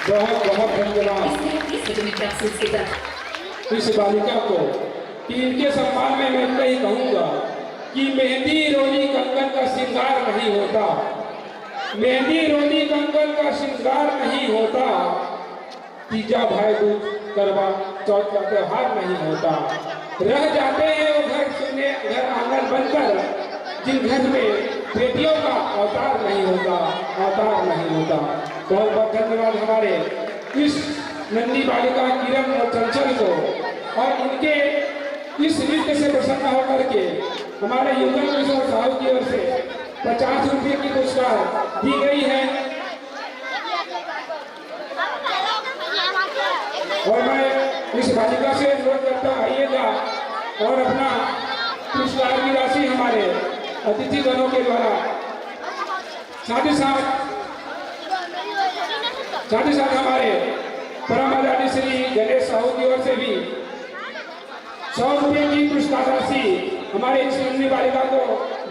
बहुत बहुत धन्यवाद इस बालिका को कि इनके सम्मान में मैं इतना ही कहूँगा कि मेहंदी रोली कंगन का श्रृंगार नहीं होता, मेहंदी रोली कंगन का श्रृंगार नहीं होता, तीजा भाई दूज करवा चौथ का त्योहार नहीं होता। रह जाते हैं वो घर सुने घर आंगन बनकर जिन घर में बेटियों का अवतार नहीं होता, अवतार नहीं होता। बहुत बहुत धन्यवाद हमारे इस नन्ही बालिका किरण और चंचल को, और इनके इस नृत्य से प्रसन्न होकर के हमारे युगल किशोर साहू की ओर से 50 रुपये की पुरस्कार दी गई है। और मैं इस बालिका से अनुरोध करता आइएगा और अपना पुरस्कार की राशि हमारे अतिथि गणों के द्वारा साथ ही साथ हमारे परम आदरणीय श्री गणेश साहू की ओर से भी 100 रुपये की पुरस्कार राशि हमारे इस नन्ही बालिका को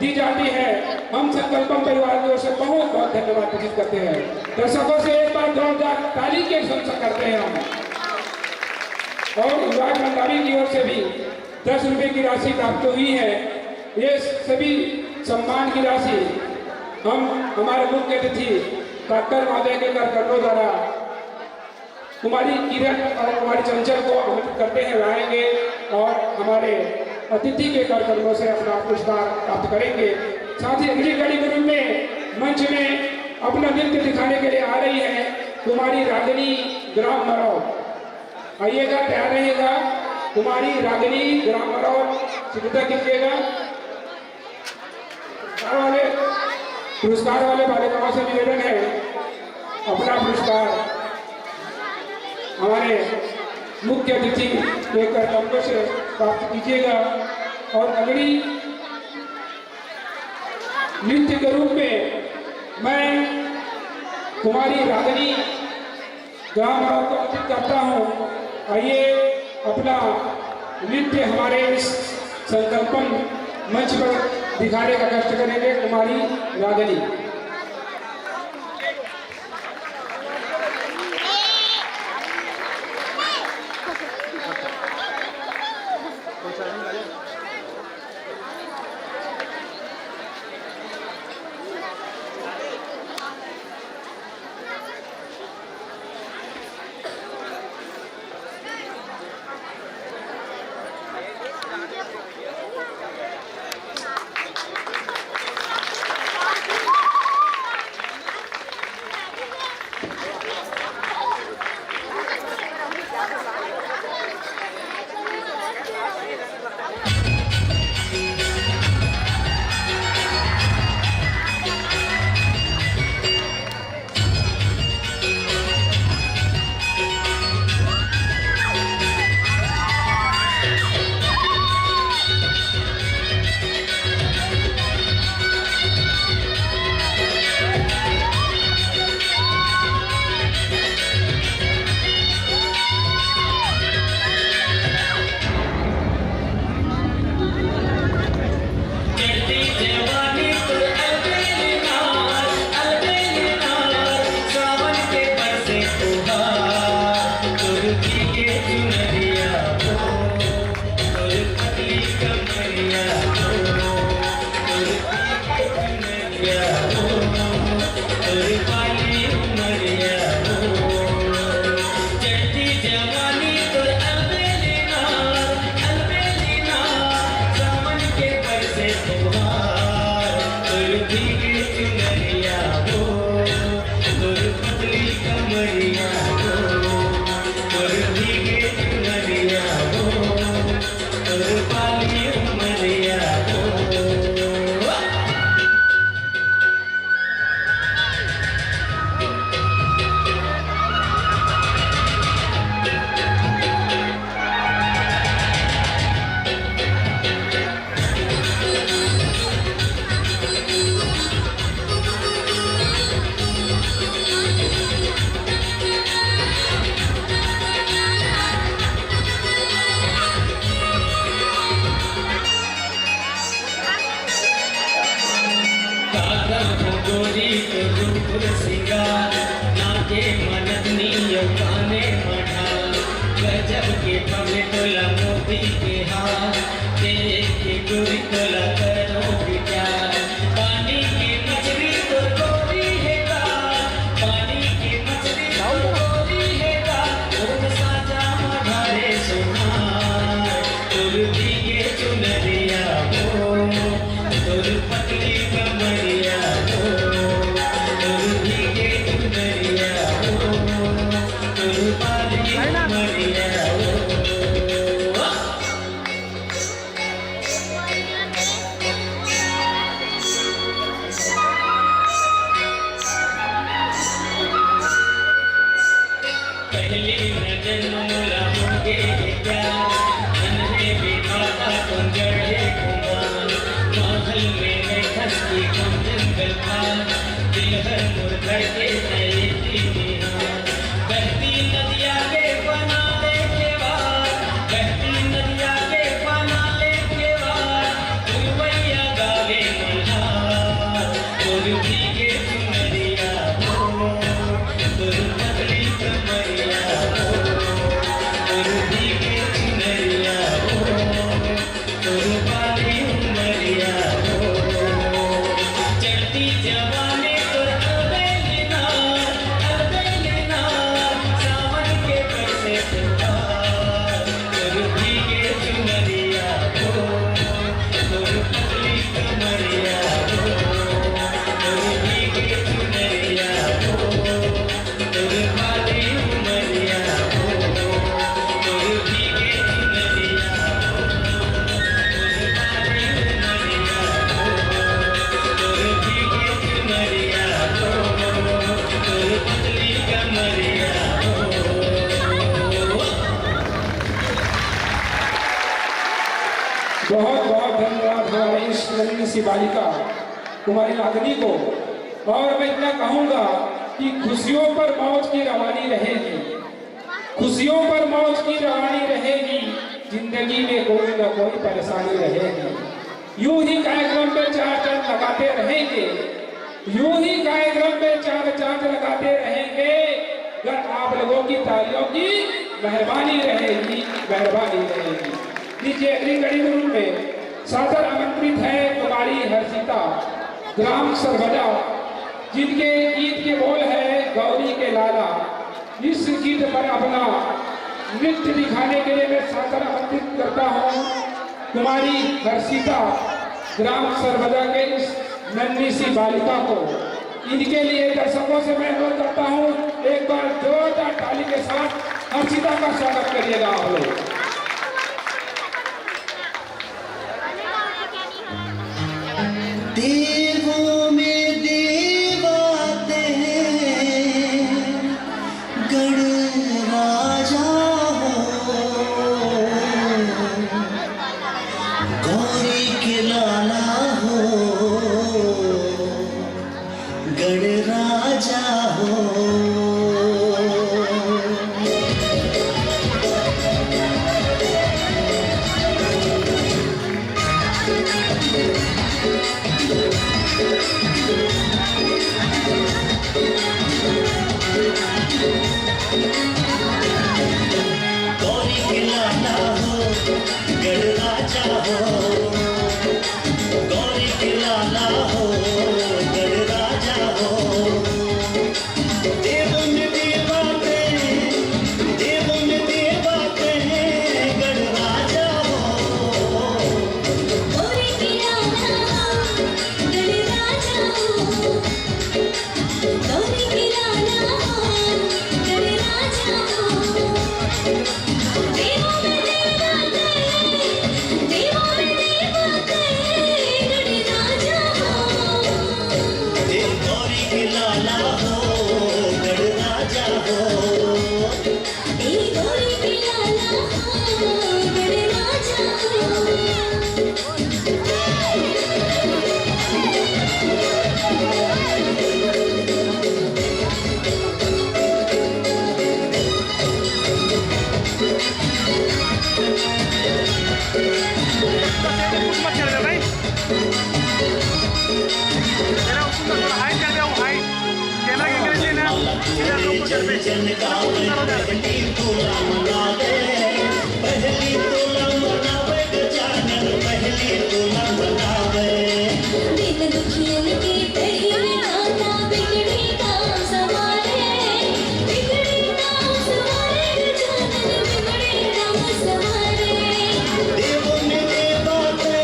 दी जाती है। हम संकल्पम परिवार की ओर से बहुत बहुत धन्यवाद प्रकट करते हैं। दर्शकों से एक बार जोरदार ताली के संग करते हैं हम, और युवराज भंडारी की ओर से भी 10 रुपये की राशि प्राप्त हुई है। ये सभी सम्मान की राशि हम हमारे मुख्य अतिथि डॉक्टर महोदय के करकर्मों द्वारा कुमारी किरण और कुमारी चंचल को आमंत्रित करते हैं, लाएंगे और हमारे अतिथि के कार्यक्रमों से अपना पुरस्कार प्राप्त करेंगे। साथ ही अगली कड़ी के रूप में मंच में अपना नृत्य दिखाने के लिए आ रही है कुमारी रागिनी ग्राम मरौर। आइएगा, तैयार रहिएगा। कुमारी रागिनी ग्राम मरौर सिद्धता कीजिएगा। पुरस्कार वाले बालिकाओं से निवेदन है अपना पुरस्कार हमारे मुख्य अतिथि के कार्यक्रमों से प्राप्त कीजिएगा। और अगली नृत्य के रूप में मैं कुमारी रागिनी ग्राम को आमंत्रित करता हूँ। आइए अपना नृत्य हमारे इस संकल्पन मंच पर दिखाने का कष्ट करेंगे कुमारी रागिनी। गोरी तो रूप सिंगार नाचे मनत नी काने मढ़ा गजब के पगले तोला मोती के हाथ देख के गोरी तोला करो विचार पानी की मछली तो गोरी है का पानी की मछली तो गोरी है का तुम साजा मढ़ारे सुनार तुर भीगे चुनरिया हो तुर पतली कमरिया हो तुर भीगे चुनरिया हो तुर पतली कमरिया हो पहली नजर मोला होगे प्यार मन में बिठाता कुंजड़े कुमार महल में मैं खसती कम जंगल पार दिल हर मुर्दा के नए निहार बहती नदिया के बना ले केवार बहती नदिया के बना ले केवार गुरवैया गावे मल्हार गुर भीगे चुनरिया हो गुर पतली कमरिया हो गुर भीगे चुनरिया हो गुर पाली उमरिया हो चढ़ती जवानी तुर अलबेलिना सावन के बरसे फुहार गुर भीगे चुनरिया हो गुर पतली कमरिया हो गुर भीगे चुनरिया हो गुर पाली उमरिया हो गुर भीगे चुनरिया हो गुर पाली उमरिया हो गुर भीगे चुनरिया हो गुर पतली कमरिया हो बहुत बहुत धन्यवाद हमारे इस नन्ही सी बालिका कुमारी रागिनी को। और मैं इतना कहूँगा कि खुशियों पर मौज की रवानी रहेगी, खुशियों पर मौज की रवानी रहेगी, जिंदगी में कोई ना कोई परेशानी रहेगी। यूं ही कार्यक्रम पे चार चांद लगाते रहेंगे, यूं ही कार्यक्रम पे चार चांद लगाते रहेंगे अगर आप लोगों की तालियों की मेहरबानी रहेगी, मेहरबानी रहेगी। नीचे अगली कड़ी ग्रुप में सादर आमंत्रित है कुमारी हर्षिता ग्राम सरगजा, जिनके गीत के बोल है गौरी के लाला। इस गीत पर अपना नृत्य दिखाने के लिए मैं सादर आमंत्रित करता हूँ कुमारी हर्षिता ग्राम सरगजा के इस नन्ही सी बालिका को। इनके लिए दर्शकों से मैं अनुरोध करता हूँ एक बार जोरदार ताली के साथ हर्षिता का स्वागत करिएगा आप लोग। देवों में देवाते गण राजा हो गौरी के लाला हो गण राजा हो। गौरी के लाला हो गण राजा हो गौरी के लाला हो गण राजा हो। देवों में देवाते गण राजा हो गौरी के लाला गण राजा हो गौरी के लाला गण राजा हो। देवों में देवाते गण राजा हो। गौरी के लाला हो गण जन जन गावे पहली तोला मनावे पहली तोला मनावे गजानन पहली तोला मनावे दिन दुखियन की पड़ी में आता बिगड़ी काम संभाले बिगड़ी काम संभाले गजानन बिगड़ी काम संभाले देवों ने देवाते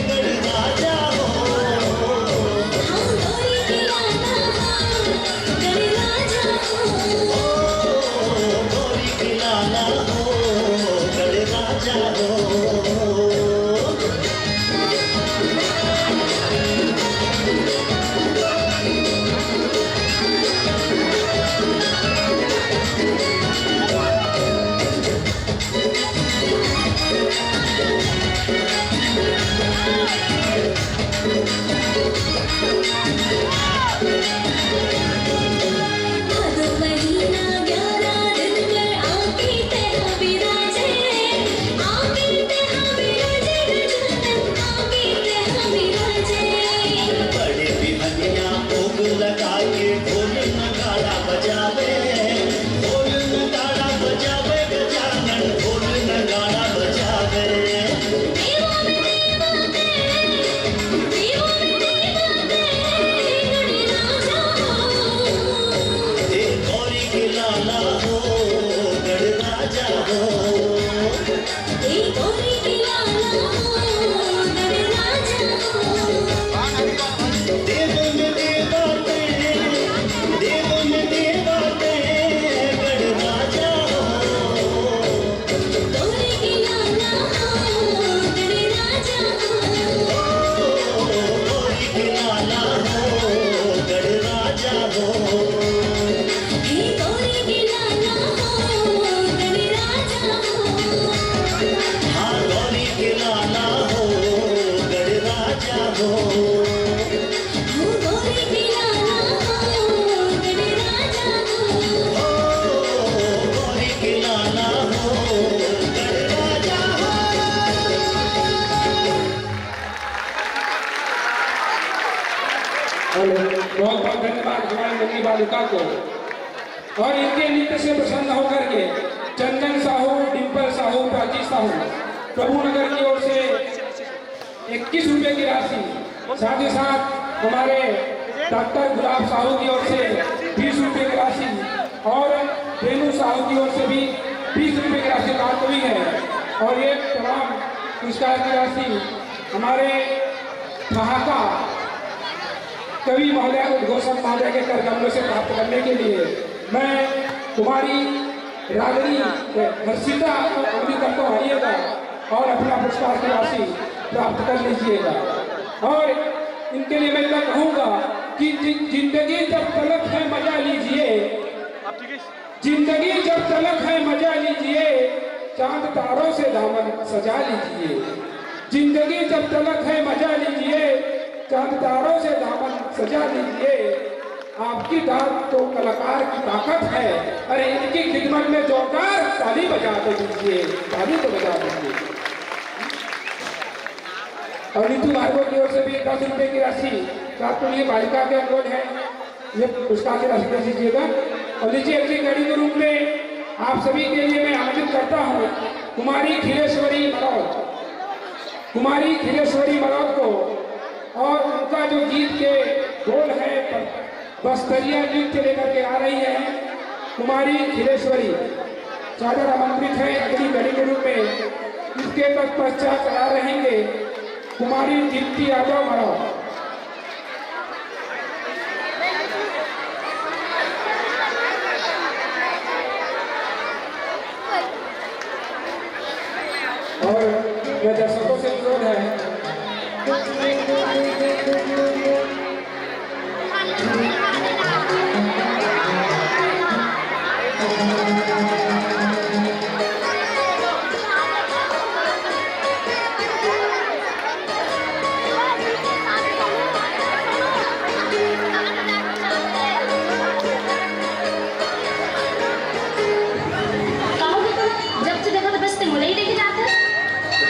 गढ़ राजा हो हम गौरी की लाना गढ़ राजा हो गौरी की लाला हो गढ़ राजा हो भादो महीना 11 दिन कर आके तेरा विराजे गजानन आके तेरा विराजे बड़े बिहनिया भोग लगा के ढोल नगाड़ा बजावे गजानन ढोल नगाड़ा बजावे देवों में देवते गढ़ राजा हो हे गौरी के लाला हो गढ़ राजा हो ए गौरी की लाला हो गढ़ राजा हो देवों में देवाते गढ़ राजा हो गौरी की लाला हो गढ़ राजा हो गौरी के लाला हो गढ़ राजा हो हे गौरी की लाला हो गढ़ राजा हो हाँ गौरी के लाला हो गढ़ राजा हो हो गौरी की लाला हो गढ़ राजा हो गौरी के लाला हो गढ़ राजा हो और बहुत बहुत धन्यवाद हमारी नन्ही बालिका को और इनके नृत्य से प्रसन्न होकर के चंदन साहू, डिम्पल साहू, प्राची साहू प्रभु नगर की ओर से 21 रुपए की राशि, साथ ही साथ हमारे डॉक्टर गुलाब साहू की ओर से 20 रुपए की राशि और रेणु साहू की ओर से भी 20 रुपए की राशि प्राप्त हुई है। और ये तमाम पुरस्कार की राशि हमारे ठहाका कवि महोदय, उद्घोषक महोदय के कर कमलों से प्राप्त करने के लिए मैं कुमारी रागनी हर्षिता उम्मीद करता हूँ आइएगा और अपना पुरस्कार की राशि प्राप्त कर लीजिएगा। और इनके लिए मैं इतना कहूँगा कि जिंदगी जब तलक है मजा लीजिए, जिंदगी जब तलक है मजा लीजिए, चांद तारों से दामन सजा लीजिए। जिंदगी जब तलक है मजा लीजिए, चांद तारों से दामन सजा लीजिए। आपकी दाद तो कलाकार की ताकत है, अरे इनकी खिदमत में जोरदार ताली बजा दीजिए, ताली तो बजा दीजिए। और नीतू भार्गव की ओर से भी 10 रुपए की राशि प्राप्त हुई है। बालिका के अनुरोध है, ये पुरस्कार की राशि दे दीजिएगा। और लीजिए अगली कड़ी के रूप में आप सभी के लिए मैं आमंत्रित करता हूँ कुमारी खिलेश्वरी मरौत, कुमारी खिलेश्वरी मरौत को, और उनका जो गीत के बोल है बस्तरिया नृत्य लेकर के आ रही है कुमारी खिलेश्वरी, सादर आमंत्रित है अगली कड़ी के रूप में। इसके पश्चात आ रहेंगे कुमारी दीप्ति यादव मरौत। और यह दर्शकों से अनुरोध है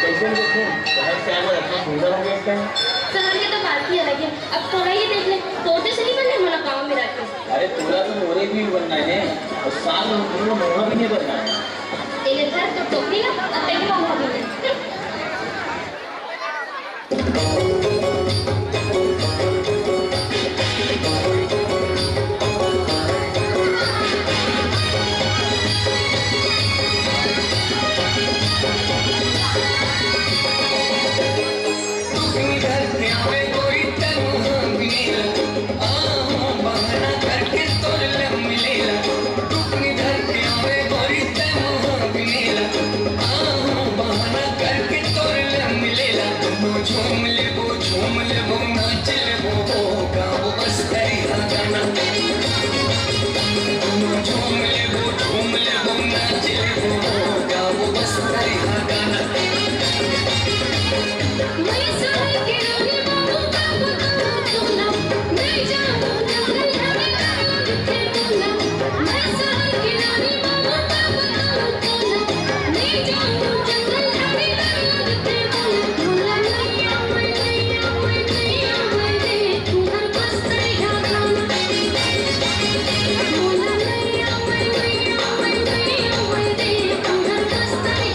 कैसे देखें शहर से आए हुए इतना सुंदर हो गया क्या पूरा मोड़ा भी नहीं बना तेरे घर तो टोपी ना अब तेरी माँ भी नहीं झूम ले वो नाच ले वो गाओ बस तेरी गाना झूम ले वो नाच ले वो गाओ बस तेरी गाना मैं सारे के रानी बाबू का बताऊं तुमना मैं जाऊं जंगल हमें गाना दिखे बोला मैं सारे के रानी बाबू का बताऊं तुमना मैं जाऊं जंगल हमें गाना दिखे बोला नैया मैं दे तू हर बस तेरी गाना बोला नैया मैं दे तू हर बस तेरी गाना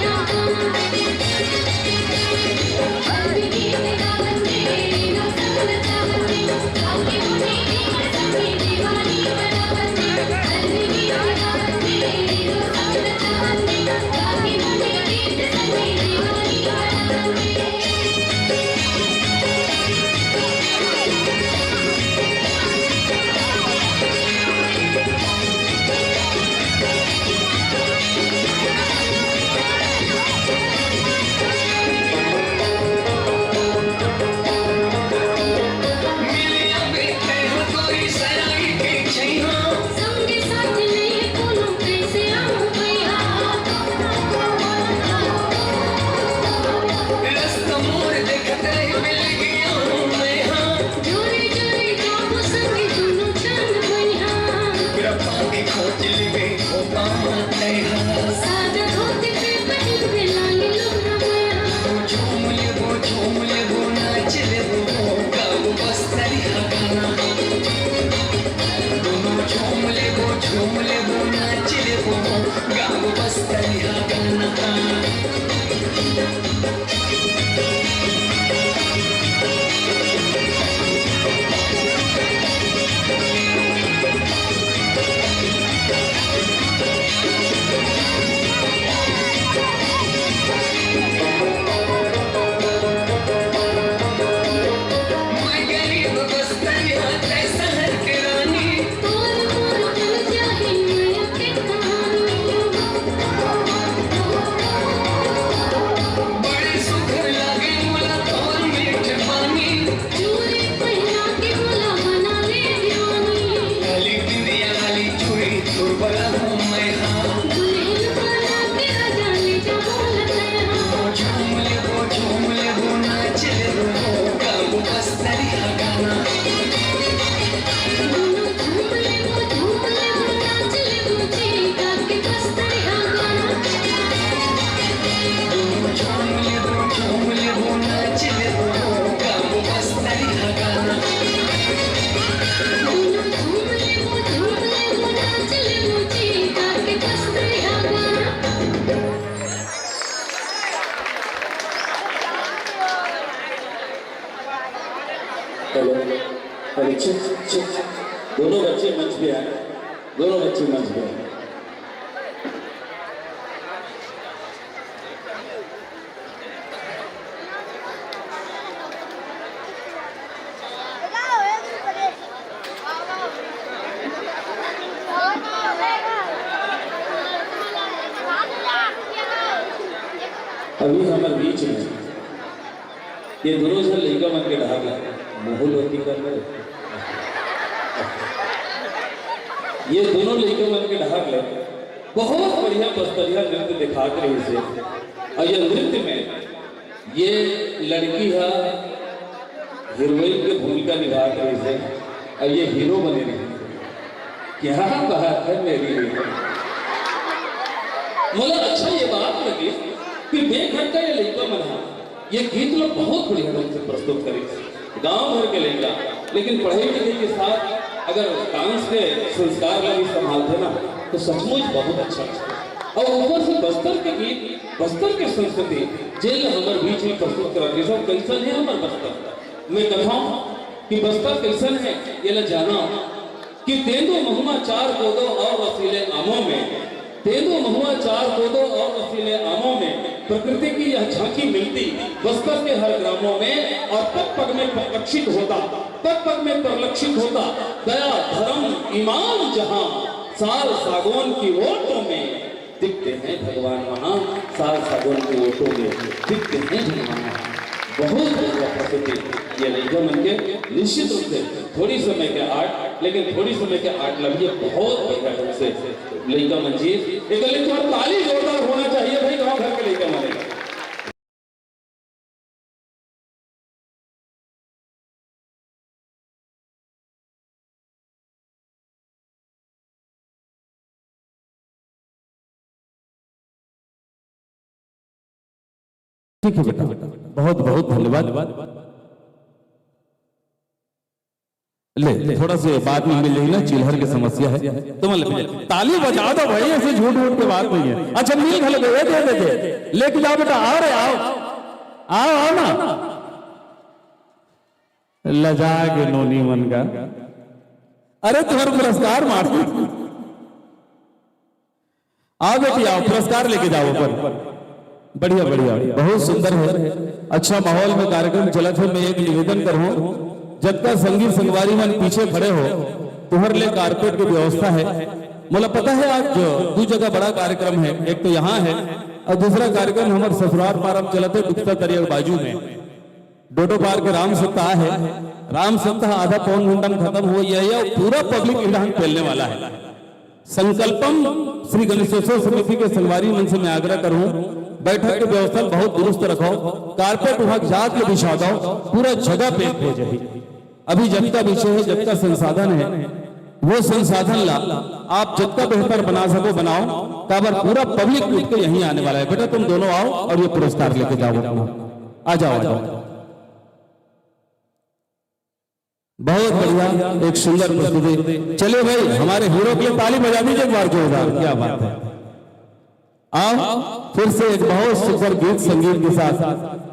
दोनों बच्चे मंच पे आए, दोनों बच्चे मंच पे आए। अभी हमारे बीच में ये दोनों से लड़का मन के ढाक माहौल होती कर रहे, ये दोनों लड़के मन के ढाक ले बहुत बढ़िया बस्तरिया नृत्य दिखाते रही से। और ये नृत्य में ये लड़की है हीरोइन की भूमिका निभाते रही से और ये हीरो बने रही। क्या बात है मेरी, मुझे अच्छा ये बात लगी कि बेघट का ये लड़का मना ये गीत लोग बहुत बढ़िया ढंग से प्रस्तुत करे, गांव भर के लड़का, लेकिन पढ़ाई लिखाई के साथ अगर डांस के संस्कार भी संभालते ना तो सचमुच बहुत अच्छा लगा। और ऊपर से बस्तर के गीत, बस्तर के संस्कृति जेल हमारे बीच में प्रस्तुत करा के सब कैसन है हमारे बस्तर। मैं कथाऊं कि बस्तर कैसन है ये ला जाना कि तेंदो महुआ चार कोदो और रसीले आमों में, तेंदो महुआ चार कोदो और रसीले आमों में प्रकृति की यह झांकी मिलती बस्तर के हर ग्रामों में। और पग पग में परिलक्षित होता, पग पग में परिलक्षित होता दया धर्म ईमान जहां, साल सागौन की ओटों में दिखते हैं भगवान वहां, साल सागौन की ओटों में दिखते हैं भगवान। बहुत प्रकृति ये लड़का मन के निश्चित रूप से थोड़ी समय के आर्ट, लेकिन थोड़ी समय के आर्ट लगी बहुत बढ़िया ढंग से लड़का मंजीर। एक और ताली जोरदार होना चाहिए भाई गांव घर के लड़का मन। ठीक है बेटा, बहुत बहुत धन्यवाद। ले थोड़ा से बाद में मिल रही ना, चिल्हर की समस्या है तो मतलब ताली बजा दो भाई, ऐसे झूठ मूठ के बात नहीं है। अच्छा मिल खल गए दे लेके जाओ बेटा, आओ रे आओ आओ आओ ना, लजा के नोनी मन का। अरे तुम्हारा पुरस्कार मार, आओ बेटी आओ, पुरस्कार लेके जाओ ऊपर। बढ़िया बढ़िया, बहुत सुंदर है, अच्छा माहौल में कार्यक्रम चला था। मैं एक निवेदन करूं, जब तक संगीत संगवारी मन पीछे खड़े हो तुहर ले कारपेट की व्यवस्था है। मुझे पता है आज दो जगह बड़ा कार्यक्रम है, एक तो यहाँ है और दूसरा कार्यक्रम हमारे ससुराल पारम चलते दुखता तरिया बाजू में डोडो पार के राम सप्ताह है। राम सप्ताह आधा पौन घंटा में खत्म हो गया है, पूरा पब्लिक इलान फैलने वाला है। संकल्पम श्री गणेशोत्सव समिति के संगवारी मन से मैं आग्रह करूं, बैठक की व्यवस्था बहुत दुरुस्त रखो, कारपेट वहां जात के बिछा दो, पूरा जगह पे हो जाए। अभी जब का विषय है, जब का संसाधन है, वो संसाधन ला आप जब का बेहतर बना सको बनाओ, काबर पूरा पब्लिक उठ के यहीं आने वाला है। बेटा तुम दोनों आओ और ये पुरस्कार लेके जाओ, आ जाओ आ जाओ। बहुत बढ़िया, एक सुंदर प्रस्तुति। चलिए भाई हमारे हीरो के लिए ताली बजा दीजिए एक बार जोरदार, क्या बात है। आओ फिर से एक बहुत सुंदर गीत संगीत के साथ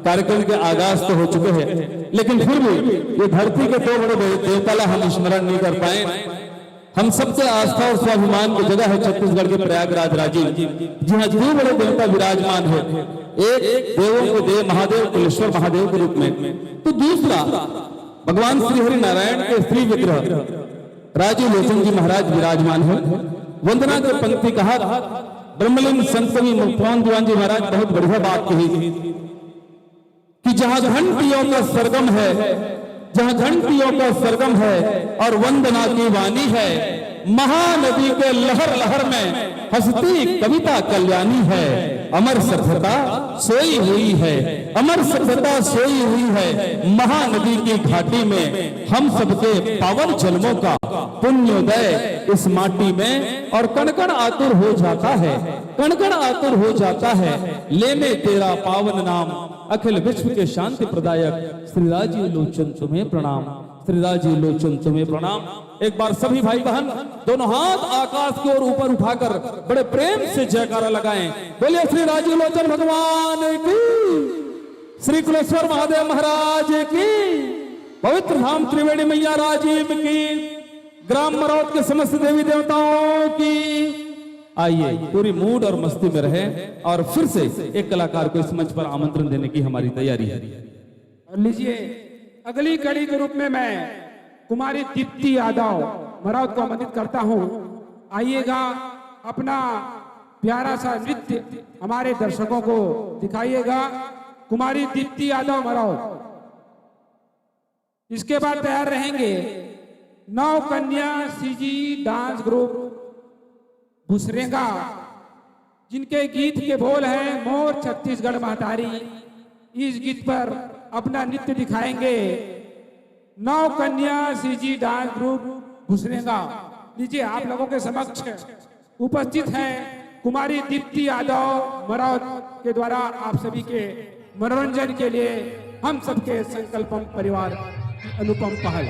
कार्यक्रम के आगाज तो हो चुके हैं, लेकिन फिर भी ये धरती के दो बड़े देवता ला हम स्मरण नहीं कर पाए। हम सबसे आस्था और स्वाभिमान की जगह है छत्तीसगढ़ के प्रयागराज राजीव, जहाँ दो बड़े देवता विराजमान है। एक देवों के देव महादेव कुलेश्वर महादेव के रूप में, तो दूसरा भगवान श्री हरि नारायण के स्त्री विग्रह राजीव लोचन जी महाराज विराजमान है। वंदना के पंक्ति कहा ब्रह्मलिंग संतवी मुक्तान दीवान जी महाराज बहुत बढ़िया बात कही कि जहां घंटियों का सरगम है, जहां घंटियों का सरगम है और वंदना की वाणी है, महानदी के लहर लहर में हंसती कविता कल्याणी है। अमर सभ्यता सोई हुई है, अमर सभ्यता सोई हुई है महानदी की घाटी में। हम सबके पावन जन्मों का पुण्योदय इस माटी में, और कण कण आतुर हो जाता है, कण कण आतुर हो जाता है लेने तेरा पावन नाम। अखिल विश्व के शांति प्रदायक श्री राजीव लोचन तुम्हें प्रणाम, श्री राजीव लोचन तुम्हें प्रणाम। एक बार सभी भाई बहन दोनों हाथ आकाश की ओर ऊपर उठाकर बड़े प्रेम से जयकारा लगाएं। बोलिए श्री राजीव लोचन भगवान की, श्री कुलेश्वर महादेव महाराज की, पवित्र धाम त्रिवेणी मैया राजीव की, ग्राम मरौत के समस्त देवी देवताओं की। आइए पूरी मूड और मस्ती में रहे और फिर से एक कलाकार को इस मंच पर आमंत्रण देने की हमारी तैयारी है। और लीजिए अगली कड़ी के रूप में मैं कुमारी दीप्ति यादव मरौत को आमंत्रित करता हूं। आइएगा, अपना प्यारा सा नृत्य हमारे दर्शकों को दिखाइएगा। कुमारी दीप्ति यादव मरौत। इसके बाद तैयार रहेंगे नौ कन्या सीजी डांस ग्रुप भुसरेंगा, जिनके गीत के बोल हैं मोर छत्तीसगढ़ महतारी। इस गीत पर अपना नृत्य दिखाएंगे नौ कन्या सीजी डांस ग्रुप भुसरेंगा। लीजिए आप लोगों के समक्ष उपस्थित है कुमारी दीप्ति यादव मरौत के द्वारा आप सभी के मनोरंजन के लिए हम सबके संकल्पम परिवार अनुपम पहल।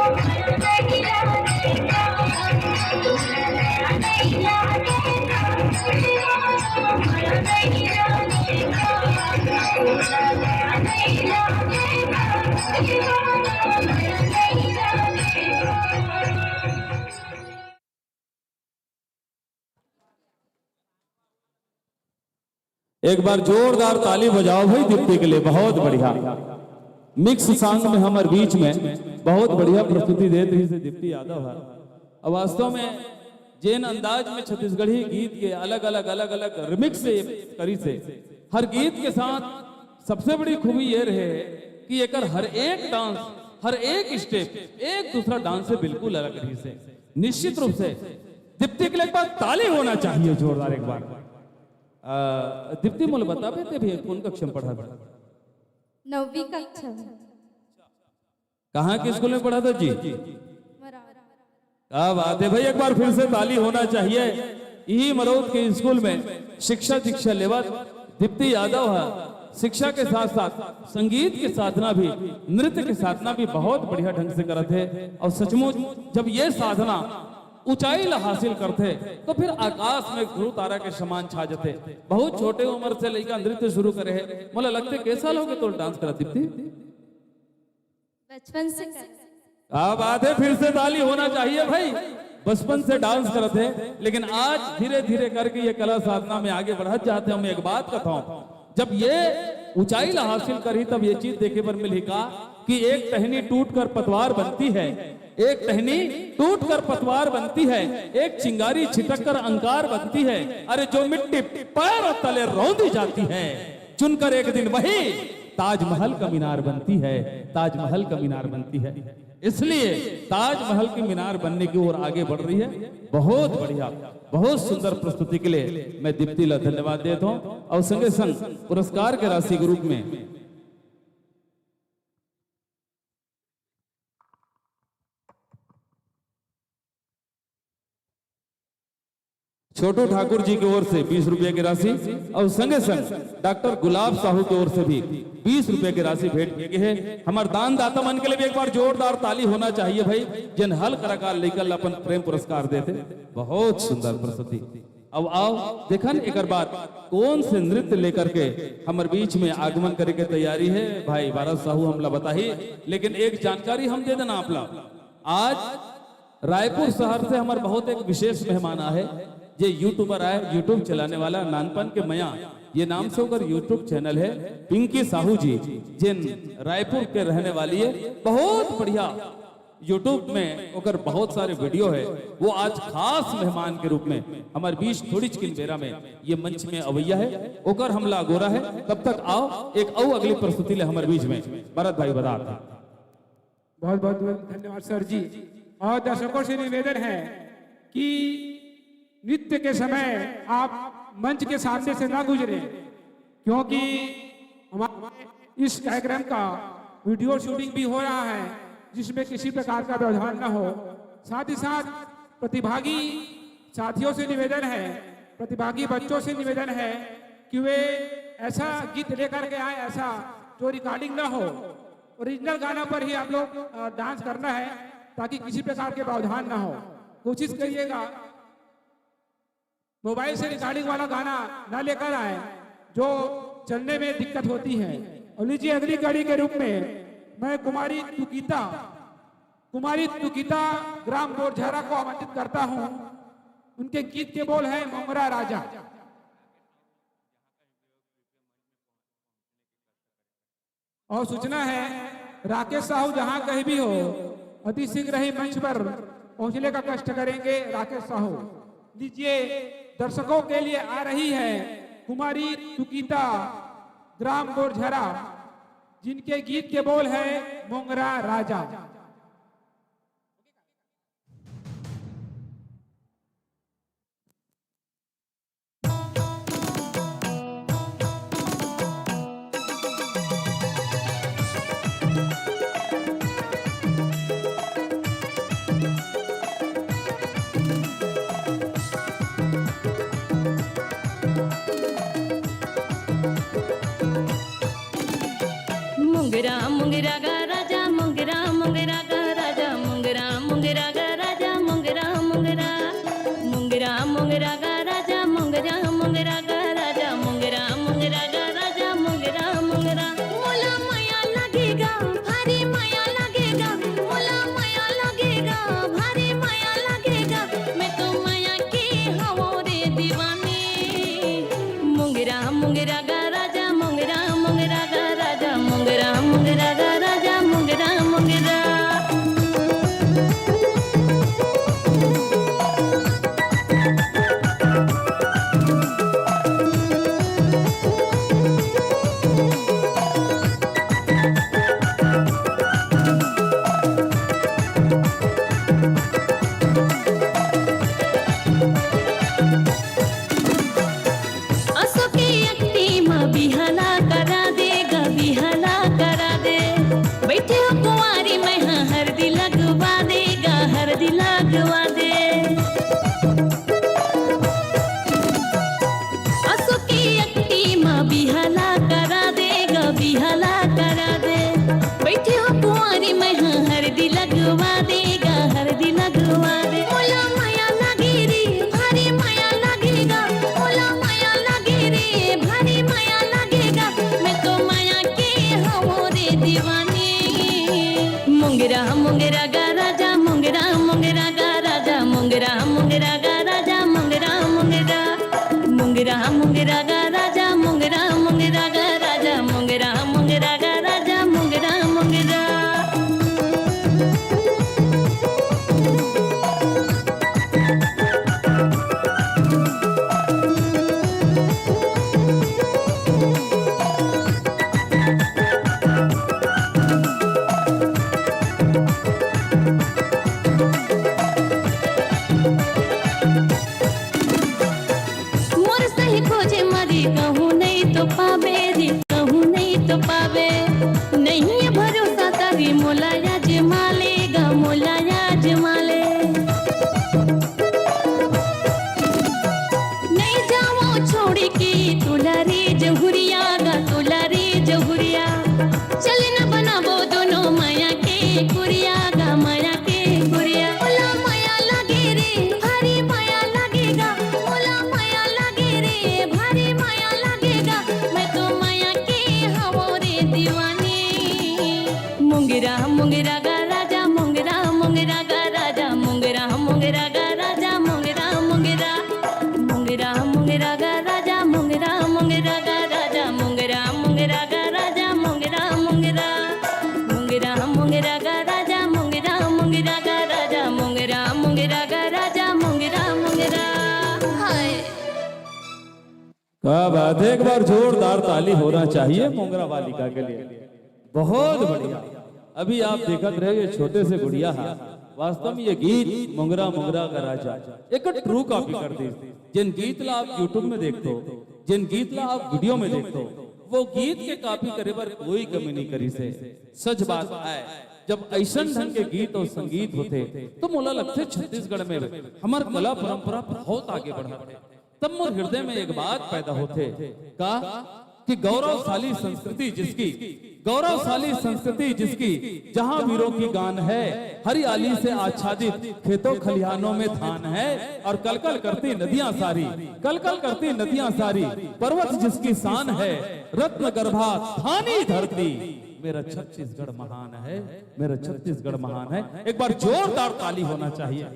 Thank you. एक बार जोरदार ताली बजाओ भाई दीप्ति के लिए, बहुत बढ़िया। मिक्स सॉन्ग में हमारे बीच में बहुत बढ़िया प्रस्तुति दे रही से दीप्ति यादव है। और वास्तव में जैन अंदाज में छत्तीसगढ़ी गीत के अलग अलग रिमिक्स से करी से हर गीत के साथ सबसे बड़ी खूबी ये रहे कि एक हर एक डांस, हर एक स्टेप एक दूसरा डांस से बिल्कुल अलग रही से। निश्चित रूप से दीप्ति के लिए एक बार ताली होना चाहिए जोरदार एक बार। दीप्ति मोल बता पाते भी कौन कक्षा में पढ़ा था? 9वीं कक्षा में। कहाँ के स्कूल में पढ़ा था जी? क्या बात है भाई, एक बार फिर से ताली होना चाहिए। यही मरौद के स्कूल में शिक्षा दीक्षा लेवा दीप्ति यादव है। शिक्षा के साथ साथ संगीत की साधना भी, नृत्य की साधना भी बहुत बढ़िया ढंग से करते हैं। और सचमुच जब ये साधना ऊंचाई हासिल करते तो फिर आकाश में ध्रुव तारा के समान छा जाते। बहुत छोटे उम्र से लेकर नृत्य शुरू करे है। मुझे लगते कैसा साल हो गए तो डांस करा दीप्ति? बचपन से क्या बात है, फिर से ताली होना चाहिए भाई। बचपन से डांस करते लेकिन आज धीरे धीरे करके ये कला साधना में आगे बढ़त जाते हैं। मैं एक बात कहता जब ये ऊंचाई हासिल करी तब ये चीज देखे पर मिली का कि एक टहनी टूटकर पतवार बनती है, एक टहनी टूटकर पतवार बनती है, एक चिंगारी छिटककर अंकार बनती है। अरे जो मिट्टी पैर और तले रौंदी जाती है, चुनकर एक दिन वही ताजमहल का मीनार बनती है, ताजमहल का मीनार बनती है। इसलिए ताजमहल की मीनार बनने की ओर आगे बढ़ रही है। बहुत बढ़िया, बहुत सुंदर प्रस्तुति के लिए मैं दीप्ति ला धन्यवाद देता हूं। और संगे संग पुरस्कार के राशि के रूप में छोटू ठाकुर जी की ओर से 20 रुपए की राशि और संगे संग डॉक्टर गुलाब साहू की ओर से भी 20 रुपए की राशि भेंट की गई है। हमारे दानदाता मन के लिए भी एक बार जोरदार ताली होना चाहिए भाई, जिन हल कलाकार लेकर अपन प्रेम पुरस्कार देते। बहुत सुंदर प्रस्तुति। अब आओ देखन एक बार कौन से नृत्य लेकर के हमारे बीच में आगमन करे के तैयारी है भाई भारत साहू हमला बताही। लेकिन एक जानकारी हम दे देना आपला, आज रायपुर शहर से हमारे बहुत एक विशेष मेहमान आए। ये यूट्यूबर आए, यूट्यूब चलाने वाला नानपन के मया ये नाम से उनका यूट्यूब चैनल है। पिंकी साहू जी जिन रायपुर के रहने वाली है, बहुत बढ़िया यूट्यूब में ओकर बहुत सारे वीडियो है। वो आज खास मेहमान के रूप में हमारे बीच थोड़ी चिकिन बेरा में ये मंच में अवैया है, ओकर हमला गोरा है। तब तक आओ एक और अगली प्रस्तुति ले हमारे बीच में भरत भाई बता। बहुत बहुत धन्यवाद सर जी। और दर्शकों से निवेदन है कि नृत्य के समय आप मंच के सामने से ना गुजरे, क्योंकि हमारे इस कार्यक्रम का वीडियो शूटिंग भी हो रहा है जिसमें किसी प्रकार का व्यवधान न हो। साथ ही साथ प्रतिभागी साथियों से निवेदन है, प्रतिभागी बच्चों से निवेदन है कि वे ऐसा गीत लेकर के आए ऐसा जो रिकॉर्डिंग ना हो, ओरिजिनल गाना पर ही आप लोग डांस करना है ताकि किसी प्रकार के व्यवधान ना हो। कोशिश करिएगा मोबाइल से रिकॉर्डिंग वाला गाना ना लेकर आए जो चलने में दिक्कत होती है। और लीजिए अगली कड़ी के रूप में मैं कुमारी तुकीता ग्राम बोरझारा को आमंत्रित करता हूं। उनके गीत के बोल है मोंगरा राजा। और सूचना है राकेश साहू जहां कहीं भी हो अति शीघ्र ही मंच पर पहुंचने का कष्ट करेंगे राकेश साहू। लीजिए दर्शकों के लिए आ रही है कुमारी तुकीता ग्राम बोरझारा, जिनके गीत के बोल है मोंगरा राजा। मुंगरा मुंगरा गा राजा मुंगरा मुंगरा गा राजा मुंगरा मुंगरा गा राजा मुंगरा मुंगरा मुंगरा मुंगरा गा राजा मुंगरा मुंगरा गा राजा मुंगरा मुंगरा गा राजा मुंगरा मुंगरा। मोला माया लगेगा भारी माया लगेगा, मोला माया लगेगा भारी माया लगेगा, मैं तो माया की हूँ रे दीवानी। मुंगरा मुंगरा मुंगरा गा राजा मुंगरा मुंगरा गा राजा मुंगरा मुंगरा गा राजा मुंगरा मुंगरा मुंगरा मुंगरा गा राजा मुंगरा मुंगरा गा राजा मुंगरा मुंगरा गा राजा मुंगरा मुंगरा मोर सही खोजे मरी कहूँ नहीं तो पावे रे कहूँ नहीं तो पावे नहीं है भरोसा तभी मोलाया जमालेगा मोलाया जमाले नहीं जाओ छोड़ के तुला रे जहुरिया गा तुला रे जहुरिया चले न बनाबो दोनों माया के कुरिया गा माया के कुरिया मोला माया लगे रे भारी माया लगेगा मोला माया लगे रे भारी माया लगेगा मैं तो माया के हवो रे दीवानी मुंगरा मुंगरा गा राजा मुंगरा मुंगरा गा राजा मुंगरा मुंगरा गा राजा मुंगरा मुंगरा मुंगरा मुंगरा गा राजा मुंगरा मुंगरा गा राजा मुंगरा मुंगरा गा राजा मुंगरा मुंगरा मुंगरा मुंगरा गा राजा मुंगरा मुंगरा गा राजा मुंगरा मुंगरा गा राजा मुंगरा मुंगरा हाय क्या बात है, एक बार जोरदार ताली होना चाहिए मोंगरा बालिका के लिए। बहुत बढ़िया। अभी आप देखत रहे ये छोटे से गुड़िया है, वास्तव में ये गीत मोंगरा मोंगरा का राजा एक ट्रू कॉपी कर दी। जिन गीत ला आप यूट्यूब में देखते हो, जिन गीत ला आप वीडियो में देखते हो, वो गीत के कॉपी करे पर कोई कमी नहीं करी से। सच बात है, जब ऐसा ढंग के गीत और संगीत होते तो मोला लगते छत्तीसगढ़ में हमार कला परंपरा बहुत आगे बढ़ा। तब मोर हृदय में एक बात पैदा होते का कि गौरवशाली संस्कृति जिसकी जहां वीरों की गान है, हरियाली से आच्छादित खेतों खलिहानों में धान है, और कलकल करती नदियां सारी पर्वत जिसकी शान है, रत्न गर्भा धानी धरती, मेरा छत्तीसगढ़ महान है, मेरा छत्तीसगढ़ महान है। एक बार जोरदार ताली होना चाहिए।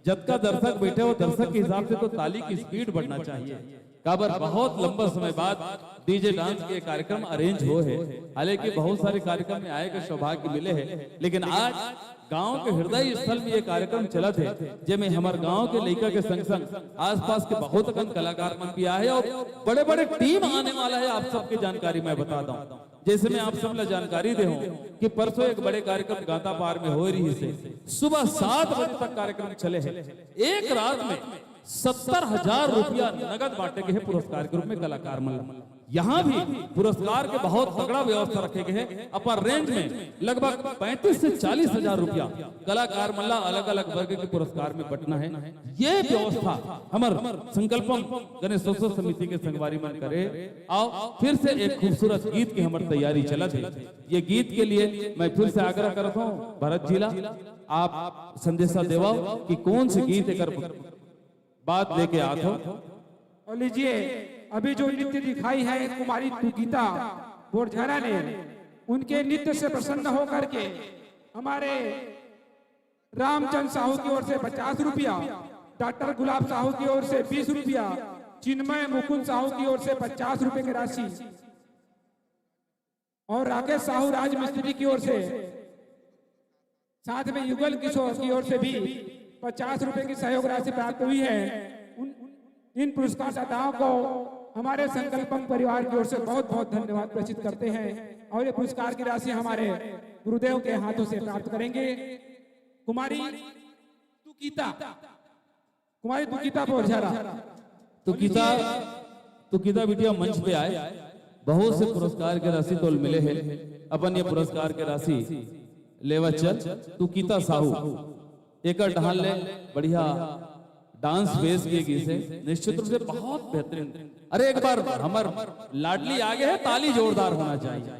जब का दर्शक बैठे हो, दर्शक के हिसाब से तो ताली की स्पीड बढ़ना चाहिए। काबर बहुत लंबा समय बाद डीजे डांस के कार्यक्रम अरेंज हो है, हालांकि बहुत सारे कार्यक्रम में आए के सौभाग्य मिले हैं, लेकिन आज गांव के हृदय स्थल में ये कार्यक्रम चला थे, जेमे हमारे गांव के लड़का के संग संग आसपास के बहुत कन कलाकार मन भी आए और बड़े बड़े टीम आने वाला है। आप सबके जानकारी मैं बता दूं, जैसे मैं आप सब जानकारी दे हूं कि परसों एक बड़े कार्यक्रम गाता पार में हो रही है। सुबह 7 बजे तक कार्यक्रम चले हैं। एक रात में 70,000 रुपया नगद बांटे गए हैं पुरस्कार के रूप में कलाकार मन। यहाँ भी पुरस्कार के बहुत तगड़ा व्यवस्था रखे गए हैं। अपर रेंज में लगभग 35 से 40,000 रुपया कलाकार मल्ला अलग अलग वर्ग के पुरस्कार में बटना है। ये व्यवस्था हमार संकल्पम गणेशोत्सव समिति के संगवारी मन करे। आओ फिर से एक खूबसूरत गीत की हमारी तैयारी चला थी। ये गीत के लिए मैं फिर से आग्रह करता हूँ भरत जिला, आप संदेशा देवा कि कौन से गीत एक बात लेके आते हो। और लीजिए, अभी जो नृत्य दिखाई है कुमारी तुगीता बोरझारा ने, उनके नृत्य से प्रसन्न होकर के हमारे रामचंद्र साहू की ओर से 50 रुपया, डॉक्टर गुलाब साहू की ओर से 20 रुपया, चिन्मय मुकुंद साहू की ओर से 50 रुपए की राशि और राकेश साहू राज मिस्त्री की ओर से, साथ में युगल किशोर की ओर से भी 50 रुपए की सहयोग राशि प्राप्त हुई है। इन पुरस्कार दाताओं को हमारे संकल्पम परिवार की ओर से बहुत बहुत धन्यवाद प्रेषित करते हैं और ये पुरस्कार की राशि हमारे गुरुदेव के हाथों से प्राप्त करेंगे। कुमारी तुगीता बोरझारा, तुगीता बिटिया मंच पे आए। बहुत से पुरस्कार के राशि तो मिले हैं। अपन ये पुरस्कार के राशि लेवा चल तुगीता साहू एक ढाल ले, बढ़िया डांस बेस के गीत से निश्चित रूप से बहुत बेहतरीन। अरे एक बार हमार लाडली आगे है, ताली जोरदार होना चाहिए।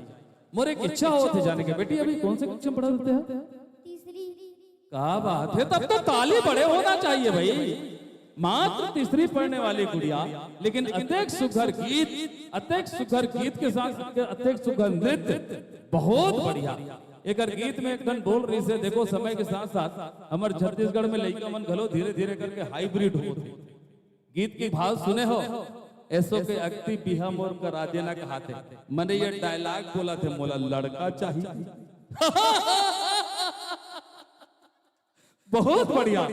मोरे एक इच्छा होती जाने के, बेटी अभी कौन से कक्षा पढ़ा देते हैं? तीसरी। क्या बात है, तब तो ताली बड़े होना चाहिए भाई। मात्र तीसरी पढ़ने वाली गुड़िया, लेकिन अत्यंत सुघर गीत के साथ अत्यंत सुघर नृत्य, बहुत बढ़िया। एक गीत में एक धन बोल रही से देखो समय के साथ साथ हमारे छत्तीसगढ़ में लड़का मन घलो धीरे धीरे करके हाइब्रिड होते। गीत की भाव सुने हो, ऐसो के अक्ति बिहा मोर का राजे ना कहाते, मैंने ये डायलॉग बोला थे, मोला लड़का चाहिए। बहुत बढ़िया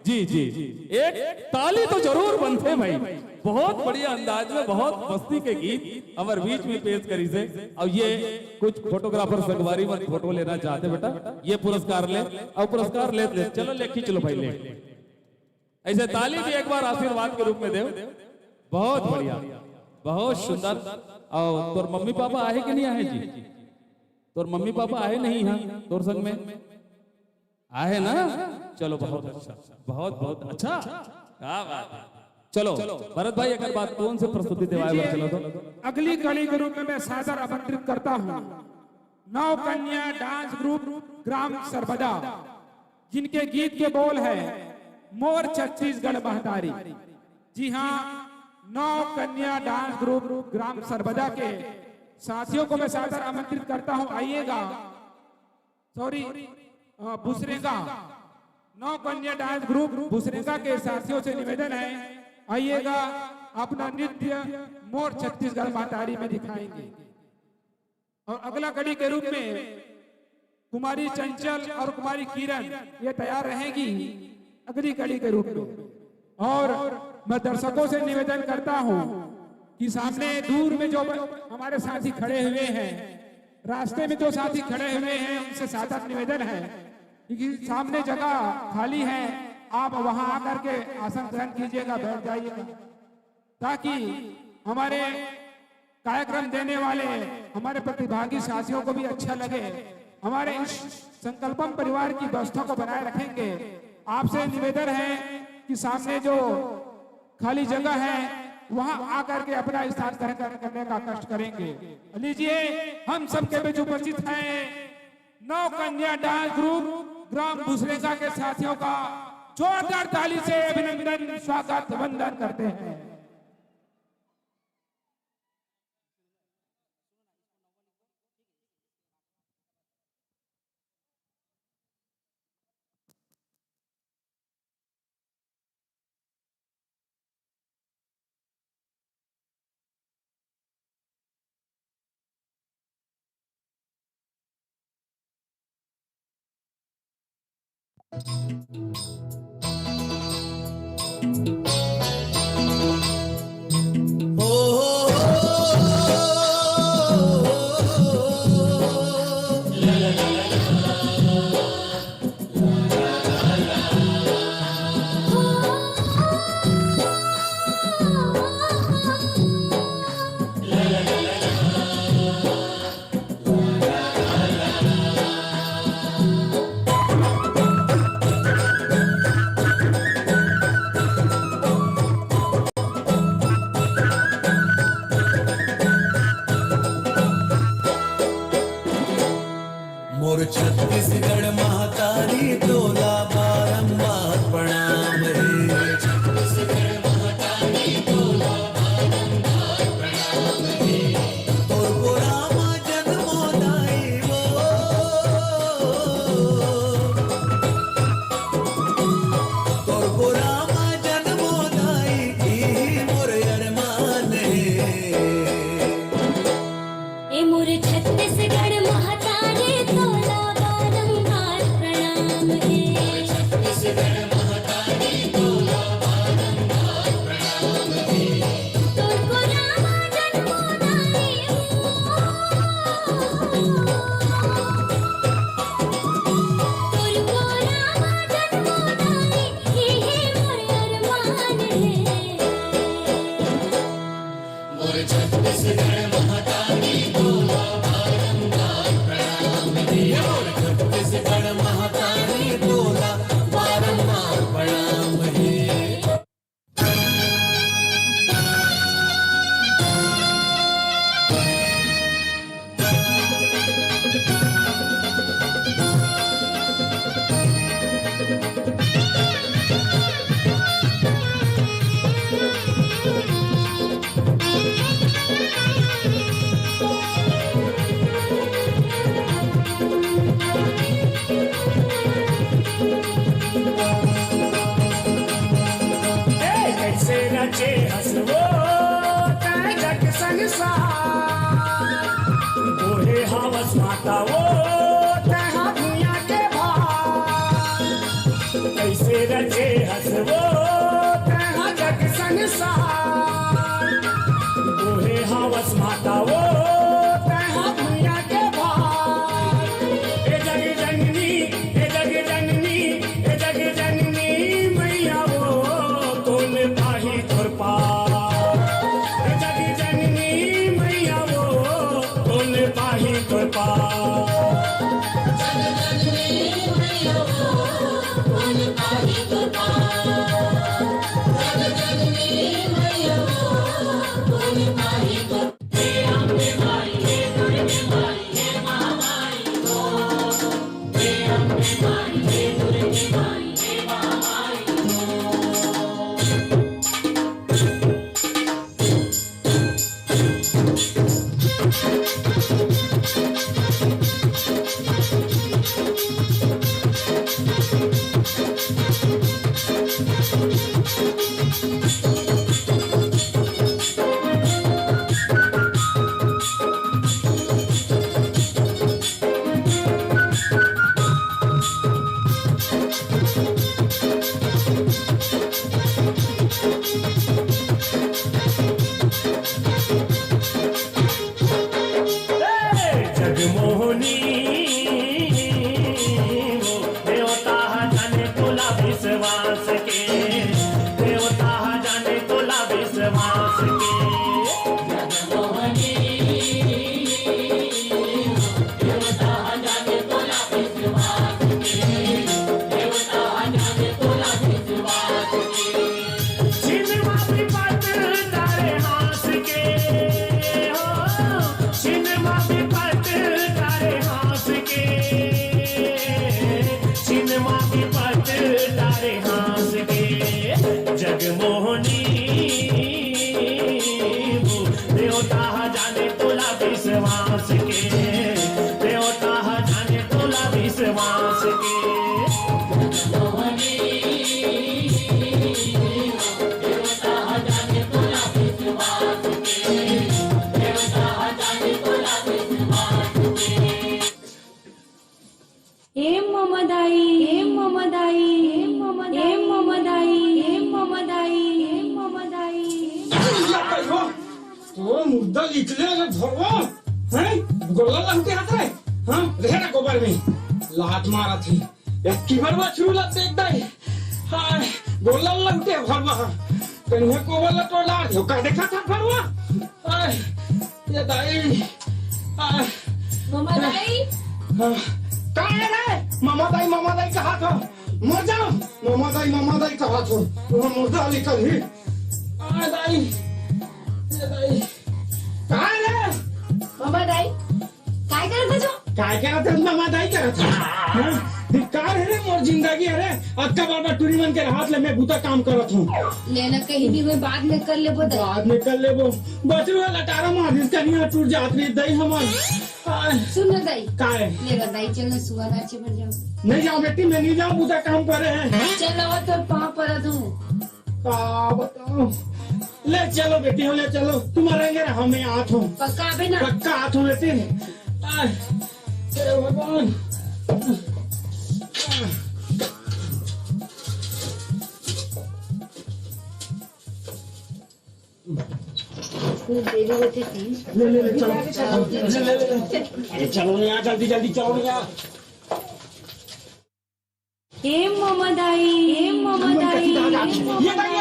जी जी जी, एक ताली तो जरूर बनते भाई। बहुत बढ़िया अंदाज में बहुत मस्ती के गीत हमारे बीच में पेश करी से। और ये कुछ फोटोग्राफर संगवारी में फोटो लेना चाहते बेटा, ये पुरस्कार ले और पुरस्कार ले चलो लेखी चलो भाई ले। ऐसे ताली भी एक बार आशीर्वाद के रूप में दे। बहुत बढ़िया, बहुत सुंदर। और तोर मम्मी पापा आए कि नहीं आए जी? तोर मम्मी पापा आए नहीं यहाँ तोर संग में आए ना? चलो बहुत अच्छा, बहुत बहुत अच्छा, क्या बात है। चलो भरत भाई एक बात कौन से प्रस्तुति दिवाए चलो तो अगली कड़ी के रूप में मैं सादर आमंत्रित करता हूँ नौ कन्या डांस ग्रुप ग्राम सरबदा, जिनके गीत के बोल है मोर छत्तीसगढ़ महतारी। जी हाँ, नौ कन्या डांस ग्रुप ग्राम सरबदा के साथियों को मैं सादर आमंत्रित करता हूँ, आइएगा। सॉरी, बुसरेगा नौ कन्या डांस ग्रुप बुसरेगा के साथियों से निवेदन है, आइएगा, अपना नृत्य मोर छत्तीसगढ़ महतारी में दिखाएंगे। और अगला कड़ी के रूप में कुमारी चंचल और कुमारी किरण ये तैयार रहेगी अगली कड़ी के रूप में। और मैं दर्शकों से निवेदन करता हूं कि सामने दूर में जो हमारे साथी खड़े हुए हैं, रास्ते में जो साथी खड़े हुए हैं, उनसे सादर निवेदन है कि सामने जगह खाली है, आप वहां आकर के आसन ग्रहण कीजिएगा, बैठ जाइएगा, ताकि हमारे कार्यक्रम देने वाले हमारे प्रतिभागी साथियों को भी अच्छा लगे। हमारे इस संकल्पम परिवार की व्यवस्था को बनाए रखेंगे। आपसे निवेदन है कि सामने जो खाली जगह है वहां आकर के अपना स्थान ग्रहण करने का कष्ट करेंगे। लीजिए, हम सबके बीच उपस्थित हैं नौ कन्या डांस ग्रुप ग्राम बुसरेगा के साथियों का जोरदार ताली से अभिनंदन, स्वागत, वंदन करते हैं। मोर छत्तीसगढ़ महतारी तोला बारंबार प्रणाम रे। छत्तीसगढ़ महतारी तोला बारंबार प्रणाम रे। तोर गोरामा जन्मो दाई वो, तोर गोरामा जन्मो दाई ई मोर अरमान है। ए मोर छत्तीसगढ़ महतारी तोला बारंबार प्रणाम है। छत्तीसगढ़ महतारी तोला बारंबार प्रणाम है। तोर गोरामा जन्मो दाई हो, तोर गोरामा जन्मो दाई हे मोर अरमान है। मोर छत्तीसगढ़ महतारी तोला बारंबार प्रणाम है। मोर छत्तीसगढ़ महतारी तोला बारंबार प्रणाम है। ओ रचे हसवो तै जग संसार गोहे हवस माता वो तै दुनिया के भार कैसे रचे हसवो तै जग संसार गोहे हवस माता वो तै दुनिया के भार ए जग जननी ए जग जननी ए जग जननी मैया वो तोल पाही तोर पार ए जग जननी मैया वो तोल पाही तोर पार जगमोहनी वो देवता जाने तोला विश्वास के देवता जाने तोला विश्वास के सिनेमा विपत तारे हास के हो सिनेमा विपत तारे हास के सिनेमा विपत तारे हास के जगमोहनी वो देवता जाने तोला विश्वास के देवता जाने तोला विश्वास के हे ममदाई हे ममदाई हे ममदाई हे ममदाई हे ममदाई हे ममदाई तो मुद्दा लिखले ना धरवा हैं गोला लगते हाथ रे हां रेड़ा गोबर में लात मारा थी एक की भरवा छू लगते एकदम हां गोला लगते भरवा कन्या को वाला तो लाड़ हो का देखा था भरवा आय ये दाई आय ममदाई कहाँ है रे मामा दाई कहा था मर जाओ मामा दाई कहा था वो मुर्दा निकल ही आ दाई ये दाई कहाँ है रे ममदाई काय करत हो काय करत है मामा दाई करत है धिक्कार है रे मोर जिंदगी है रे अक्का बाबा टूरी मन के हाथ ले मैं बूता काम करत हूँ लेना कहीं भी मैं बाद में कर ले बोदा बाद में कर ले वो बचरू लटारा मारिस कनिया टूट जात रही दई हमर सुन ना दाई काय ले दाई चल सुअर आचे भर जाओ नहीं जाओ बेटी मैं नहीं जाऊँ बूता काम करे हैं चलो तो पाँव पर हूँ का बताओ ले चलो बेटी हो ले चलो तुम रहेंगे हमें आठ हो पक्का अबे ना पक्का आठ हो बेटी भगवान देरी होती थी ले चलो यहाँ जल्दी जल्दी चलो यहाँ हे ममदाई ये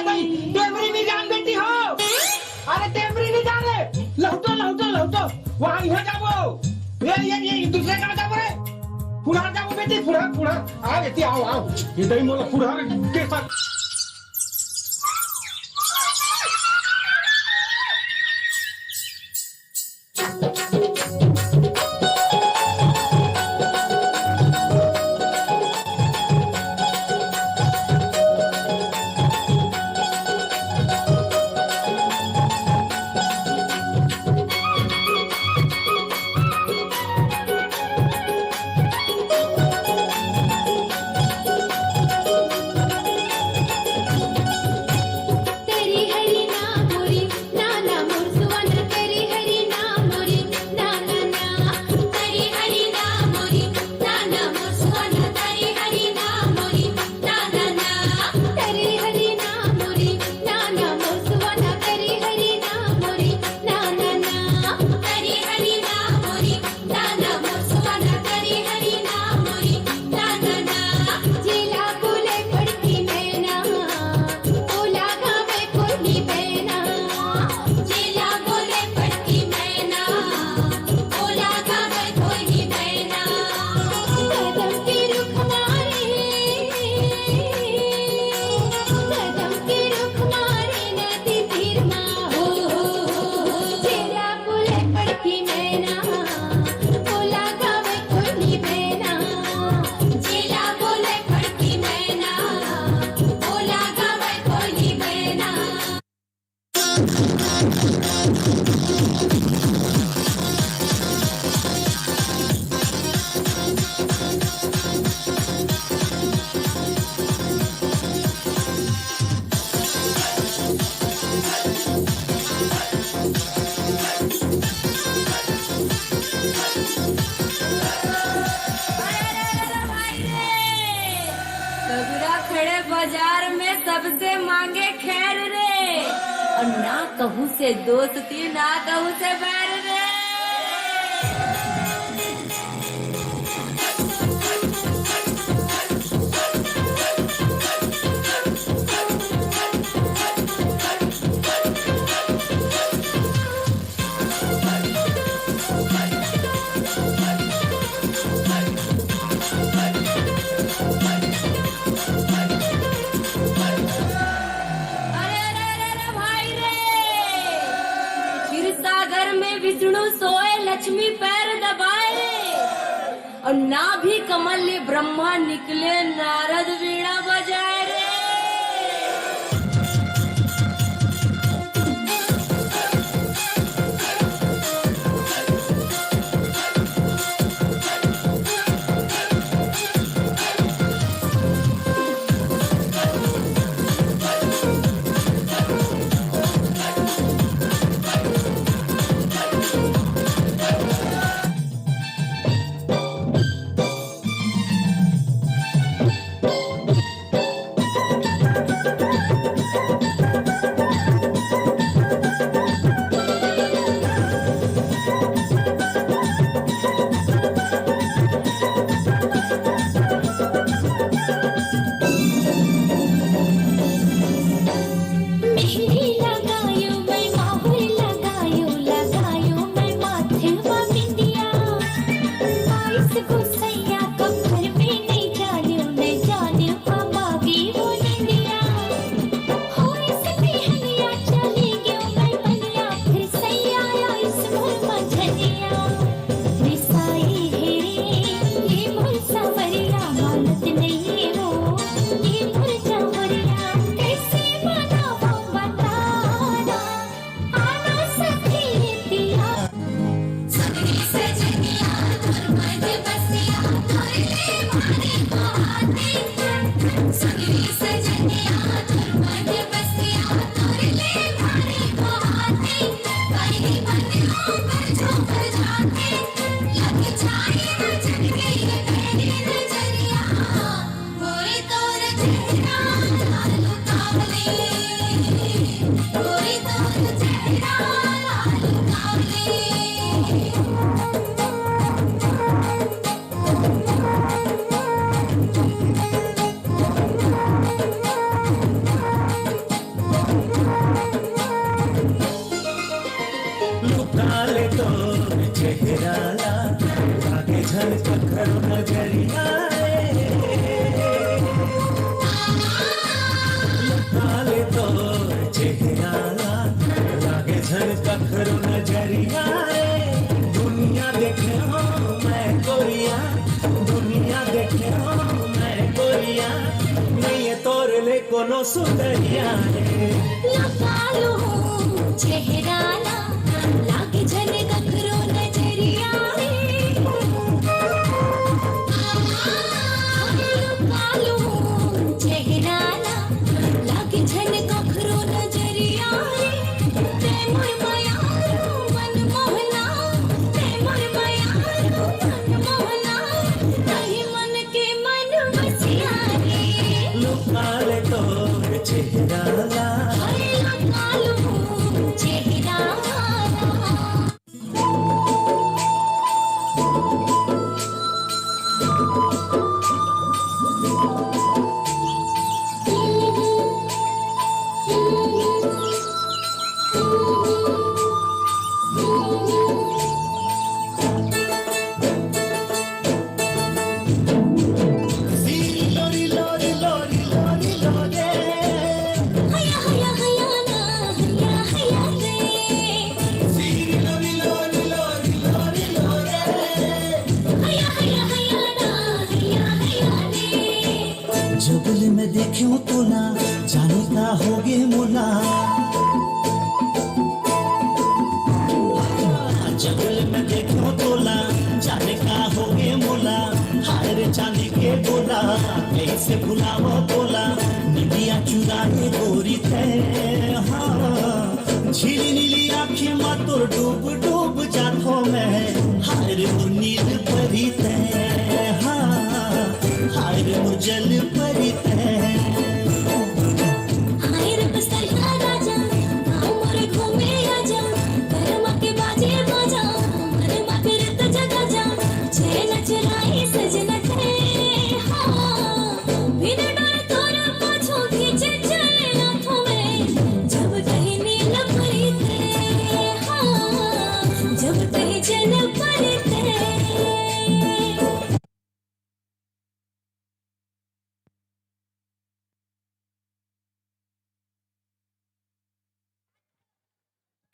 भाई टेमरी भी जान बेटी हो अरे टेमरी भी जान रे लौटो वहाँ यहाँ जाओ ये दूसरे का जाओ रे फुरार जाओ बेटी फुरार आओ बेटी आओ ये दही मोला फुरार के साथ खड़े बाजार में सबसे मांगे खैर रे, और ना कहूँ से दोस्ती ना कहूँ से बैर रे। विष्णु सोए लक्ष्मी पैर दबाए, और ना भी कमल ले ब्रह्मा निकले नारद वीणा बजाए रे। दुनिया देखे हो मैं गोरिया, दुनिया देखे हो मैं गोरिया, नहीं ये तोर ले कोनो सुंदरिया लगालो चेहरा ला लागे जन गखरो नजरिया लगालो चेहरा ला लागे जन गखरो नजरिया ते मोर मायारो मन मोहना, ते मोर मायारो मन मोहना, नहीं मन के मन बसिया रे लुकाले तोर चेहरा ला लगालो चेहरा जबल में देखूं तो ना जाने का होगे मुला, जबल में देखूं तो ना जाने का होगे मुला, हायर जाने के बोला कैसे भुलावा बोला, निदिया चुराए गोरी थे हाँ, झीली नीली आँखें माँ तो डूब डूब जातो मैं, हायर नील परी थे हाँ, हायर मुझल परी थे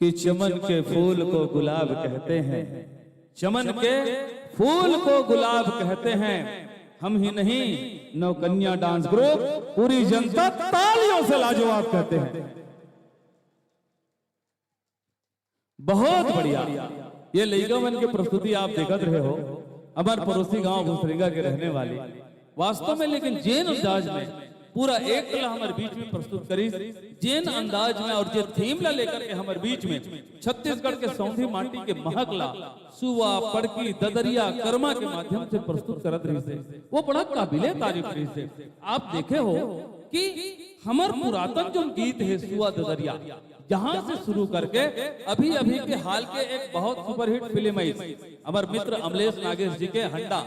कि चमन के फूल को गुलाब कहते हैं, चमन के फूल को गुलाब कहते हैं। हम ही नहीं, नौकन्या डांस ग्रुप पूरी जनता तालियों से लाजवाब कहते हैं। बहुत बढ़िया। ये लइकावन की प्रस्तुति आप देखते रहे हो, हमारे पड़ोसी गांव भूसरेंगा के रहने वाले वास्तव में, लेकिन जैन अंदाज में पूरा एक कला हमारे बीच में प्रस्तुत करी, जैन अंदाज में और जो थीम ला लेकर के हमारे बीच में छत्तीसगढ़ के सौंधी माटी के महकला सुवा पड़की ददरिया कर्मा के माध्यम से प्रस्तुत करत रही से, वो बड़ा काबिले तारीफ रही से। आप देखे हो कि हमार पुरातन जो गीत है सुवा ददरिया, जहां से शुरू करके अभी अभी के हाल के एक बहुत सुपरहिट फिल्म है हमारे मित्र अमलेश नागेश जी के हंडा,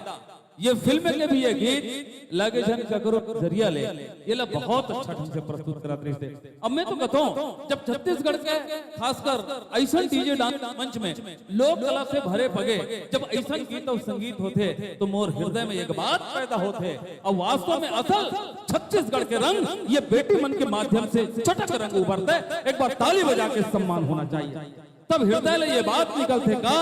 ये फिल्म के भी ये गीत लगे जन ककरो जरिया ले, ये ला बहुत अच्छा ढंग से प्रस्तुत करत रही थे। अब मैं तो बताऊं, जब छत्तीसगढ़ के खासकर ऐसा डीजे डांस मंच में लोक कला से भरे पगे, जब ऐसा गीत और संगीत होते तो मोर हृदय में एक बात पैदा होते, और वास्तव में असल छत्तीसगढ़ के रंग ये बेटी मन के माध्यम से चटक रंग उभरते। एक बार ताली बजा के सम्मान होना चाहिए, तब हृदय में ये बात निकलते का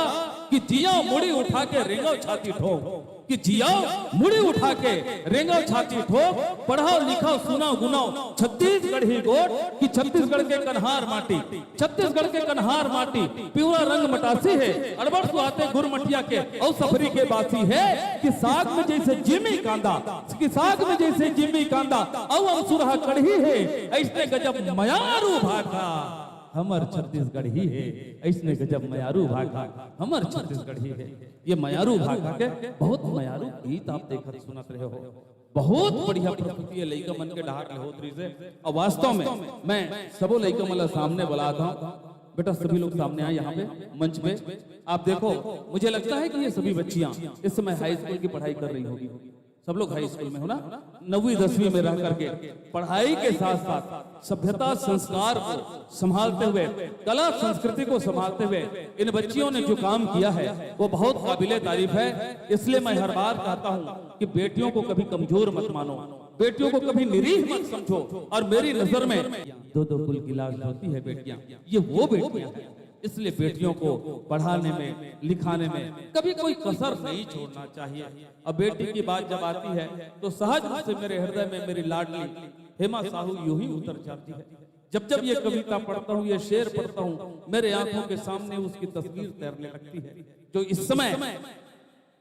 कि जिया मुड़ी उठा के रेंगो छाती ठोक, कि जिया मुड़ी उठा के रेंगो छाती ठोक, पढ़ाओ लिखाओ सुनाओ गुनाओ छत्तीसगढ़ ही गोट, कि छत्तीसगढ़ के कन्हार माटी, छत्तीसगढ़ के कन्हार माटी पिवरा रंग मटासी है, अड़बड़ सुहाते गुरमटिया के और सफरी के बासी है, कि साग में जैसे जिमी कांदा, कि साग में जैसे जिमी कांदा और अंसुरहा कढ़ी है, ऐसने गजब मयारू भाखा हमर छत्तीसगढ़ ही है, ऐसने गजब मयारू भाखा हमर छत्तीसगढ़ ही है। ये मयारू भाखा के बहुत मयारू गीत आप देखत सुनत रहे हो, बहुत बढ़िया प्रस्तुति है लइका मन के डहार होतरी से। और वास्तव में मैं सबो लइका मन सामने बुलाता हूं, बेटा सभी लोग सामने आए यहाँ पे मंच पे। आप देखो, मुझे लगता है कि ये सभी बच्चियां इस समय हाई स्कूल की पढ़ाई कर रही होगी, सब लोग हाई स्कूल में हो ना, 9वीं 10वीं में रह करके पढ़ाई के साथ साथ सभ्यता संस्कार को संभालते हुए, कला संस्कृति को संभालते हुए इन बच्चियों ने जो काम किया है वो बहुत काबिले तारीफ है। इसलिए मैं हर बार कहता हूँ कि बेटियों को कभी कमजोर मत मानो, बेटियों को कभी निरीह मत समझो, और मेरी नजर में दो कुल की लाज होती है बेटियां, ये वो बेटियां हैं। इसलिए बेटियों को पढ़ाने में लिखाने में कभी कोई कसर नहीं छोड़ना चाहिए। अब बेटी की बात जब आती है तो सहज रूप से मेरे हृदय में मेरी लाडली हेमा साहू यूं ही उतर जाती है। जब जब ये कविता पढ़ता हूँ, ये शेर पढ़ता हूँ, मेरे आंखों के सामने उसकी तस्वीर तैरने लगती है, जो इस समय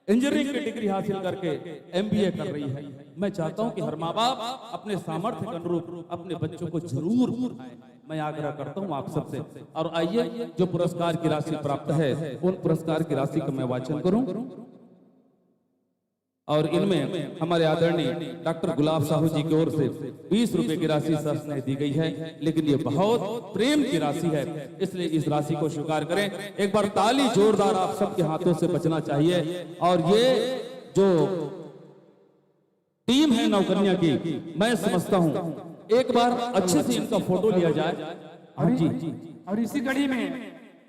इंजीनियरिंग की डिग्री हासिल करके MBA कर रही है। मैं चाहता हूं कि हर माँ बाप अपने सामर्थ्य के अनुरूप अपने बच्चों को जरूर पढ़ाएं। मैं आग्रह करता हूं आप सबसे। और आइए, जो पुरस्कार की राशि प्राप्त है उन पुरस्कार की राशि का मैं वाचन करूं। और इनमें हमारे आदरणीय डॉक्टर गुलाब साहू जी की ओर से 20 रुपए की राशि सस्नेह दी गई है, लेकिन ये बहुत प्रेम की राशि है, इसलिए इस राशि को स्वीकार करें। एक बार ताली जोरदार आप सबके हाथों से बचना चाहिए। और ये जो टीम है नौकन्या की, मैं समझता हूं एक बार अच्छे से इनका फोटो लिया जाए। हाँ जी, और इसी कड़ी में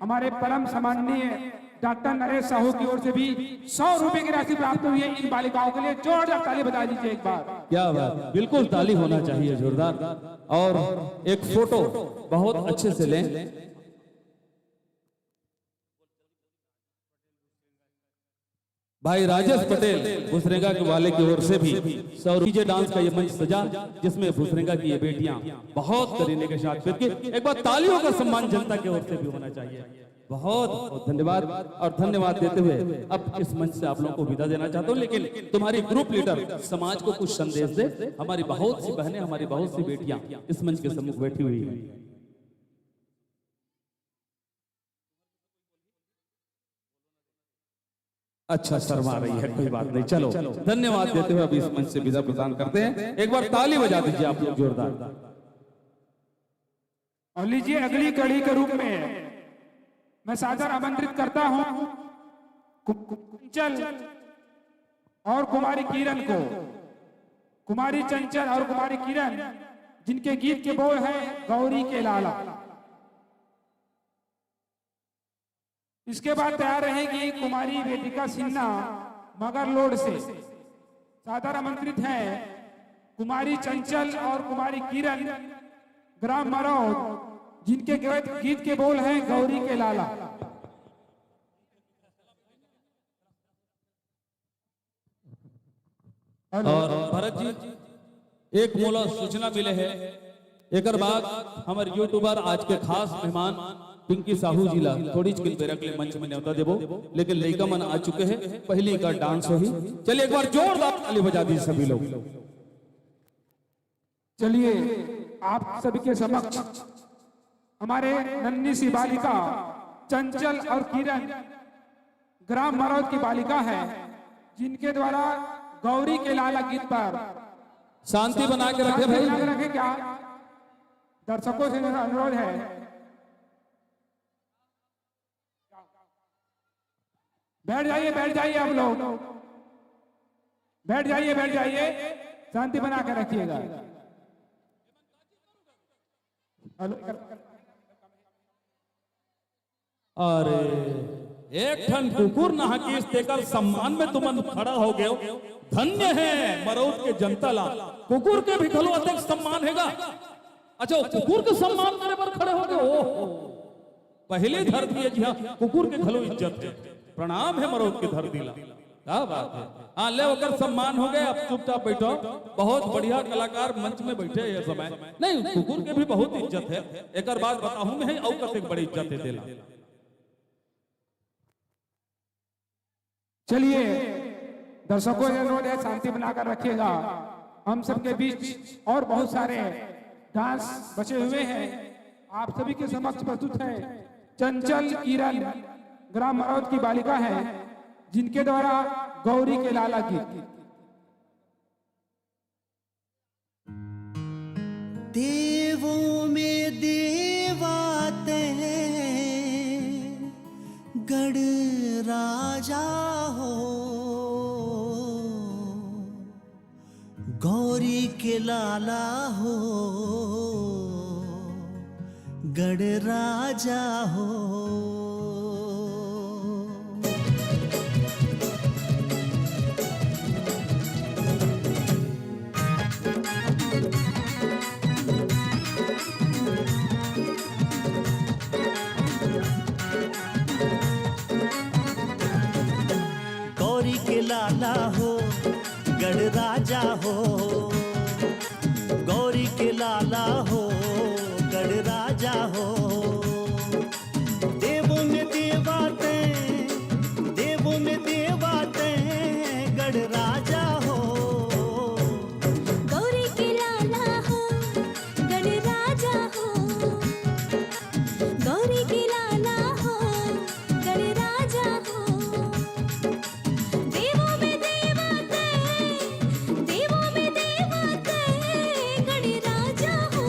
हमारे परम सम्माननीय डॉक्टर नरेश साहू की ओर से भी 100 रुपए की राशि प्राप्त हुई है इन बालिकाओं के लिए। जोरदार ताली बजा दीजिए एक बार। क्या बात, बिल्कुल ताली होना चाहिए जोरदार। और एक फोटो बहुत अच्छे से लें। भाई राजेश पटेल भूसरेंगा के वाले की ओर से भी 100 डीजे डांस का ये मंच सजा, जिसमें भूसरेंगा की ये बेटियां बहुत करीने के साथ फिर के एक बार तालियों का सम्मान जनता की ओर से भी होना चाहिए। बहुत बहुत धन्यवाद। और धन्यवाद देते हुए अब इस मंच से आप लोगों को विदा देना चाहता हूं, लेकिन तुम्हारी ग्रुप लीडर समाज को कुछ संदेश दे। हमारी बहुत सी बहनें, हमारी बहुत सी बेटियां इस मंच के सम्मुख बैठी हुई हैं। अच्छा शर्मा रही है, कोई बात नहीं, चलो धन्यवाद देते हुए अभी इस मंच से विदा प्रदान करते हैं। एक बार ताली बजा दीजिए आप लोग जोरदार। और लीजिए अगली कड़ी के रूप में मैं सादर आमंत्रित करता हूं चंचल और कुमारी किरण को। कुमारी चंचल और कुमारी किरण जिनके गीत के बोल हैं गौरी के लाला। इसके बाद तैयार रहेगी कुमारी वेदिका सिन्हा मगरलोड से। सादर आमंत्रित हैं कुमारी चंचल और कुमारी किरण ग्राम मरौद जिनके गीत के बोल हैं गौरी के लाला। और भरत जी एक मोला सूचना मिले है, एक बाद हमारे यूट्यूबर आज के खास मेहमान पिंकी साहू जिला थोड़ी के मंच में न्योता देवो, लेकिन लड़का मन आ चुके हैं, पहली का डांस हो ही। चलिए एक बार जोरदार ताली बजा दीजिए सभी लोग। चलिए आप सभी के समक्ष हमारे नन्ही सी बालिका चंचल और किरण ग्राम मरौद की बालिका है, जिनके द्वारा गौरी के लाला गीत पर शांति बना के रखे भाई, बना के रखे। क्या दर्शकों से मेरा अनुरोध है, बैठ जाइए आप लोग, बैठ जाइए, शांति बना के रखिएगा। अरे एक ठन कुकुर नहाकीस देकर सम्मान में तुम खड़ा हो गए, धन्य है मरौद के जनता ला। कुकुर के भी खलो अधिक सम्मान हैगा। अच्छा कुकुर के सम्मान करे पर खड़े हो गए, ओहो पहले धरती है जी हाँ, कुकुर के खलो इज्जत है। प्रणाम है मरौद के धरती ला, क्या बात है। हाँ ले होकर सम्मान हो गए, अब चुपचाप बैठो। बहुत बढ़िया कलाकार मंच में बैठे ये समय, नहीं कुकुर के भी बहुत इज्जत है। एक बात बताऊं मैं, और कतेक बड़ी इज्जत है देला। चलिए दर्शकों से अनुरोध है, शांति बनाकर रखिएगा। हम सबके बीच और बहुत सारे डांस बचे हुए हैं, आप सभी के समक्ष प्रस्तुत है चंचल किरण ग्राम मरौद की बालिका है, जिनके द्वारा गौरी के लाला गीत। देवों में देवाते गढ़ राजा हो, गौरी के लाला हो, गढ़ राजा हो। गौरी के लाला हो, गढ़ राजा हो, गौरी के लाला हो, गढ़ राजा हो। देवों में देवाते, देवों में देवाते गढ़ राजा हो। गौरी के लाला हो, गढ़ राजा हो, गौरी के लाला हो, गढ़ राजा हो। देवों में देवाते, देवों में देवाते गढ़ राजा हो।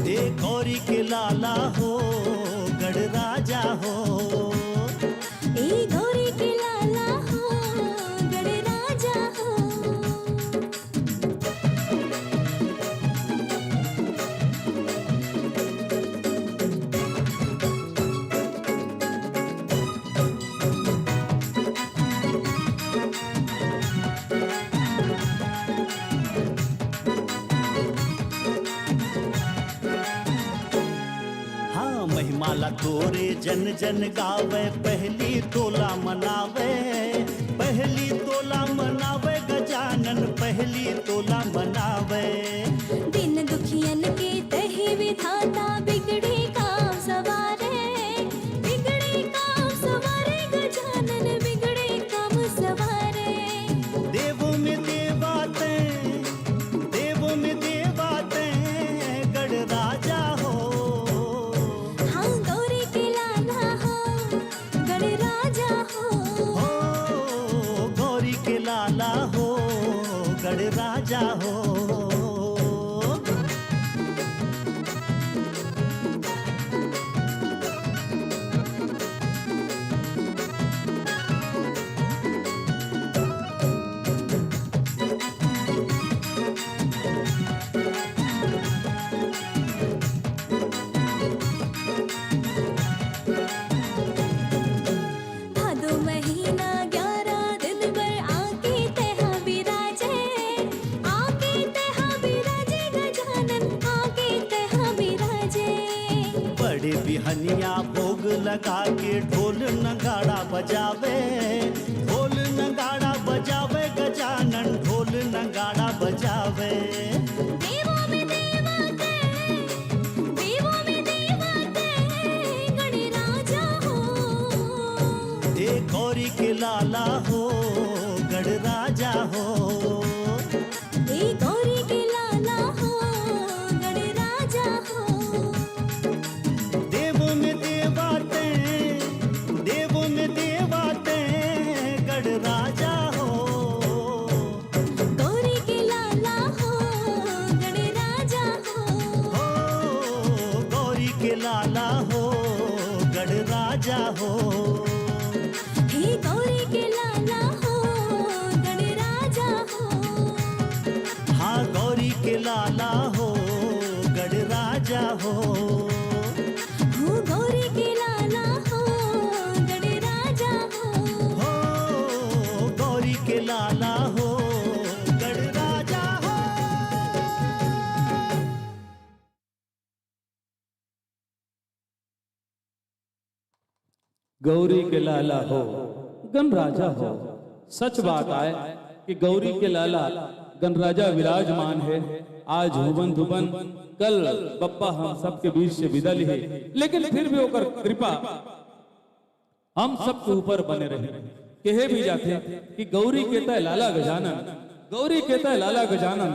दे गौरी के लाला हो, गढ़ राजा हो। ए गौरी के लाला हो, गढ़ राजा हो। हाँ महिमाला तोरे जन जन गावे, पहली तोला मनावे, पहली तोला मनावे गजानन, पहली तोला मनावे। दिन दुखियन के तहे विधाता, बिगड़े काम सवारे, बिगड़े काम सवारे गजानन, बिगड़े काम सवारे। देवों में देवाते, देवों में देवाते गढ़ राजा हो। हाँ गौरी के लाला हो, गढ़ राजा हो। हो गौरी के लाला हो, गढ़ राजा हो। बिहनिया भोग लगा के ढोल नगाड़ा बजावे, ढोल नगाड़ा बजावे गजानन ढोल नगाड़ा बजावे। देवों में देवते, देवों में देवते, गणराजा हो। ए गौरी के लाला हो गणराजा हो, ए गौरी के लाला हो, गणराजा हो। देवों में देवाते, देवों में देवाते गणराजा हो। गौरी के लाला हो, गणराजा हो। हो गौरी के लाला हो गणराजा हो। हे गौरी के लाला हो, गणराजा हो। हाँ गौरी के लाला हो गणराजा हो। हो गौरी के लाला हो, गणराजा हो। हो गौरी के लाला हो गणराजा हो। गौरी के लाला हो गणराजा हो। सच बात आए कि गौरी के लाला गणराजा विराजमान है। आज हुबन धुबन कल बप्पा हम सबके बीच से विदा लिए, लेकिन फिर भी ओकर कृपा हम सबके ऊपर बने रहे। कहे भी जाते कि गौरी के तय लाला गजानन, गौरी के तय लाला गजानन।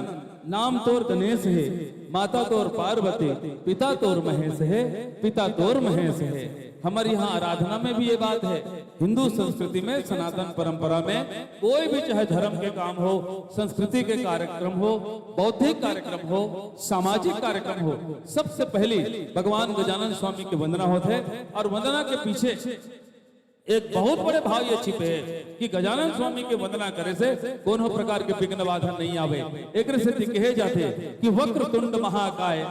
नाम तोर गणेश है, माता तोर पार्वती, पिता तोर महेश है, पिता तोर महेश है। हमारे यहाँ आराधना में भी ये बात है। हिंदू संस्कृति में, सनातन परंपरा में कोई भी चाहे धर्म के काम हो, संस्कृति के कार्यक्रम हो, बौद्धिक कार्यक्रम हो, सामाजिक कार्यक्रम हो, सबसे पहले भगवान गजानन स्वामी की वंदना होते है। और वंदना के पीछे एक बहुत बड़े भाव ये छिपे है कि गजानन स्वामी के वंदना करे से कोनो प्रकार के विघ्न बाधा नहीं आवे। एक से कहे जाते कि वक्रतुंड महाकाय,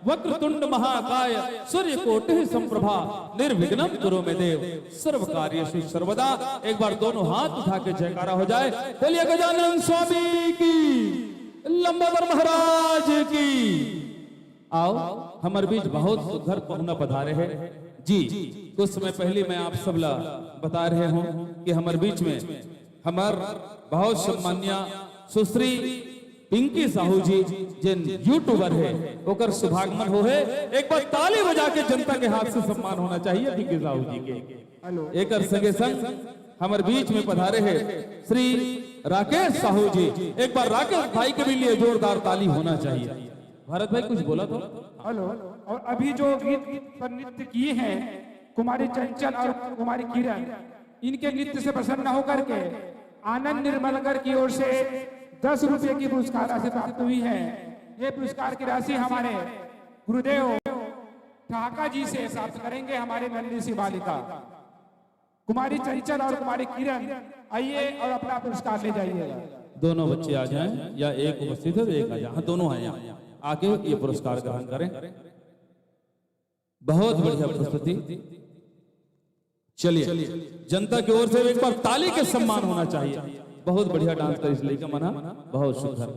वक्रतुंड महाकाय, सूर्य कोटि संप्रभा, निर्विघ्नं कुरु मे देव, सर्व कार्येषु सर्वदा। एक बार दोनों हाथ उठा के जयकारा हो जाए। बोलिए गजानन स्वामी की, लंबोदर महाराज की। आओ हमारे बीच बहुत सुंदर पहुना पधारे हैं जी। कुछ समय पहले मैं आप सब ला बता रहे हूं कि हमारे बीच में हमार बहुत सम्मान्य सुश्री पिंकी साहू जी जिन यूट्यूबर है ओकर शुभागमन हो है। एक बार ताली बजा के जनता के हाथ से सम्मान होना चाहिए पिंकी साहू जी के। एक संगे संग हमारे बीच में पधारे हैं श्री राकेश साहू जी। एक बार राकेश भाई के भी लिए जोरदार ताली होना चाहिए। भारत भाई कुछ बोला तो हेलो। और अभी जो गीत पर नृत्य किए हैं कुमारी चंचल और कुमारी किरण, इनके नृत्य से प्रसन्न होकर के आनंद निर्मलकर की ओर से 10 रुपए की पुरस्कार राशि प्राप्त हुई है। ये पुरस्कार की राशि हमारे गुरुदेव ठाका जी से प्राप्त करेंगे। हमारे नन्ही सी बालिका कुमारी चंचल और कुमारी किरण, आइए और अपना पुरस्कार ले जाइएगा। दोनों बच्चे आ जाएं या एक उपस्थित है तो एक आ जाए। हाँ दोनों आए यहाँ आके ये पुरस्कार ग्रहण करें। बहुत बढ़िया प्रस्तुति। चलिए जनता की ओर से एक बार ताली के सम्मान होना चाहिए। बहुत बढ़िया डांस कर इसलिए का मना बहुत सुंदर।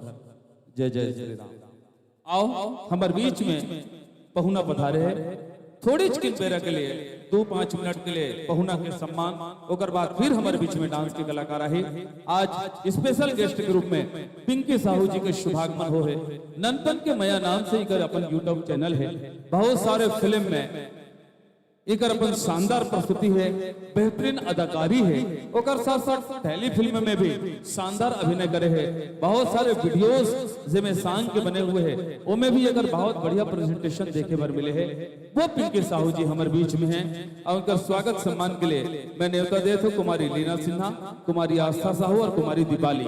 जय जय श्री राम। आओ हमारे बीच में पहुना पधारे है। थोड़ी चिकिन बेरा के लिए 2-5 मिनट के लिए पहुना के सम्मान, ओकर बाद फिर हमारे बीच में डांस के कलाकार है। आज स्पेशल गेस्ट के रूप में पिंकी साहू जी के शुभागमन हो है। नंदन के मया नाम से एक अपन यूट्यूब चैनल है। बहुत सारे फिल्म में एक अपन शानदार प्रस्तुति है, बेहतरीन अदाकारी है। ओकर साथ साथ टेली फिल्म में भी शानदार अभिनय करे है। बहुत सारे वीडियोस जिसमें सांग के बने हुए हैं, उनमें भी अगर बहुत बढ़िया प्रेजेंटेशन देखे बार मिले हैं। वो पिंकी साहू जी हमारे बीच में हैं और उनका स्वागत सम्मान के लिए मैं न्योता देता हूं कुमारी लीना सिन्हा, कुमारी आस्था साहू और कुमारी दीपाली।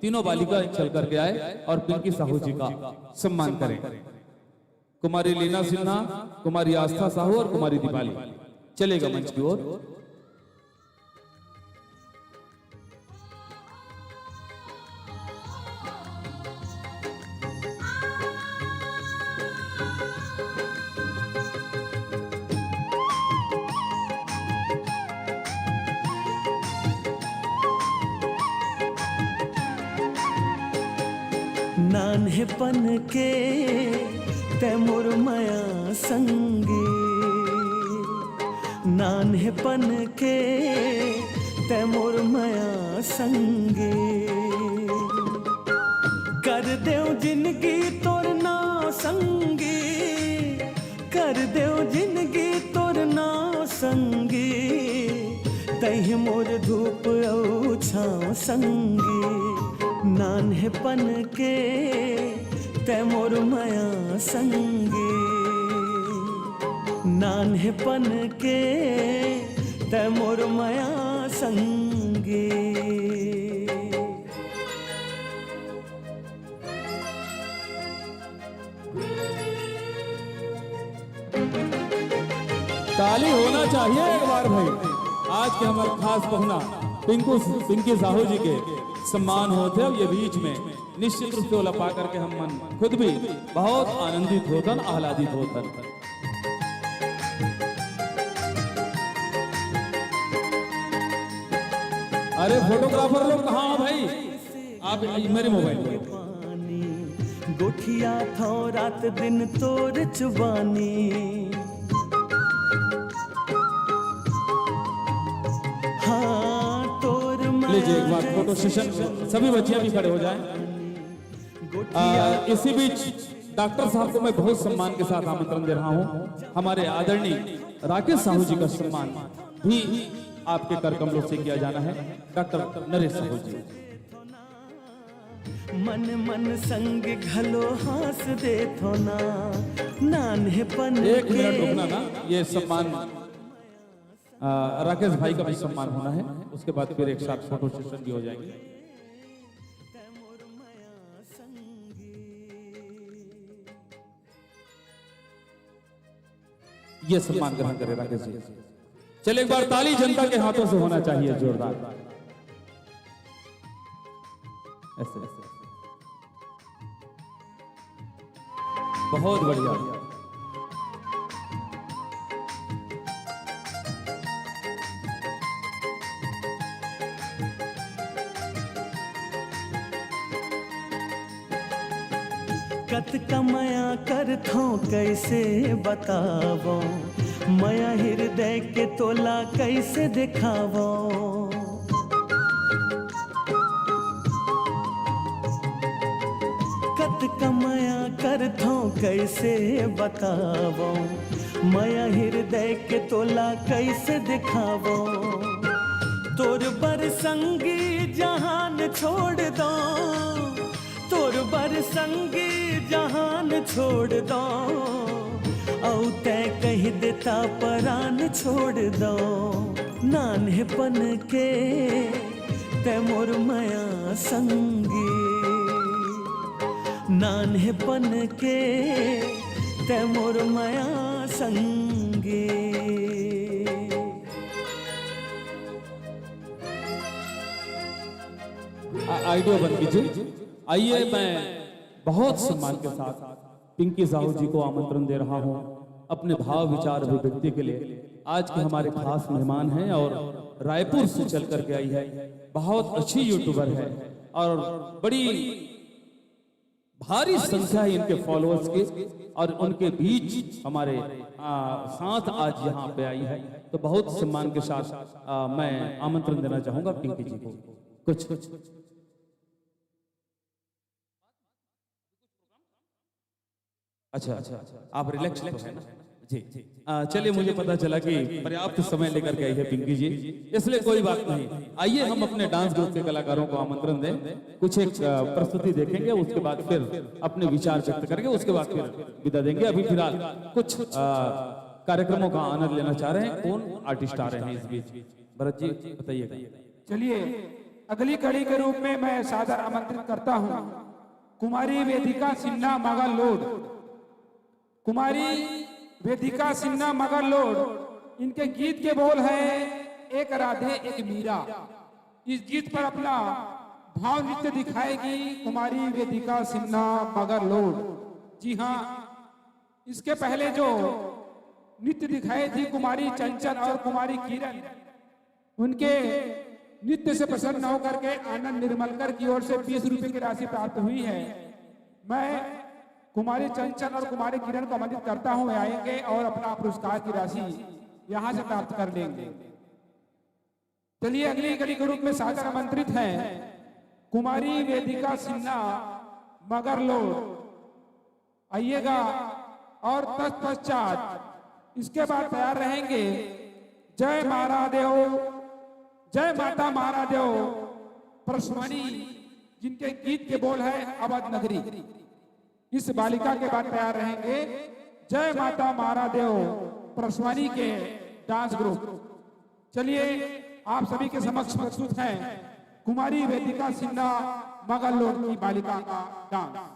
तीनों बालिका चल करके आए और पिंकी साहू जी का सम्मान करें। कुमारी लीना सिन्हा, कुमारी आस्था साहू और कुमारी दीपाली चलेगा मंच की ओर। नान्हेपन के तैमुर माया संगे, नान्हेपन के तैमोर माया संगे कर देव जिंदगी तोर ना संगी कर देव जिंदगी तोर ना संगी तही मोर धूप औ छाँव संगी नान्हेपन के तैमोर माया संगी नान्हेपन के तैमोर माया संगी ताली होना चाहिए एक बार भाई। आज के हमारे खास पहुना पिंकी साहू जी के सम्मान होते ये बीच में निश्चित रूप से ओला पा करके हम मन खुद भी बहुत आनंदित होतन आह्लादित होतन। अरे फोटोग्राफर लोग कहाँ हो भाई? आप मेरे मोबाइल में गोठिया थो रात दिन तोर चुबानी हाँ तोर लीजिए एक बार फोटो सेशन सभी बच्चियां भी खड़े हो जाएं। इसी बीच डॉक्टर साहब को मैं बहुत सम्मान के साथ आमंत्रण दे रहा हूं। हमारे आदरणीय राकेश साहू जी का सम्मान भी आपके कर कमलों से किया जाना है। डॉक्टर नरेश साहू जी मन मन संग घलो हास दे थो ना नान्हेपन एक मिनट रुकना ना। ये सम्मान राकेश भाई का भी सम्मान होना है। उसके बाद फिर एक साथ फोटो सेशन भी हो जाएंगे। ये सम्मान ग्रहण करें राकेश जी। चलिए एक बार ताली जनता के हाथों से होना चाहिए जोरदार। ऐसे ऐसे बहुत बढ़िया। कत कमाया कर थो कैसे बतावो माया हृदय के तोला कैसे दिखावो कत कमाया कर थो कैसे बतावो माया हृदय के तोला कैसे दिखावो तोर बर संगी जहान छोड़ दो तोर बर संगी जहान छोड़ दो औ तय कह देता परान छोड़ दो नान्हेपन के तैमोर माया संगी नान्हेपन के तैमोर माया संगी। आइडिया बन कीजिए। आइए मैं बहुत सम्मान के साथ पिंकी साहू जी को आमंत्रण दे रहा हूं अपने भाव विचार अभिव्यक्ति के लिए। आज के हमारे खास मेहमान हैं और रायपुर से चल करके आई है। बहुत अच्छी यूट्यूबर है और बड़ी भारी संख्या है इनके फॉलोअर्स की और उनके बीच हमारे साथ आज यहाँ पे आई है। तो बहुत सम्मान के साथ मैं आमंत्रण देना चाहूंगा पिंकी जी को। कुछ अच्छा आप रिलैक्स है ना जी। चलिए मुझे पता चला कि पर्याप्त समय लेकर के आई है पिंकी जी, इसलिए कोई बात नहीं। आइए हम अपने डांस ग्रुप के कलाकारों को आमंत्रण दें। कुछ एक प्रस्तुति देखेंगे, उसके बाद फिर अपने विचार व्यक्त करेंगे, उसके बाद फिर विदा देंगे। अभी फिलहाल कुछ कार्यक्रमों का आनंद लेना चाह रहे हैं। कौन आर्टिस्ट आ रहे हैं इस बीच? भरत जी बताइएगा। चलिए अगली कड़ी के रूप में मैं सादर आमंत्रित करता हूं कुमारी वेदिका सिन्हा मगलोड। कुमारी वेदिका सिन्हा मगलोड, इनके गीत के बोल है एक राधे एक मीरा। इस गीत पर अपना भाव नृत्य दिखाएगी कुमारी वेदिका सिन्हा मगलोड। जी हाँ, इसके पहले जो नृत्य दिखाई थी कुमारी चंचल और कुमारी किरण, उनके नृत्य से प्रसन्न होकर के आनंद निर्मलकर की ओर से 20 रुपए की राशि प्राप्त हुई है। मैं कुमारी चंचल और कुमारी किरण को आमंत्रित करता हूं, आएंगे और अपना पुरस्कार की राशि यहां से प्राप्त कर लेंगे। चलिए अगली कड़ी के रूप में सादर आमंत्रित हैं कुमारी वेदिका सिन्हा मगरलोड, आइएगा। और तत्पश्चात इसके बाद तैयार रहेंगे जय महारादेव, जय माता महारादेव परसमणि, जिनके गीत के बोल है अवध नगरी। इस बालिका के बाद तैयार रहेंगे जय माता महारादेव परसमणि के डांस ग्रुप। चलिए आप सभी के समक्ष प्रस्तुत हैं कुमारी वेदिका सिन्हा मगरलोड की बालिका का डांस।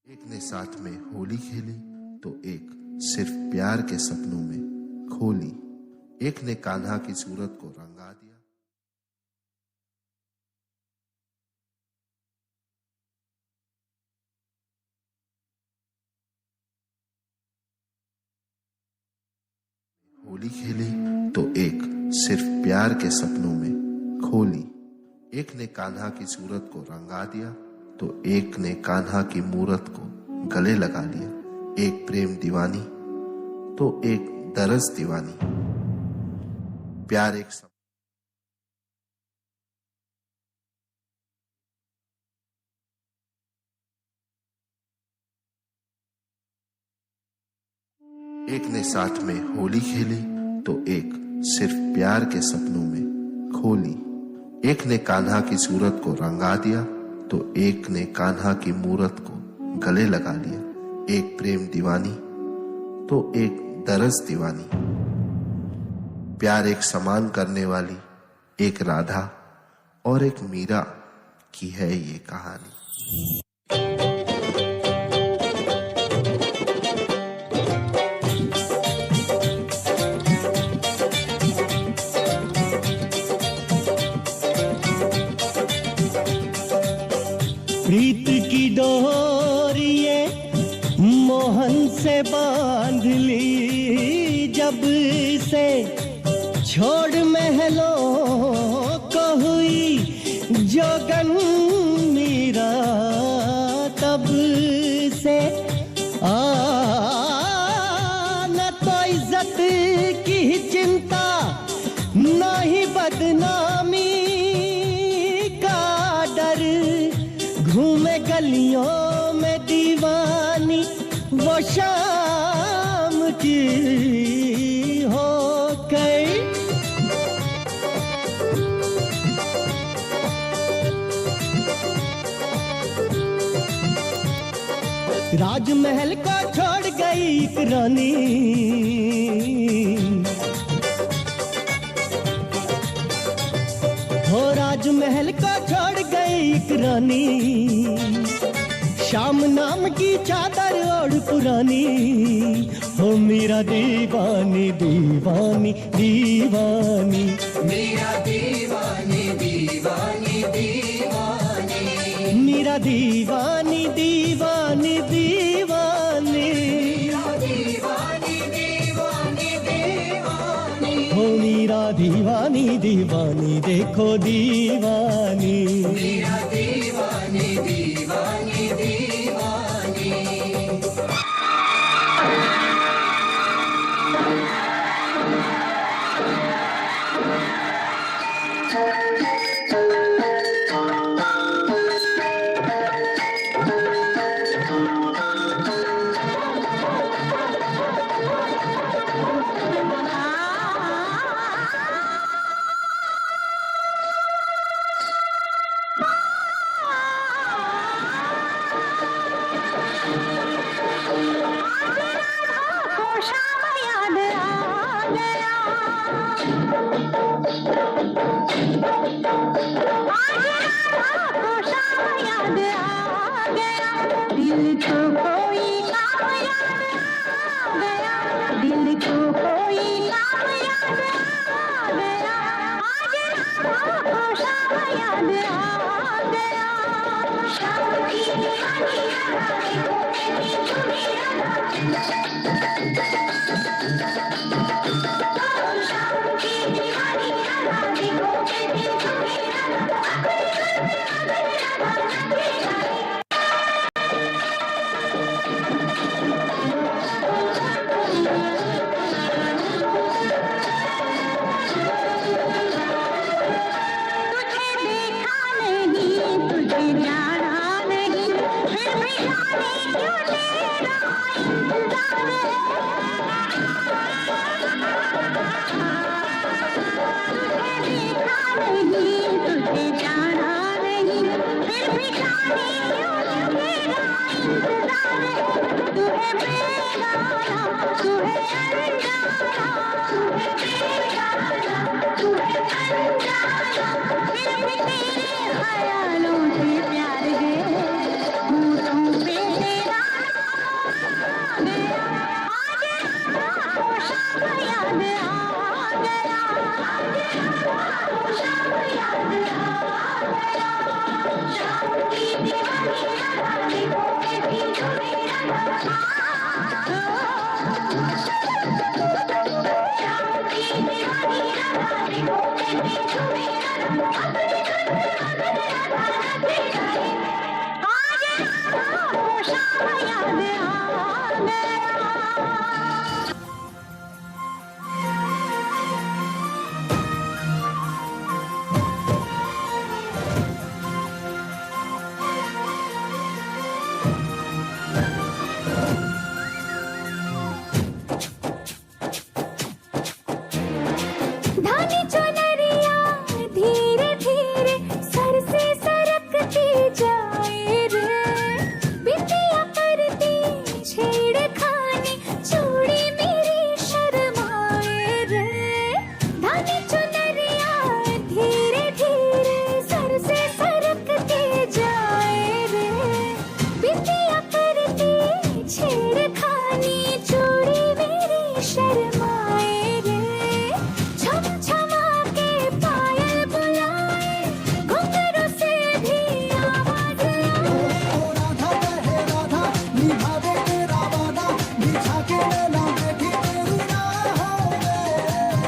एक ने साथ में होली खेली तो एक सिर्फ प्यार के सपनों में खोली। एक ने कान्हा की सूरत को रंगा दिया। होली खेली तो एक सिर्फ प्यार के सपनों में खोली। एक ने कान्हा की सूरत को रंगा दिया तो एक ने कान्हा की मूरत को गले लगा लिया। एक प्रेम दीवानी तो एक दरस दीवानी। प्यार एक एक ने साथ में होली खेली तो एक सिर्फ प्यार के सपनों में खोली। एक ने कान्हा की सूरत को रंगा दिया तो एक ने कान्हा की मूरत को गले लगा लिया। एक प्रेम दीवानी तो एक दरस दीवानी। प्यार एक समान करने वाली एक राधा और एक मीरा की है ये कहानी। प्रीत की डोरिये मोहन से बांध ली जब से, छोड़ महलों को हुई जोगन मीरा तब से। न तो इज्जत की चिंता न ही बदनामी का डर, घूमे गलियों में दीवानी वो शाम की हो गई। राजमहल को छोड़ गई एक रानी, हो राजमहल को छोड़ गई एक रानी। शाम नाम की चादर ओढ़ पुरानी, हो मेरा दीवानी दीवानी दीवानी, मेरा दीवानी दीवानी दीवानी, मेरा दीवानी दीवानी दीवानी, दीवानी दीवानी दीवानी, हो मेरा दीवानी दीवानी देखो दीवानी, मेरा दीवानी दीवानी दीवानी। ख्यालों से प्यार है होठों पे तेरा आज शाम याद आ गया शाम याद आ गया शाम की दीवानी रानी की जो मेरा शाम की दीवानी रानी की जो मेरा आज शाम याद आ गया। धानी चुनरिया धीरे धीरे सर से सरकती जाए रे बिटिया करती छेड़खानी चूड़ी मेरी शर्माए रे धानी चुनरिया धीरे धीरे सर से सरकती जाए रे बिटिया करती छेड़खानी चूड़ी मेरी शर्माए रे छम छमा के पायल बुलाए घुंघरू से भी आवाज राधा कहे राधा निभावे तेरा वादा बिछा के लेना बैठी तेरी राहों में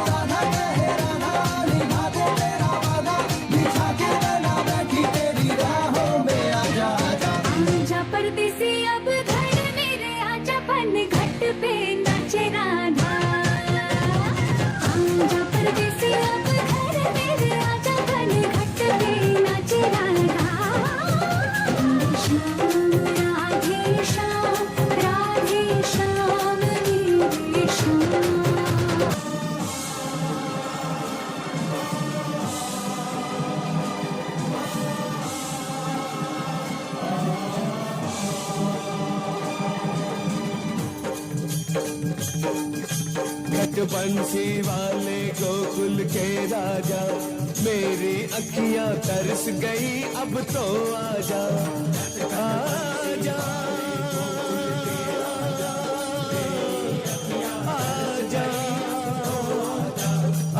राधा कहे राधा निभावे तेरा वादा बिछा के लेना बैठी तेरी राहों में आजा आजा आजा परदेसी अब घर मेरे आजा पन घट पे नाचे राधा आजा परदेसी अब घर मेरे आजा पन घट पे नाचे राधा राधे श्याम राधे श्याम मेरे श्याम। घट बंसी वाले गोकुल के राजा मेरी अखियां तरस गई अब तो आजा आजा आजा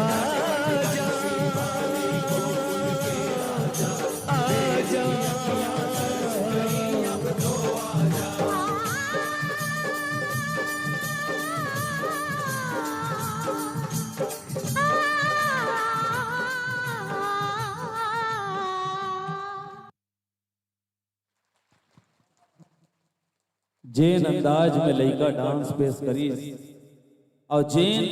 आजा जैन अंदाज में लइका डांस पेश करी और जैन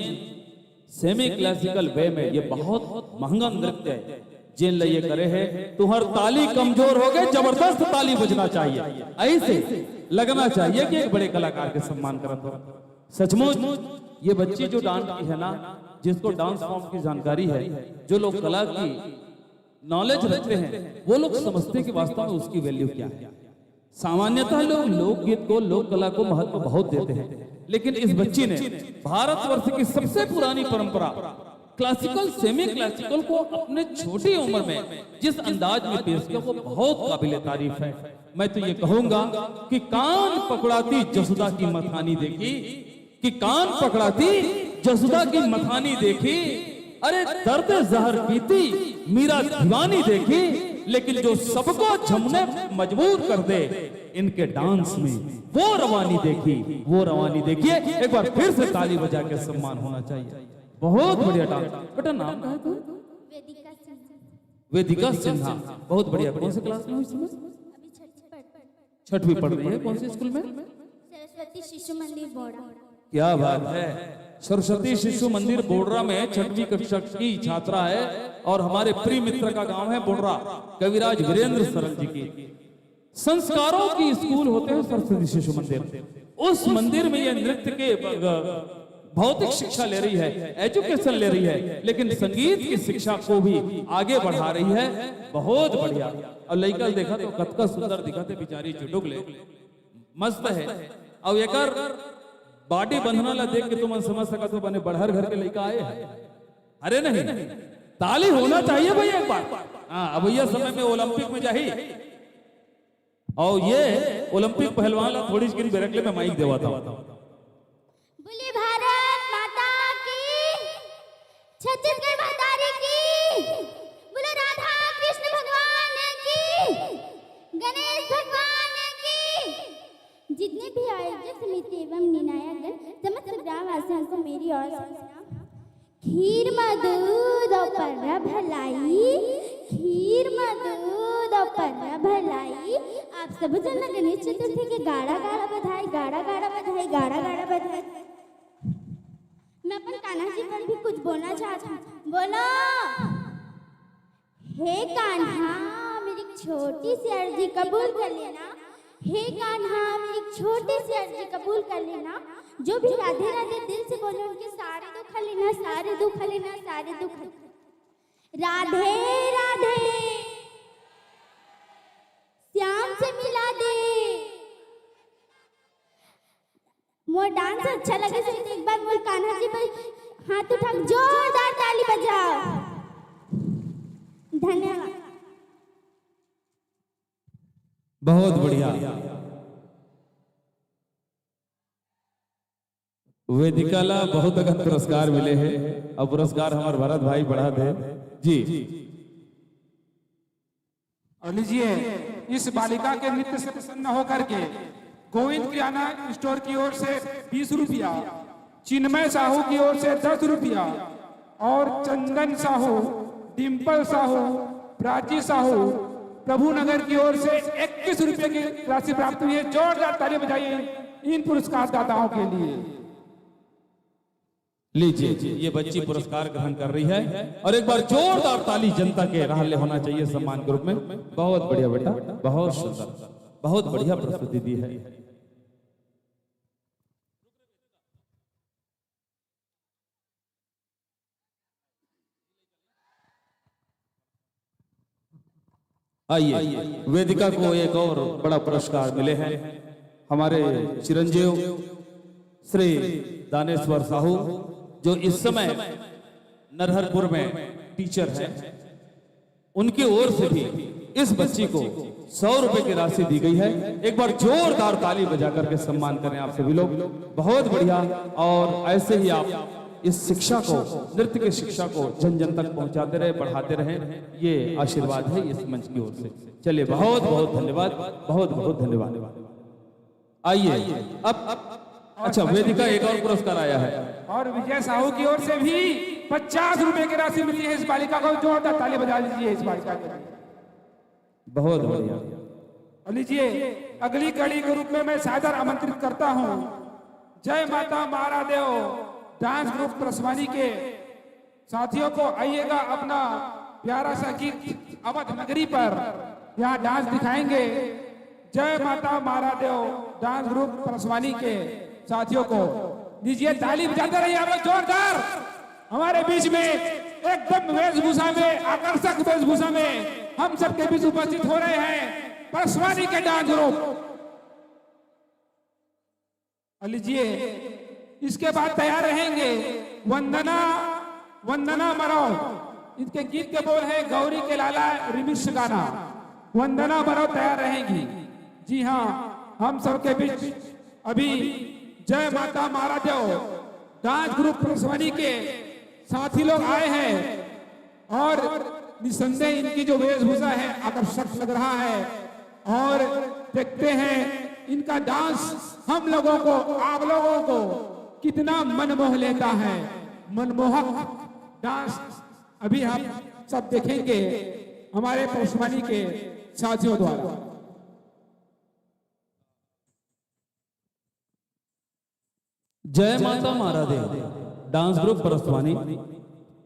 सेमी क्लासिकल वे में ये बहुत महंगा नृत्य है जिन लइए करे है तुहर ताली कमजोर हो गए जबरदस्त ताली बजना चाहिए ऐसे लगना चाहिए कि एक बड़े कलाकार के सम्मान करत हो सचमुच ये बच्ची जो डांस की है ना जिसको डांस फॉर्म की जानकारी है जो लोग कला की नॉलेज रखते हैं वो लोग समझते कि वास्तव में उसकी वैल्यू क्या है सामान्यतः लोग लोकगीत को लोक कला को महत्व बहुत देते हैं लेकिन इस बच्ची ने भारतवर्ष की सबसे पुरानी परंपरा क्लासिकल सेमी क्लासिकल को अपने छोटी उम्र में जिस अंदाज में पेश किया वो बहुत काबिले तारीफ है। मैं तो ये कहूंगा कि कान पकड़ाती जसुदा की मथानी देखी कि कान पकड़ाती जसुदा की मथानी देखी अरे दर्द जहर पीती मीरा दीवानी देखी लेकिन जो सबको झमने मजबूर कर दे इनके डांस में वो रवानी देखी वो रवानी देखिए एक बार फिर से ताली बजा के सम्मान होना चाहिए बहुत बढ़िया डांस बेटा नाम क्या है तू वेदिका सिन्हा बहुत बढ़िया कौन से क्लास में हो इस समय छठवीं पढ़ रही है कौन से स्कूल में सरस्वती शिशु मंदिर बोड़ा क्या बात है सरस्वती शिशु मंदिर बोडरा में छठवीं कक्षा की छात्रा है और हमारे प्रिय मित्र का गांव है बोडरा कविराज वीरेंद्र सरल जी की संस्कारों की स्कूल होते हैं सरस्वती शिशु मंदिर उस मंदिर में ये नृत्य के भौतिक शिक्षा ले रही है एजुकेशन ले रही है लेकिन संगीत की शिक्षा को भी आगे बढ़ा रही है बहुत बढ़िया और लड़का देखा तो कतका सुंदर दिखाते बेचारी चुटुकले मस्त है और एकर बाटी बंधना ला देख के तुम समझ सका तो बने बढ़हर घर के लड़का आए हैं अरे नहीं ताली होना चाहिए भाई एक बार हाँ अब यह समय में ओलंपिक में जाही और ये ओलंपिक पहलवान ला थोड़ी सी बेरकले में माइक देवा था। बोले भारत माता की, छत्तीसगढ़ मातारी की, बोले राधा कृष्ण भगवान की, गणेश भगवान की। जितने भी आयोजक समिति एवं निर्णायकगण समस्त ग्रामवासियों को मेरी ओर से खीर मधुर पर भलाई, खीर मधुर पर भलाई। आप सब जन गणेश चतुर्थी के गाड़ा गाड़ा बधाई, गाड़ा गाड़ा बधाई, गाड़ा गाड़ा बधाई। मैं अपन कान्हा जी पर भी कुछ बोलना चाहता हूँ। बोलो, हे कान्हा मेरी छोटी सी अर्जी कबूल कर लेना। हे कान्हा मेरी छोटी सी अर्जी कबूल कर लेना। जो भी राधे राधे दिल से बोले उनके सारे दुख लेना, सारे दुख लेना, सारे दुख। राधे राधे श्याम से मिला दे। मोर डांस अच्छा लगे से एक बार मोर कान्हा जी पर हाथ उठा जोरदार ताली बजाओ। धन्यवाद। बहुत बढ़िया। वेदिका ला बहुत अगत पुरस्कार मिले हैं और पुरस्कार हमारे भरत भाई बढ़ा दे जी। और लीजिए इस बालिका के नृत्य से प्रसन्न होकर के गोविंद किराना स्टोर की ओर से 20 रुपया, चिन्मय साहू की ओर से 10 रुपया और चंदन साहू, डिम्पल साहू, प्राची साहू, प्रभु नगर की ओर से 21 रुपये की राशि प्राप्त हुई है। जोरदार ताली बजाइए इन पुरस्कार दाताओं के लिए। लीजिए ये बच्ची पुरस्कार ग्रहण कर रही है और एक बार जोरदार ताली जनता के रहले होना चाहिए सम्मान ग्रुप में। बहुत बढ़िया बेटा, बहुत सुंदर, बहुत बढ़िया प्रस्तुति दी है। आइए वेदिका को एक और बड़ा पुरस्कार मिले हैं। हमारे चिरंजीव श्री दानेश्वर साहू जो इस समय नरहरपुर में टीचर हैं, उनकी ओर से भी इस बच्ची को 100 रुपए की राशि दी गई है। एक बार जोरदार ताली बजा करके सम्मान करें आप सभी लोग। बहुत बढ़िया। और ऐसे ही आप इस शिक्षा को, नृत्य की शिक्षा को जन जन तक पहुंचाते रहे, बढ़ाते रहे, ये आशीर्वाद है इस मंच की ओर से। चलिए बहुत बहुत धन्यवाद, बहुत बहुत धन्यवाद। आइए अब अच्छा वेदिका एक और पुरस्कार आया है और विजय साहू की ओर से भी 50 रुपए की राशि मिली है इस बालिका को। जोरदार ताली बजा लीजिए इस बालिका के लिए। बहुत बढ़िया। और लीजिए अगली कड़ी के रूप में मैं सादर आमंत्रित करता हूँ जय माता महारादेव डांस ग्रुप प्रसवानी के साथियों को। आइएगा अपना प्यारा सा गीत अवध नगरी पर यहाँ डांस दिखाएंगे। जय माता महारादेव डांस ग्रुप प्रसवानी के साथियों को दीजिए ताली बजाते रहिए आप लोग जोरदार। हमारे बीच में एकदम वेशभूषा में, आकर्षक वेशभूषा में हम सबके बीच उपस्थित हो रहे हैं प्रसवानी के डांस ग्रुप। लीजिए इसके बाद तैयार रहेंगे वंदना, वंदना मरौ। इनके गीत के बोल है गौरी के लाला रिमिक्स गाना। वंदना मरौ तैयार रहेंगी। जी हाँ, हम सबके बीच अभी जय माता महारादेव डांस ग्रुप प्रसवानी के साथी लोग आए हैं और निसंदेह इनकी जो वेशभूषा है आकर्षक लग रहा है। और देखते हैं इनका डांस हम लोगों को, आप लोगों को कितना मनमोह लेता है। मनमोहक डांस अभी हम सब देखेंगे हमारे प्रसवानी के साथियों द्वारा। जय माता महारादेव डांस ग्रुप प्रसवानी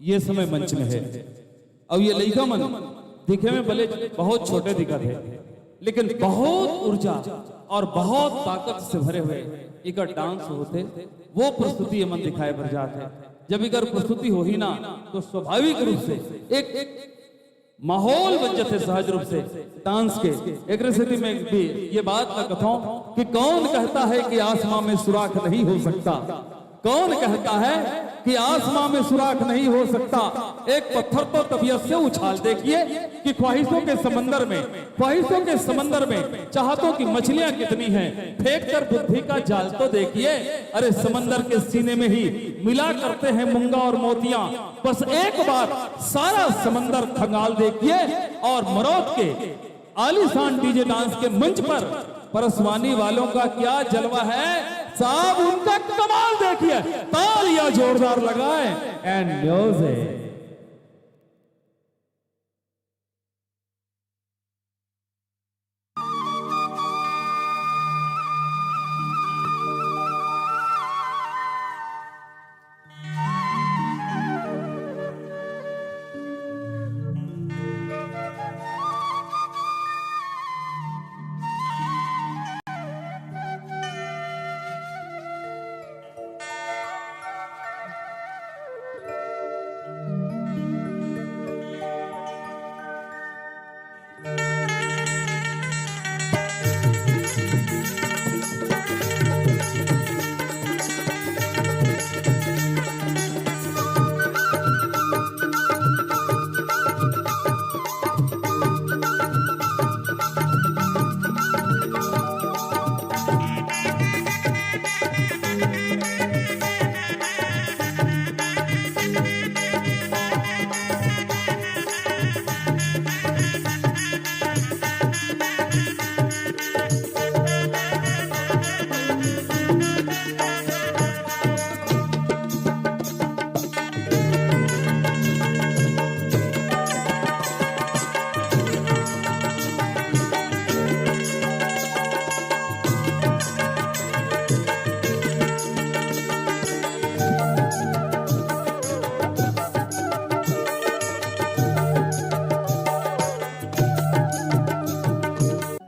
ये समय मंच में है। अब ये लड़का मन दिखे में भले बहुत छोटे दिखत है, लेकिन बहुत ऊर्जा और बहुत ताकत से भरे हुए एक डांस होते, वो प्रस्तुति मन दिखाए भर जाते है। जब इधर प्रस्तुति हो ही ना तो स्वाभाविक रूप से एक माहौल बन जाते सहज रूप से डांस के। एक स्थिति में भी ये बात न कथो कि कौन कहता है कि आसमां में सुराख नहीं हो सकता, कौन कहता है कि आसमां में सुराख नहीं हो सकता? एक पत्थर तो तबीयत से उछाल देखिए कि ख्वाहिशों के समंदर में चाहतों की मछलियां कितनी हैं। फेंक कर बुद्धि का जाल तो देखिए, अरे समंदर के सीने में ही मिला करते हैं मूंगा और मोतियां। बस एक बार सारा समंदर खंगाल देखिए और मरौत के आलीशान डीजे डांस के मंच पर परसवानी वालों का क्या जलवा है साहब, उनका कमाल देखिए। तालियां जोरदार लगाएं एंड म्यूजिक।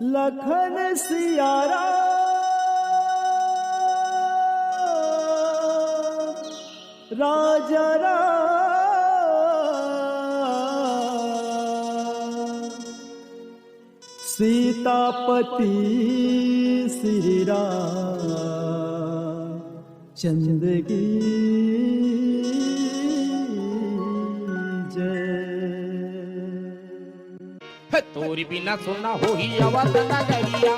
लखन सियारा राजा सीतापति श्री राम चंद्र की जय। तोरी बिना सुना हो ही आवाज नगरिया,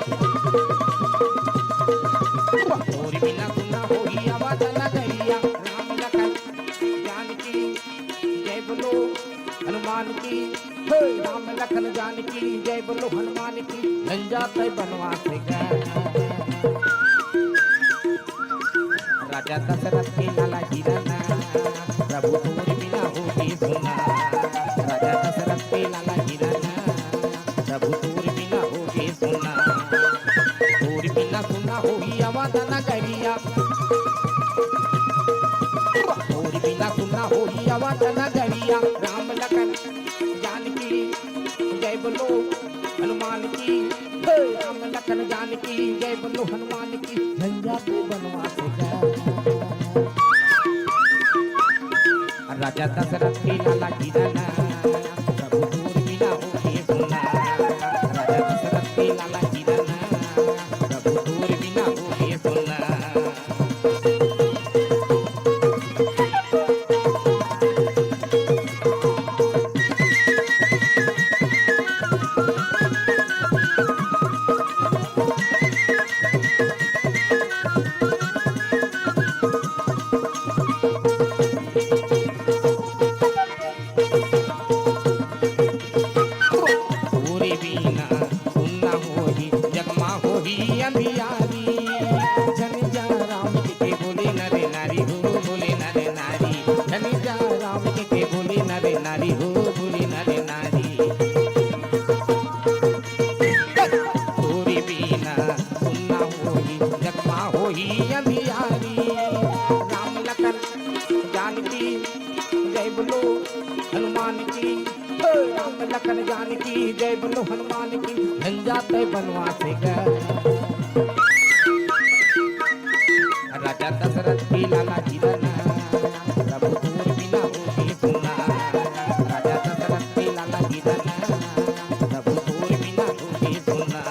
तोरी बिना सुना हो ही आवाज नगरिया। राम लखन जानकी जय बोलो हनुमान की, राम लखन जानकी जय बोलो हनुमान की। जाते बनवास गए राजा दशरथ के लाला गिरना, प्रभु तोरी बिना होगी सुना। राजा दशरथ के लाला गिरना, प्रभु तोरी बिना होगी सुना। तोरी बिना सुना होगी आवाज नगरिया, तोरी बिना सुना होगी आवाज नगरिया। राम लखन जानकी जय बोलो हनुमान की, राम लखन जानकी जय बोलो हनुमान की। झंझट बनवास गए राजा दशरथ के लाला गिरना, प्रभु तोरी बिना होगी सुना। राजा दशरथ के लाला गिरना, प्रभु तोरी बिना होगी सुना। तोरी बिना सुनना होगी जगमा होगी अंधियारी। जन जा राम के बोले नरे नारी हो, बोले नरे नारी। जन जा राम के बोले नरे नारी हो, बोले नरे नारी। तोरी बिना सुनना होगी जगमा होगी अंधियारी। राम लखन जानकी जय बोलो हनुमान की, राम लखन जानकी जय बोलो हनुमान की। झंझट बनवास गए राजा दशरथ की लाला गिरना, प्रभु तोरी बिना होगी सुना। राजा दशरथ की लाला गिरना, प्रभु तोरी बिना होगी सुना।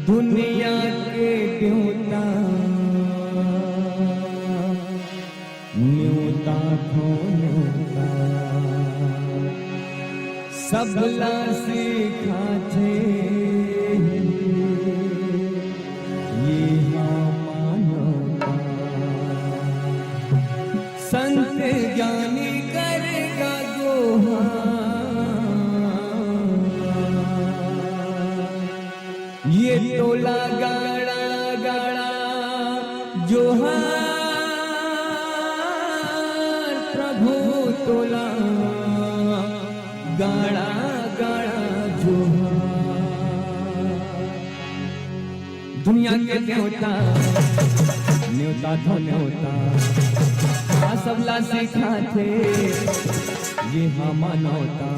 दुनिया के न्योता न्योता खो न्योता सबला सीखा थे ये मानवता संत ज्ञानी करेगा ये टोला गाड़ा गाड़ा जोहार प्रभु टोला गाड़ा गाड़ा जोहार दुनिया के न्योता न्योता तो न्योता सबला सीखा थे ये मानवता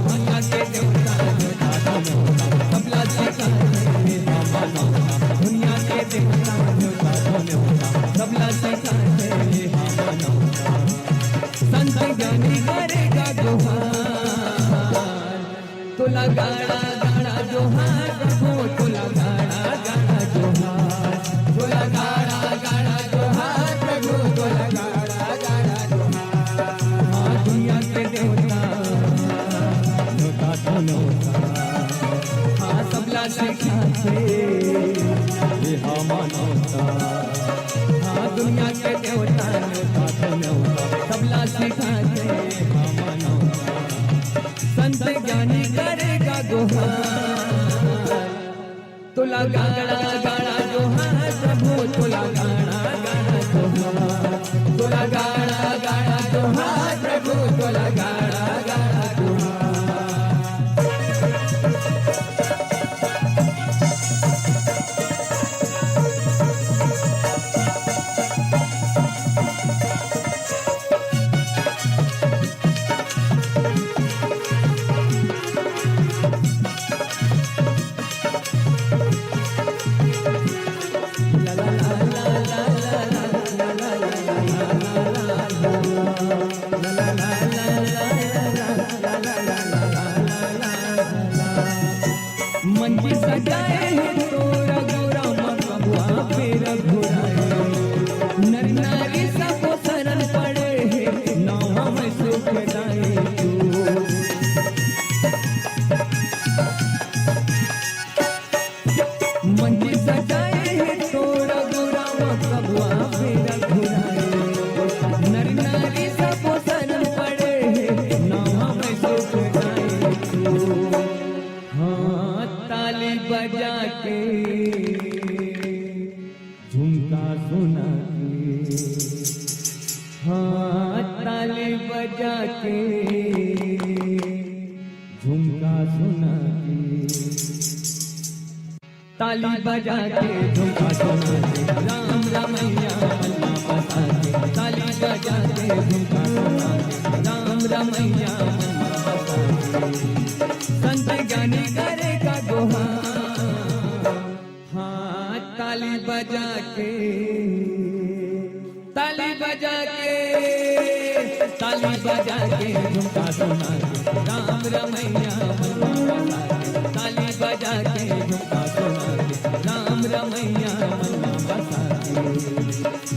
दुनिया के न्योता न्योता तो न्योता सबला सीखा थे ये मानवता दुनिया के न्योता न्योता तो न्योता सबला सीखा थे ये मानवता संत ज्ञानी करेगा जोहार तुला गाड़ा गाड़ा जोहार प्रभु तुला गाड़ा गाड़ा जोहार तुला गाड़ा गाड़ा जोहार प्रभु तुला गाड़ा गाड़ा जोहार दुनिया के देवता न्योता तो न्योता सबला सीखा थे ये मानवता दुनिया के देवता न्योता तो न्योता सबला सीखा थे मानवता संत ज्ञानी करेगा जोहार तुला गाड़ा गाड़ा जोहार प्रभु तुला गाड़ा गाड़ा जोहार तुला गाड़ा गाड़ा जोहार प्रभु तुला गाड़ा गाड़ा जोहार मंजी सजाए है तोरा गोरा मकबुआ पेर घुराए नर नारी सब शरण पड़े है नाव में सुख दाए मंजी सजाए है तोरा गोरा मकबुआ पेर घुराए नर नारी सब शरण पड़े है नाव में सुख दाए ताली बजा के झुमका सुना के ताली बजा के झुमका सुना के ताली बजा के झुमका सुना के राम रमैया मन्ना बसा के ताली बजा के झुमका सुना के राम रमैया मन्ना बसा के संत ज्ञानी करेगा जोहार ताली बजा के ताली बजा के ताली बजा के झुमका सुना के राम रमैया मन्ना बसा के ताली बजा के झुमका सुना के राम रमैया मन्ना बसा के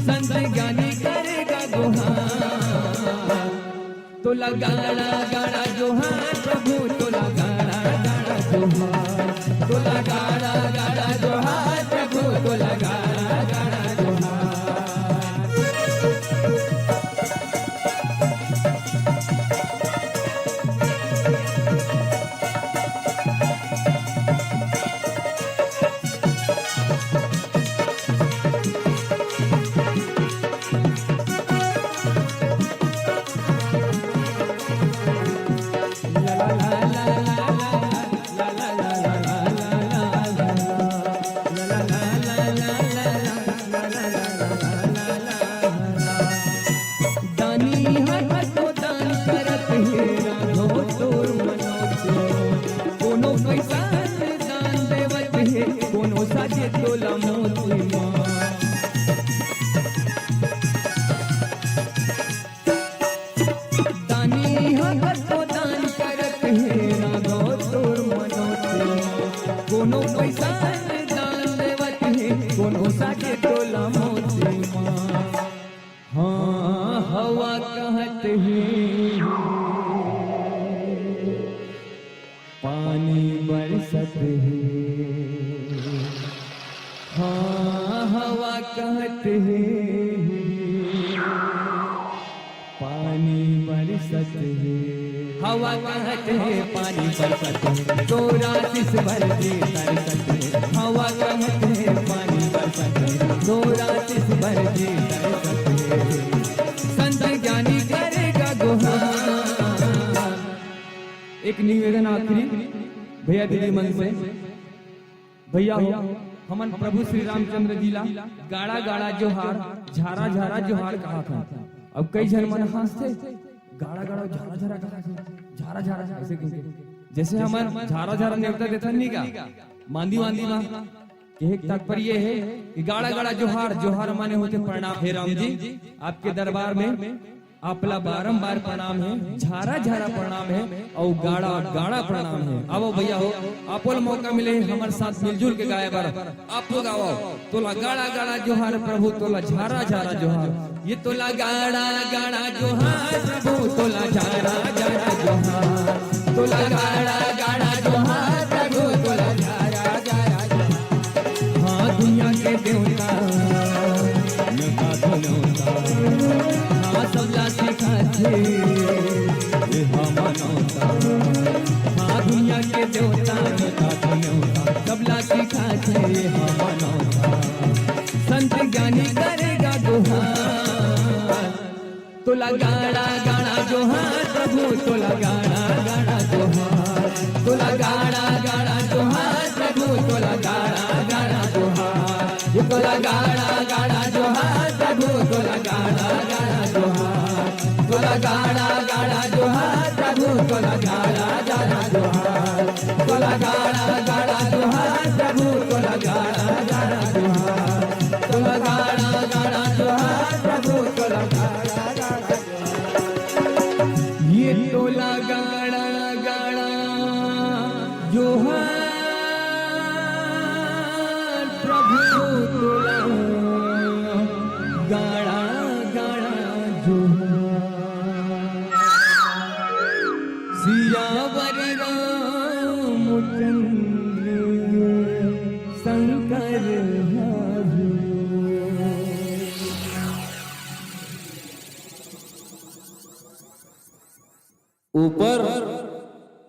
संत ज्ञानी करेगा जोहार तुला गाड़ा गाड़ा जोहार प्रभु तुला गाड़ा गाड़ा जोहार तुला गाड़ा गाड़ा जोहार प्रभु तुला गाड़ा गाड़ा जोहार कोनो पैसा दान देवत है कोनो साके टोला मोती माँ हाँ हवा कहत है पानी बरसत है हाँ हवा कहत है पानी बरसत है हवा कहत है पानी बरसत है तोरा दिस भर दे तरसत है हवा कहत है पानी बरसत है तोरा दिस भर दे तरसत है संत ज्ञानी करेगा गुहार। एक निवेदन आखिरी भैया दीदी मन से भैया हो हमन प्रभु श्री रामचंद्र जी ला गाड़ा गाड़ा जोहार झारा झारा जोहार कहा था। अब कई जन मन हंसते गाड़ा गाड़ा झारा झारा कहा झारा झारा ऐसे क्यों जैसे हमार झारा झारा नेवता देता नहीं का मांदी वांदी मां एक तात्पर्य है कि गाड़ा गाड़ा जोहार जोहार माने होते प्रणाम हे राम जी आपके दरबार में आपला बारंबार प्रणाम है झारा झारा प्रणाम है और गाड़ा गाड़ा प्रणाम है। आओ भैया हो आप मौका मिले हमारे साथ मिलजुल के गाए बार आप लोग आओ तोला गाड़ा गाड़ा जोहार प्रभु तोला झारा झारा जोहार ये तोला गाड़ा गाड़ा जोहार प्रभु तोला झारा झारा जोहार तोला गाड़ा गाड़ा जोहार प्रभु तोला झारा झारा जोहार हाँ दुनिया के देवता न्योता तो न्योता हाँ सबला सिखाते ये मनोता हाँ दुनिया के देवता न्योता तो न्योता सबला सिखाते ये मनोता संत ज्ञानी करेगा गुहार तोला गाड़ा गाड़ा जोहार प्रभु तोला गाड़ा गाड़ा जोहार तोला गाड़ा गाड़ा जोहार प्रभु तोला गाड़ा गाड़ा जोहार ये तोला गाड़ा गाड़ा जोहार प्रभु तोला गाड़ा गाड़ा जोहार तोला गाड़ा गाड़ा जोहार प्रभु तोला गाड़ा गाड़ा जोहार तोला गाड़ा गाड़ा जोहार प्रभु तोला गाड़ा गाड़ा जोहार तोला गाड़ा गाड़ा जोहार प्रभु तोला गाड़ा गाड़ा ये तोला गाड़ा गाड़ा जोहार प्रभु तोला गाड़ा गाड़ा जोहार सियावर रामचंद्र शंकर हरि ऊपर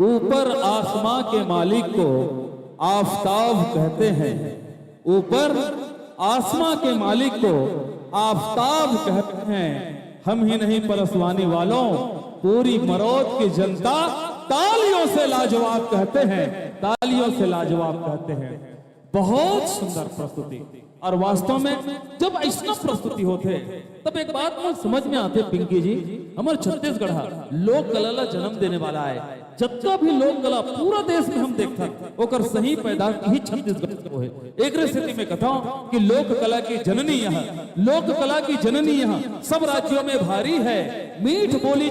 ऊपर आसमां के मालिक को आफताब कहते हैं ऊपर आसमां के मालिक को आफताब कहते हैं हम ही नहीं परसवानी वालों पूरी मरौत की जनता तालियों से लाजवाब कहते हैं तालियों से लाजवाब कहते हैं। बहुत सुंदर प्रस्तुति और वास्तव में जब ऐसा प्रस्तुति होते तब एक बात में समझ में आते पिंकी जी हमारे छत्तीसगढ़ लोक कला ला जन्म देने वाला है जत्ता भी लोक कला पूरा देश में हम देखते ओकर सही पैदा ही छत्तीसगढ़ को है। एक स्थिति में कथाओं कि लोक कला की जननी यहाँ लोक कला की जननी यहाँ सब राज्यों में भारी है मीठ बोली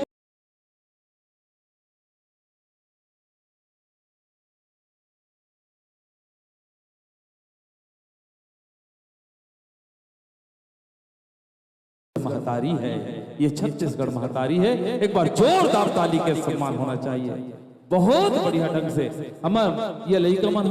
महतारी है ये छत्तीसगढ़ महतारी है। एक बार जोरदार ताली के सम्मान होना चाहिए। बहुत बढ़िया ढंग से हमार ये लइका मन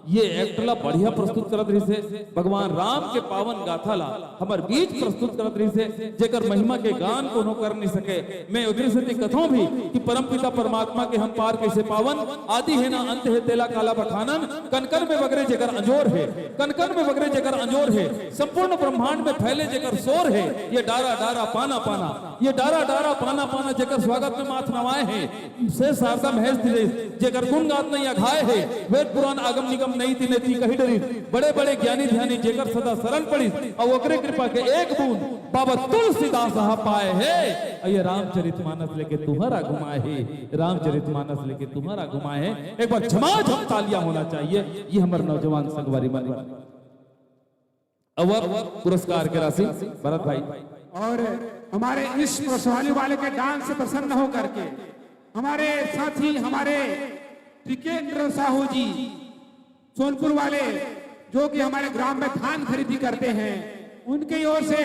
ये एक्टला बढ़िया प्रस्तुत करत रही से भगवान राम के पावन गाथा ला हमार बीच प्रस्तुत करत रही से जेकर महिमा के गान को कर नहीं सके। मैं उधर से कथों भी कि परम पिता परमात्मा के हम पार कैसे पावन आदि है ना अंत है तेला काला बखानन कनकन में बगरे जेकर अंजोर है कनकन में बगरे जेकर अंजोर है संपूर्ण ब्रह्मांड में फैले जेकर शोर है ये डारा डारा पाना पाना ये डारा डारा पाना पाना जेकर स्वागत में माथ नवाए है से शारदा महेश दिले जेकर गुण गात नहीं अघाए है वेद पुराण आगम निगम नहीं तिने ती कही डरी बड़े बड़े ज्ञानी ध्यानी जेकर सदा शरण पड़ी और ओकरे कृपा के एक बूंद बाबा तुलसीदास साहब पाए है। ये रामचरितमानस लेके तुम्हारा घुमाए है रामचरितमानस लेके तुम्हारा घुमाए है। एक बार झमाझम तालियां होना चाहिए। ये हमारे नौजवान संगवारी मन अवर पुरस्कार के राशि भरत भाई और हमारे इस परसवानी वाले के डांस से प्रसन्न होकर के हमारे साथी हमारे टिकेंद्र साहू जी सोनपुर वाले जो कि हमारे ग्राम में धान खरीदी करते हैं, उनकी ओर से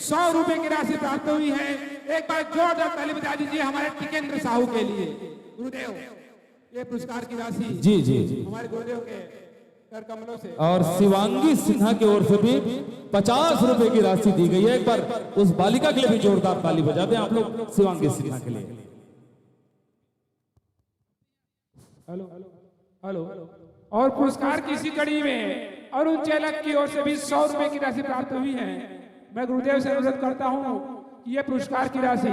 100 रुपए की राशि प्राप्त हुई है। एक बार जोरदार ताली बजा दीजिए हमारे टिकेंद्र साहू के लिए। गुरुदेव, ये पुरस्कार की राशि जी जी जी। हमारे गुरुदेव के कर कमलों से और शिवांगी सिन्हा की ओर से भी 50 रुपए की राशि दी गई है। एक बार उस बालिका के लिए भी जोरदार ताली बजा दें आप लोग शिवांगी सिन्हा के लिए। Hello hello. और पुरस्कार की इसी कड़ी में अरुण चैलक की ओर से भी 100 रुपए की राशि प्राप्त हुई है। मैं गुरुदेव से अनुरोध करता हूं कि यह पुरस्कार की राशि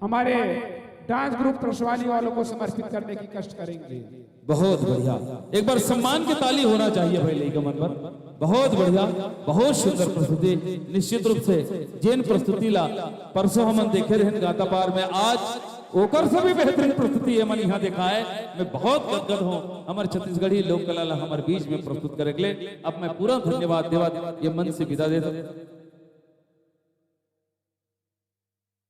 हमारे डांस ग्रुप त्रसवाली वालों को समर्पित करने की कष्ट करेंगे। बहुत बढ़िया, एक बार सम्मान की ताली होना चाहिए भाई लई का मन पर। बहुत बढ़िया, बहुत सुंदर प्रस्तुति। निश्चित रूप से जैन प्रस्तुति ला परसों हम देखे रहे गाता पार में, आज ओकर से भी बेहतरीन प्रस्तुति मन यहाँ देखा है। मैं बहुत गदगद हूँ हमारे छत्तीसगढ़ी लोक कला ला हमारे बीच में प्रस्तुत करे के लिए। अब मैं पूरा धन्यवाद देवा ये मन से विदा दे दो।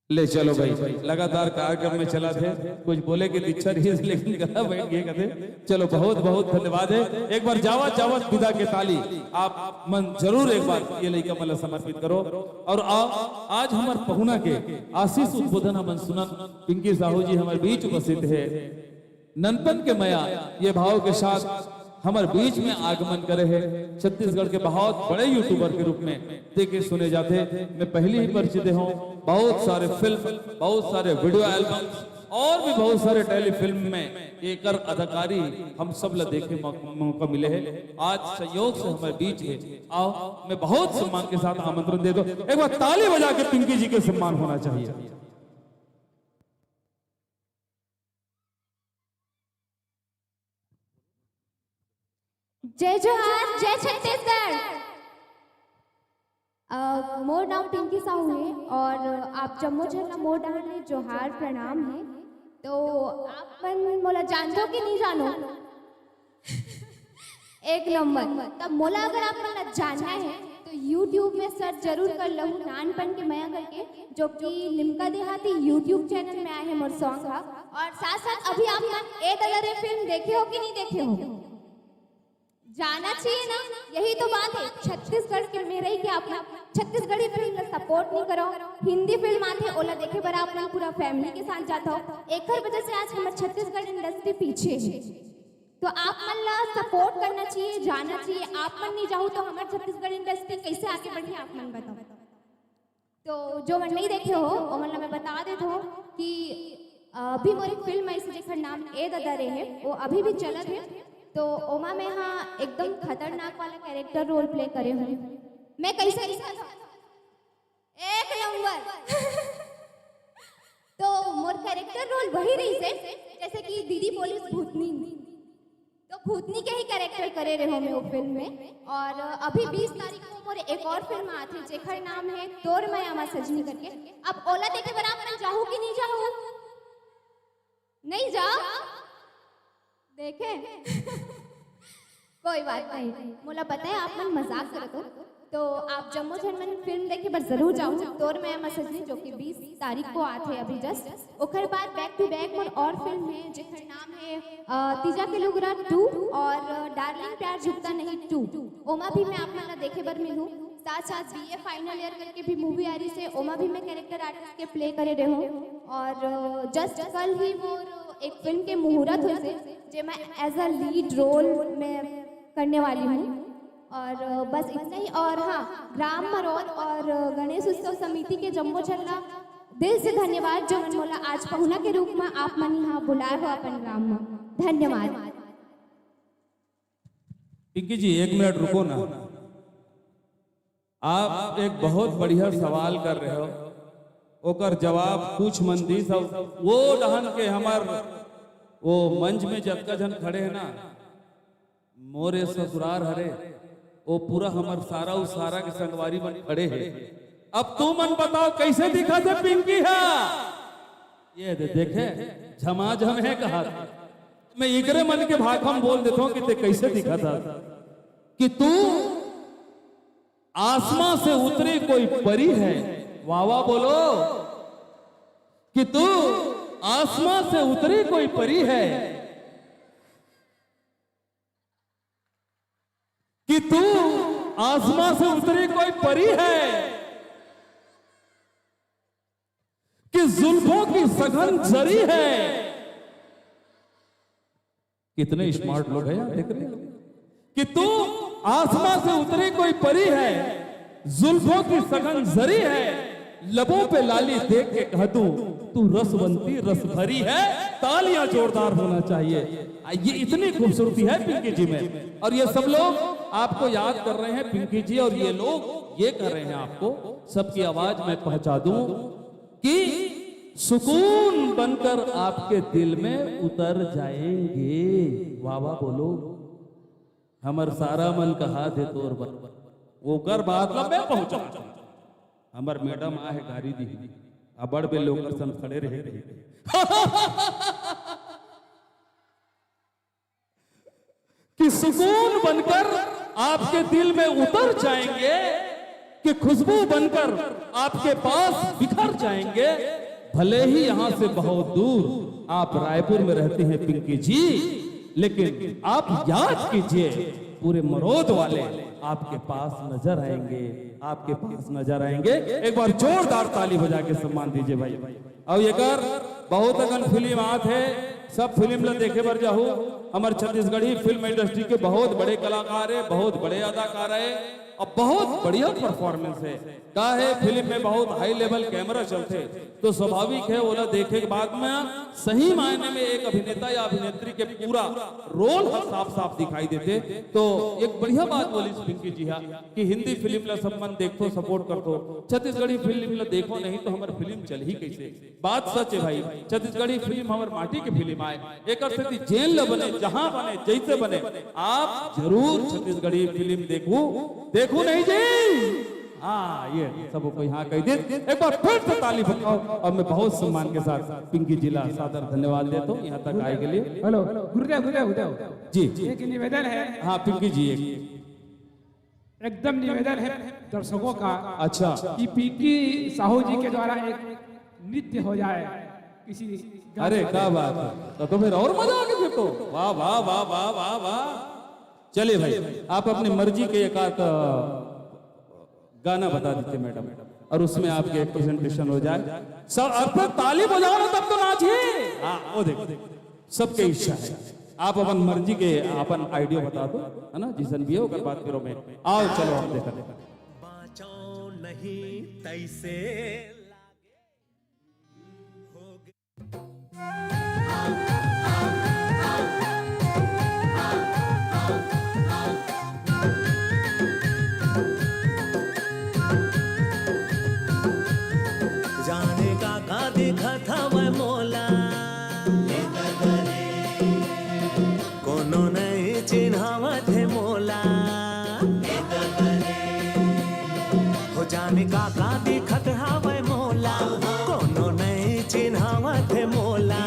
ले चलो भाई, लगातार कार्यक्रम में चला थे, कुछ बोले की इच्छा रही लेकिन गला बैठ गए कहते। चलो बहुत बहुत धन्यवाद है। एक बार जावत जावत विदा के ताली आप मन जरूर एक बार ये लइका मला समर्पित करो। और आज हमारे पहुना के आशीष उद्बोधन हमन सुनन पिंकी साहू जी हमारे बीच उपस्थित है। ननपन के मया ये भाव के साथ हमारे बीच में आगमन करे है। छत्तीसगढ़ के बहुत बड़े यूट्यूबर के रूप में देखे सुने जाते। मैं पहले ही परिचित हूँ, बहुत सारे फिल्म, बहुत सारे वीडियो एल्बम और भी बहुत सारे टेलीफिल्म में एकर अदाकारी हम सब ला देखे मौका मिले है। आज संयोग से हमारे बीच है। आओ मैं बहुत सम्मान के साथ आमंत्रण दे दो। एक बार ताली बजा के पिंकी जी के सम्मान होना चाहिए। जय जोहार, जय छत्तीसगढ़। मोर नाम पिंकी साहू है और आप जम्मू झरना मोर डाहर जोहार प्रणाम है। तो आप मन मोला जानते हो कि नहीं जानो? एक नंबर। तब मोला अगर आप मन जानना है तो YouTube में सर्च जरूर कर लो नानपन के मया करके, जो कि लिमका देहाती YouTube चैनल में आए हैं मोर सॉन्ग का। और साथ साथ अभी आप मन ए दलरे फिल्म देखे हो कि नहीं देखे हो? जाना चाहिए ना, यही तो बात है। छत्तीसगढ़ के मेरे ही क्या आप छत्तीसगढ़ी फिल्म सपोर्ट नहीं करो, हिंदी फिल्म आते ओला देखे बर आप पूरा फैमिली के साथ जाता हो। एक वजह से आज हमारे छत्तीसगढ़ इंडस्ट्री पीछे है, तो आप मन ला सपोर्ट करना चाहिए, जाना चाहिए। आप मन नहीं जाओ तो हमारे छत्तीसगढ़ इंडस्ट्री कैसे आगे बढ़ी आप मन बताओ। तो जो मन नहीं देखे हो वो मन मैं बता देता हूँ कि अभी मोर एक फिल्म ऐसी जेकर नाम ए ददरे है, वो अभी भी चलत है। तो ओमा में हाँ एकदम खतरनाक वाला कैरेक्टर रोल प्ले करे हूँ। मैं कैसे दिखा था? एक नंबर। तो मोर कैरेक्टर रोल वही रही से जैसे कि दीदी बोली भूतनी, तो भूतनी के ही कैरेक्टर करे रहे हो मैं वो फिल्म में। और अभी 20 तारीख को मोर एक और फिल्म आती जेकर नाम है तोर मैं आमा सजनी करके। अब ओला देखे बराबर जाहू कि नहीं जाहू? नहीं जाओ देखे? कोई बात नहीं, मोला पता है आप मन मजाक करत हो। तो आप जम्मू झरमन फिल्म देखे पर जरूर जाओ तोर मैं आमा सजनी, जो कि 20 तारीख को आते हैं अभी जस्ट। ओकर बाद बैक टू बैक मोर और फिल्म है जेकर नाम है तीजा किलोग्रा 2 और डार्लिंग प्यार झुकता नहीं 2। ओमा भी मैं आप मन देखे बर मिलूँ। साथ साथ BA फाइनल ईयर करके भी मूवी आ रही से, ओमा भी मैं कैरेक्टर आर्टिस्ट के प्ले करे रहे हूँ। और जस्ट कल ही मोर एक फिल्म के मुहूर्त हुए थे जो मैं एज अ लीड रोल में करने वाली हूँ। और बस इतना ही। और हाँ, ग्राम मरौद और गणेश उत्सव समिति के जम्मू झरना दिल से धन्यवाद जो मन मोला आज पहुना के रूप में आप मन यहाँ बुलाए हो अपन ग्राम में। धन्यवाद। पिंकी जी एक मिनट रुको ना, आप एक बहुत बढ़िया सवाल कर रहे हो, ओकर जवाब कुछ मन दी सब वो डहन के हमार वो मंच में जतका जन खड़े है ना, मोरे ससुरार हरे वो पूरा हमार सारा उस सारा के संगवारी मन खड़े है। अब तू मन बताओ कैसे दिखा था पिंकी है? ये देखे झमाझम है कहा। मैं इकरे मन के भाग हम बोल देता हूँ कि ते कैसे दिखा था कि तू आसमां से उतरी कोई परी है। वाह वाह बोलो कि तू आसमां से उतरी कोई परी है। कि तू आसमां से उतरी कोई परी है कि जुल्फों की सघन जरी है। कितने स्मार्ट लोग हैं यार, देख रहे हैं कि तू आसमां से उतरी कोई परी है, जुल्फों की सघन जरी है, लबों पे लाली देख के कह दूं तू रसवंती रस भरी है। तालियां जोरदार होना चाहिए। ये इतनी खूबसूरती है पिंकी जी में, और ये सब लोग आपको याद कर रहे हैं पिंकी जी, और ये लोग ये कर रहे हैं आपको सबकी आवाज में पहुंचा दूं कि सुकून बनकर आपके दिल में उतर जाएंगे। वाह वाह बोलो। हमर सारा मन कहा दे तोर बन वो कर बात लंबे पहुंचा। हमर मैडम आहे गाड़ी दी अबड़ बे लोग सम खड़े रहे कि सुकून बनकर आपके दिल में उतर जाएंगे, कि खुशबू बनकर आपके पास बिखर जाएंगे। भले ही यहां से बहुत दूर आप रायपुर में रहते हैं पिंकी जी, लेकिन आप याद कीजिए पूरे मरोद वाले आपके पास नजर आएंगे, आपके पास नजर आएंगे। एक बार जोरदार ताली बजा के सम्मान दीजिए भाई। अब ये कर बहुत अगन फिल्म आत है, सब फिल्म ला देखे बर जाहू। हमारे छत्तीसगढ़ी फिल्म इंडस्ट्री के बहुत बड़े कलाकार है, बहुत बड़े अदाकार है, और बहुत बढ़िया परफॉर्मेंस है। का है फिल्म में बहुत हाई लेवल कैमरा चलते, तो स्वाभाविक है वो देखे के बाद में सही मायने में एक अभिनेता या अभिनेत्री के पूरा रोल साफ साफ दिखाई देते। तो एक बढ़िया बात बोली पिंकी जी हा कि हिंदी फिल्म ला सब मन देखो सपोर्ट कर दो, छत्तीसगढ़ी फिल्म ला देखो नहीं तो हमारी फिल्म चल ही कैसे। बात सच है भाई, छत्तीसगढ़ी फिल्म हमारे माटी की फिल्म आए, एक अर्थ जेल ल बने, जहां बने, जैसे बने, आप जरूर छत्तीसगढ़ी फिल्म देखो नहीं जी। हाँ ये सबको यहाँ कह दे। एक बार फिर से ताली बजाओ, और मैं बहुत सम्मान के साथ पिंकी जिला सादर धन्यवाद देता हूँ यहाँ तक आए के लिए। हेलो गुरुदेव जी एक निवेदन है। हाँ पिंकी जी एकदम निवेदन है दर्शकों का, अच्छा कि पिंकी साहू जी के द्वारा एक नृत्य हो जाए किसी। अरे क्या बात है, तो फिर और मजा आ गया फिर तो। वाह वाह वाह वाह वाह वाह। चलिए भाई आप अपनी मर्जी के एक आध गाना बता दीजिए मैडम, और उसमें आपके एक प्रेजेंटेशन हो जाए। सब अब ताली बजाओ ना तब तो नाचिए। हाँ वो देखो सबके इच्छा है, आप अपन मर्जी के अपन आइडिया बता दो, है ना, जिसन भी होकर बात करो। में आओ चलो आप देखा बाँचो नहीं तैसे जाने का देखा था मैं मोला, कोनो नहीं चिन्हावत है मोला। हो जाने का दिखत हवे मोला, कोनो नहीं चिन्हावत है मोला।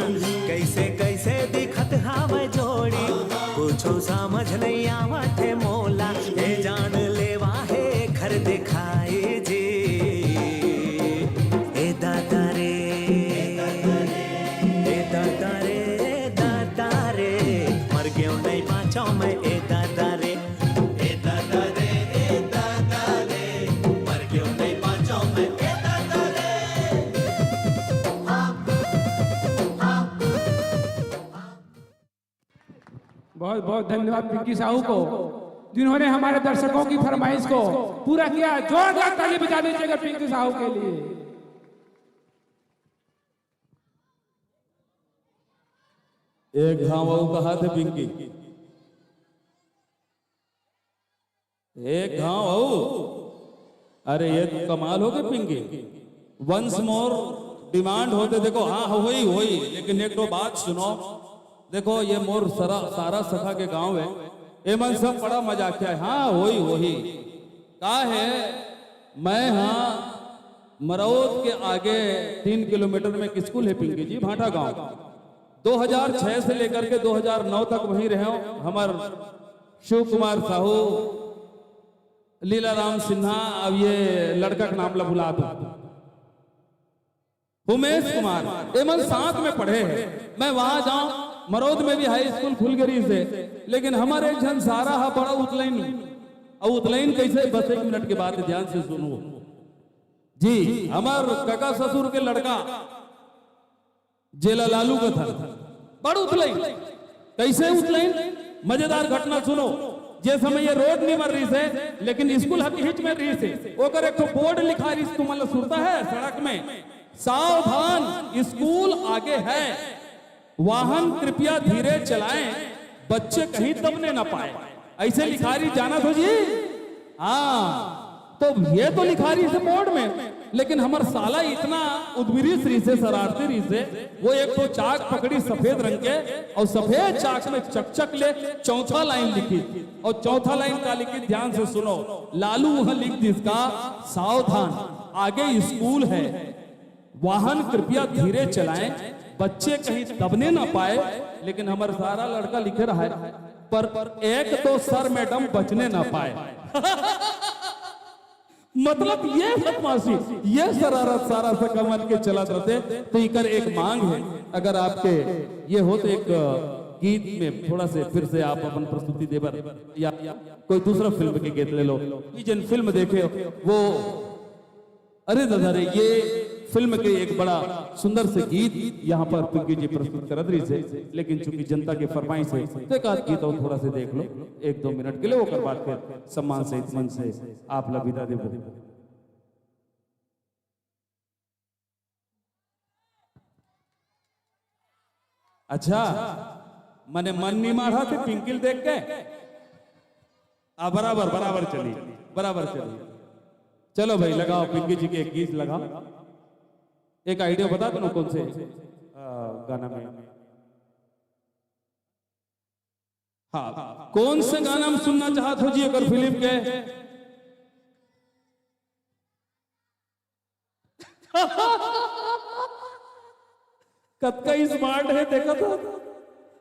कैसे कैसे दिखत हवे जोड़ी, कुछो समझ नहीं आवत है मोला। ए जान लेवा है घर दिखाए जी, ए दादा रे, ए दादा रे, दादा रे, मर गयो नहीं बाँचो मैं, ए दादा रे, ए दादा रे, ए दादा रे, मर गयो नहीं बाँचो मैं, ए दादा रे। बहुत बहुत धन्यवाद पिंकी साहू को, जिन्होंने हमारे दर्शकों की फरमाइश को पूरा किया। जोरदार ताली बजा दीजिएगा पिंकी साहू के लिए। एक घाव कहा थे पिंकी, एक घाव। अरे ये तो कमाल हो गई पिंकी, वंस मोर डिमांड होते। देखो हाँ वही, लेकिन एक दो बात सुनो। देखो ये मोर सारा सखा के गांव है, ये मन सब बड़ा मजाक है। हाँ वही का है, मैं हाँ मरौद के आगे 3 किलोमीटर में एक स्कूल है पिंकी जी, भाटा गांव। 2006 से लेकर के 2009 तक वहीं रहे हो। हमार शिव कुमार साहू, लीलाराम सिन्हा, अब ये लड़का का नाम भुला दो, उमेश कुमार, ये मन साथ में पढ़े हैं। मैं वहां जाऊं, मरौद में भी हाई स्कूल खुल गई से, लेकिन हमारे एक जन सारा हा बड़ा उतलैन और उतलैन कैसे, बस 1 मिनट के बाद ध्यान से सुनो जी। हमार काका ससुर के लड़का जेला लालू का था, बड़ उतलैन। कैसे उतलैन, मजेदार घटना सुनो। जे समय ये रोड नहीं मर रही से, लेकिन स्कूल हकी हिच में रही से, ओकर एक तो बोर्ड लिखा रही तुम मतलब सुनता है सड़क में, सावधान स्कूल आगे है, वाहन कृपया धीरे चलाएं, बच्चे कहीं दबने ना पाए। ऐसे लिखा रही, जाना तो जी। हाँ, तो ये तो लिखा रही से बोर्ड में, लेकिन हमार साला इतना उद्विरी श्री से, शरारती री से, वो एक तो चाक पकड़ी सफेद रंग के, और सफेद चाक में चकचक ले चौथा लाइन लिखी, और चौथा लाइन का लिखी, ध्यान से सुनो, लालू वहां लिख दी इसका, सावधान आगे स्कूल है, वाहन कृपया धीरे चलाएं, बच्चे कहीं दबने ना पाए। लेकिन हमारा सारा लड़का लिखे रहा है, पर एक तो सर मैडम बचने ना पाए। मतलब ये बदमाशी, ये शरारत सारा सा कमल के चला रहते। तो इकर एक मांग है, अगर आपके ये हो तो एक गीत में थोड़ा से फिर से आप अपन प्रस्तुति देवर, या कोई दूसरा फिल्म के गीत ले लो। जिन फिल्म देखे वो, अरे दादा रे, ये फिल्म के एक बड़ा सुंदर से गीत यहाँ पर पिंकी जी प्रस्तुत कर रही से, लेकिन चूंकि जनता के फरमाइश है तो एक आध गीत और थोड़ा से देख लो 1-2 मिनट के लिए, वो बात फिर सम्मान से इत्मीनान से आप लविदा दे। अच्छा, मैंने मन नहीं मारा थे पिंकिल देख के, बराबर बराबर चली, बराबर चली। चलो भाई लगाओ पिंकी जी के एक गीत लगाओ। एक आइडिया बता दो ना कौन से गाना में, हाँ कौन से गाना में सुनना चाहते हो जी अगर फिल्म के? कत्का स्मार्ट है, देखा था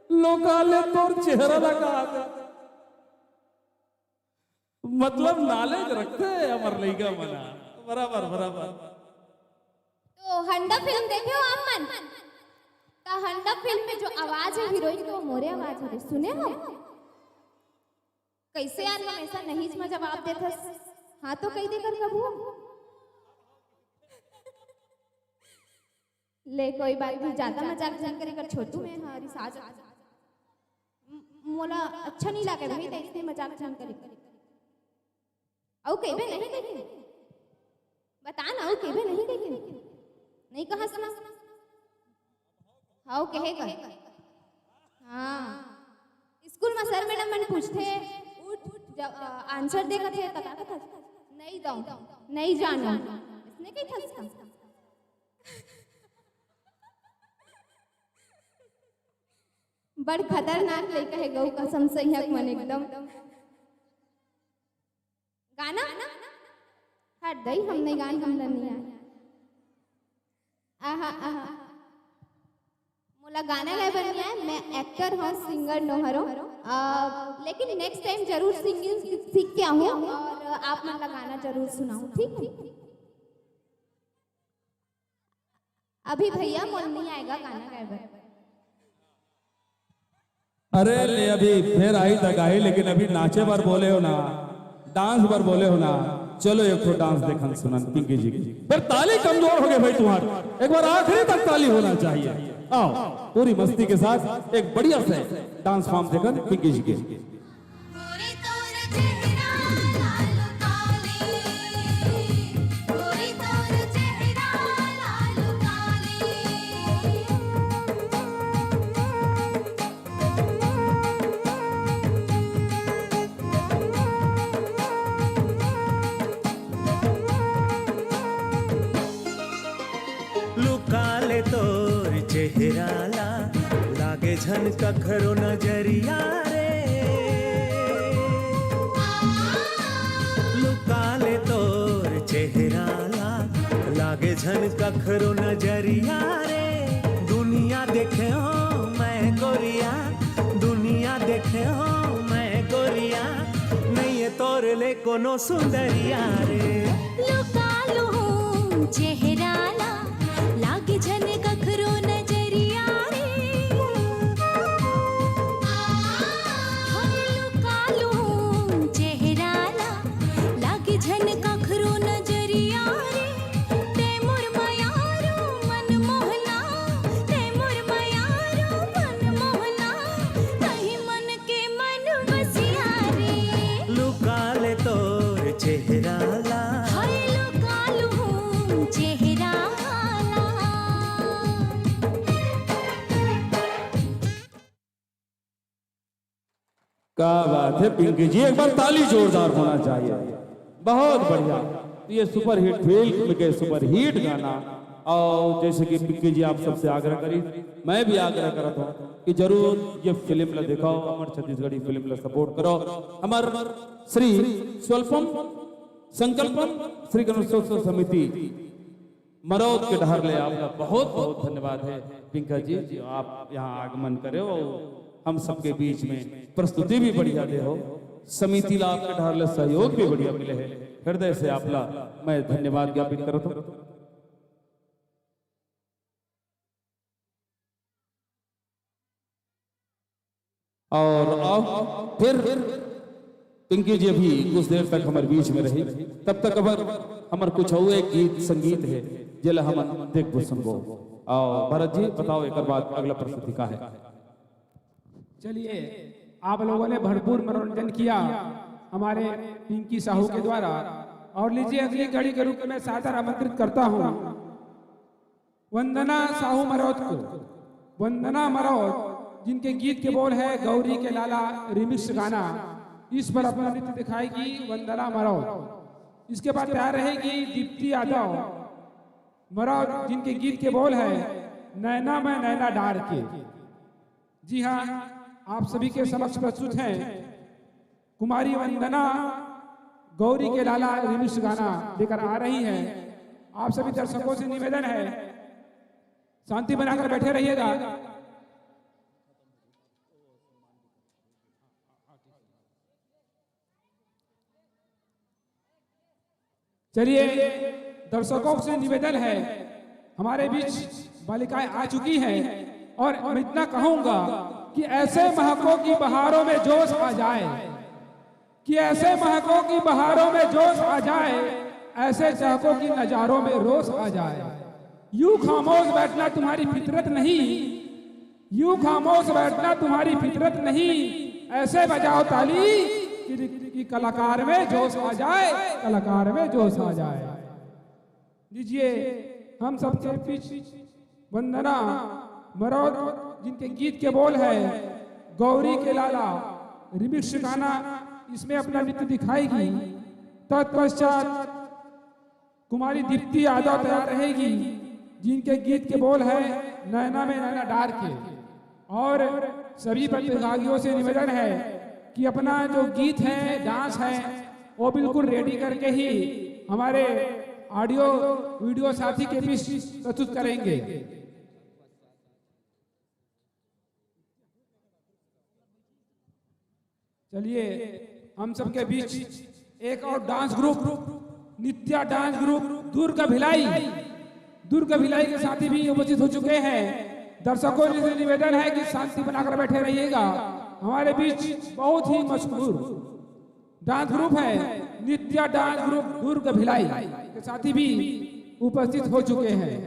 लोकाले तोर चेहरा लगा, मतलब नॉलेज रखते हैं अमर लइका मना, बराबर बराबर। तो हंडा फिल्म देखे हो अमन? तो हंडा फिल्म में जो आवाज है हीरोइन की, वो मोरे आवाज है, सुने हो? कैसे यार हम ऐसा नहीं में जवाब देते, हाँ तो कही देकर कबू ले, कोई बात नहीं, ज्यादा मजाक जन करे कर छोटू में हमारी साज मोला अच्छा नहीं लगे भाई, देखते मजाक जन करे औ कहबे नहीं कही, बता ना, औ कहबे नहीं कही, नहीं कहा सुना, हाँ कहेगा। हाँ, स्कूल में सर मैडम मन पूछते उठ आंसर देगा थे, तका था नहीं जाऊं, नहीं जाना, इसने कही था इसका बड़ खतरनाक लड़का है गौ, कसम से हक मन एकदम। गाना हट दई, हम नहीं गान, हम नहीं आया। आहा आहा, मोला गाना गाए बन है, मैं एक्टर हूँ, सिंगर नो हरो, लेकिन नेक्स्ट टाइम जरूर सिंगिंग सीख के आऊँ और आप मन गाना जरूर सुनाऊं, ठीक है? अभी भैया मोल नहीं आएगा गाना गाए बन। अरे ले अभी फिर आई दगाई, लेकिन अभी नाचे बार बोले हो ना, डांस बार बोले हो ना, चलो एक तो डांस देखन सुनन पिंकी जी की। फिर ताली कमजोर हो गए भाई तुम्हारे, एक बार आखिरी तक ताली होना चाहिए। आओ पूरी मस्ती के साथ एक बढ़िया से डांस फॉर्म देखन पिंकी जी के। चेहराला लागे झन कखरो नजरिया रे, लुकाले तोर चेहराला लागे झन कखरो नजरिया रे। दुनिया देखे हो मैं गोरिया, दुनिया देखे हो मैं गोरिया, नहीं है तोर ले कोनो सुंदरिया रे। लुका लो चेहराला लागे झन कखरो नजरिया रे, लुका लो चेहराला बात है पिंकी जी, एक बार ताली जोरदार होना चाहिए। बहुत बढ़िया, ये सुपर हिट फिल्म के सुपर हिट गाना। और जैसे कि पिंकी जी आप सबसे आग्रह करी, मैं भी आग्रह करता हूँ कि जरूर ये फिल्म ला दिखाओ, अमर छत्तीसगढ़ी फिल्म ला सपोर्ट करो। हमार श्री स्वल्पम संकल्पम श्री गणेशोत्सव समिति मरौद के डहर ले आपका बहुत बहुत धन्यवाद है पिंका जी, आप यहाँ आगमन करे हो, हम सबके बीच में प्रस्तुति भी बढ़िया दे हो, समिति ला आपके डहर ले सहयोग भी बढ़िया मिले है। हृदय से आपला मैं धन्यवाद ज्ञापित करता हूँ। और आओ फिर पिंकी जी भी कुछ देर तक हमारे बीच में रही, तब तक अगर हमारे कुछ हुए गीत संगीत है जिला हम देखो सुनबो। और भरत जी बताओ एक बाद अगला प्रस्तुति का है। चलिए, आप लोगों ने भरपूर मनोरंजन किया हमारे पिंकी साहू के द्वारा, और लीजिए अगली कड़ी के रूप में सादर आमंत्रित करता हूँ वंदना साहू मरौत को। वंदना मरौत जिनके गीत के बोल है गौरी के लाला रिमिक्स गाना, इस पर अपना नृत्य दिखाएगी वंदना मरौत। इसके बाद तैयार रहेगी दीप्ति यादव मरौत जिनके गीत के बोल है नैना में नैना डार के। जी हाँ, आप सभी के समक्ष प्रस्तुत हैं कुमारी वंदना गौरी के लाला रिमिक्स गाना लेकर आ रही हैं। आप सभी दर्शकों से निवेदन है शांति बनाकर बैठे रहिएगा। चलिए, दर्शकों से निवेदन है, हमारे बीच बालिकाएं आ चुकी हैं और मैं इतना कहूंगा कि ऐसे महकों की बहारों में जोश आ जाए, कि ऐसे महकों की बहारों में जोश आ जाए, ऐसे चहकों की नजारों में रोश आ जाए। यूं खामोश बैठना तुम्हारी फितरत नहीं, यूं खामोश बैठना तुम्हारी फितरत नहीं, ऐसे बजाओ ताली कि कलाकार में जोश आ जाए, कलाकार में जोश आ जाए। लीजिए, हम सबके बीच वंदना मरौत जिनके गीत के बोल है गौरी के लाला रिमिक्स गाना, इसमें अपना नृत्य दिखाएगी। तत्पश्चात कुमारी दीप्ति यादव तैयार रहेगी जिनके गीत के बोल है नैना में नैना डार के। और सभी प्रतिभागियों से निवेदन है कि अपना जो गीत है, डांस है, वो बिल्कुल रेडी करके ही हमारे ऑडियो वीडियो साथी के बीच प्रस्तुत करेंगे। चलिए, हम सबके बीच एक और डांस ग्रुप, नित्या डांस ग्रुप दुर्ग भिलाई के साथी भी उपस्थित हो चुके हैं। दर्शकों से निवेदन है कि शांति बनाकर बैठे रहिएगा। हमारे बीच बहुत ही मशहूर डांस ग्रुप है नित्या डांस ग्रुप दुर्ग भिलाई के साथी भी उपस्थित हो चुके हैं।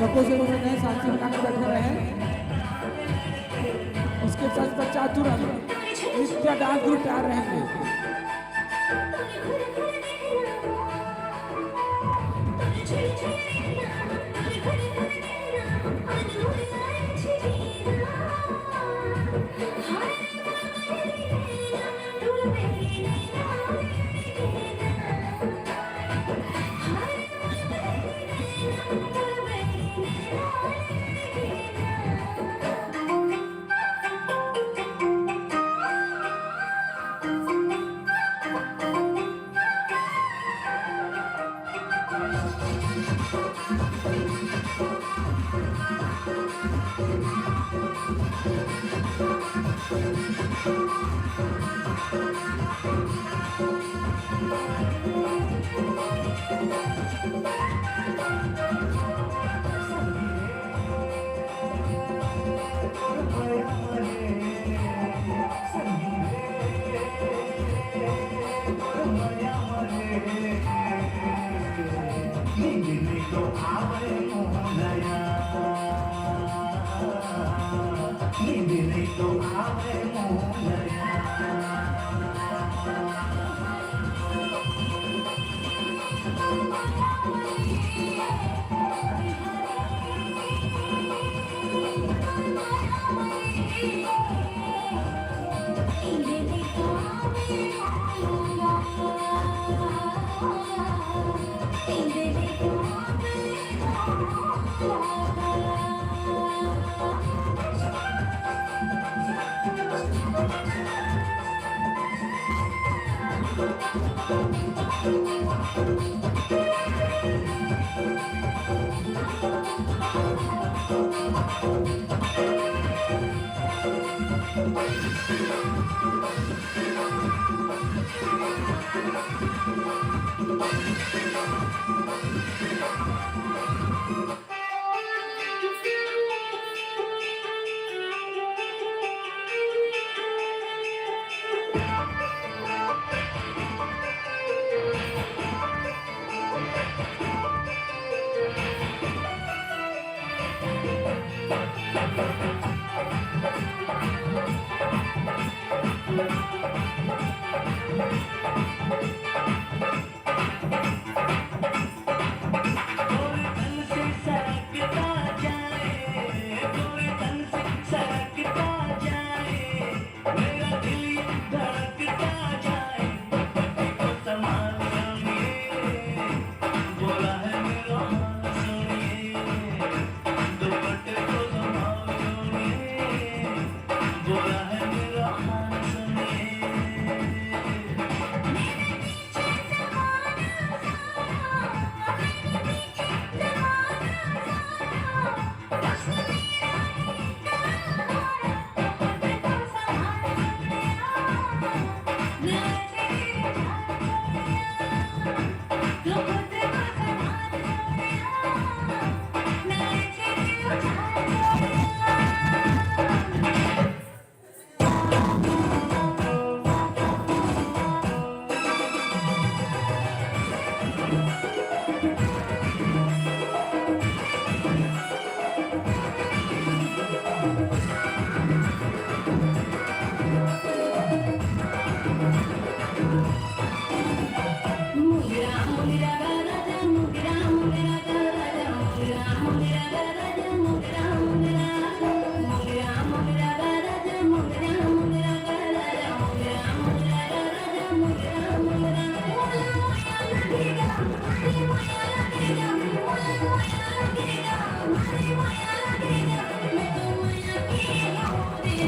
दर्शकों से बोल रहे हैं साथी बनाकर बैठे रहे हैं। इसके साथ बच्चा तुरंत नृत्य डांस ग्रुप तैयार रहेंगे।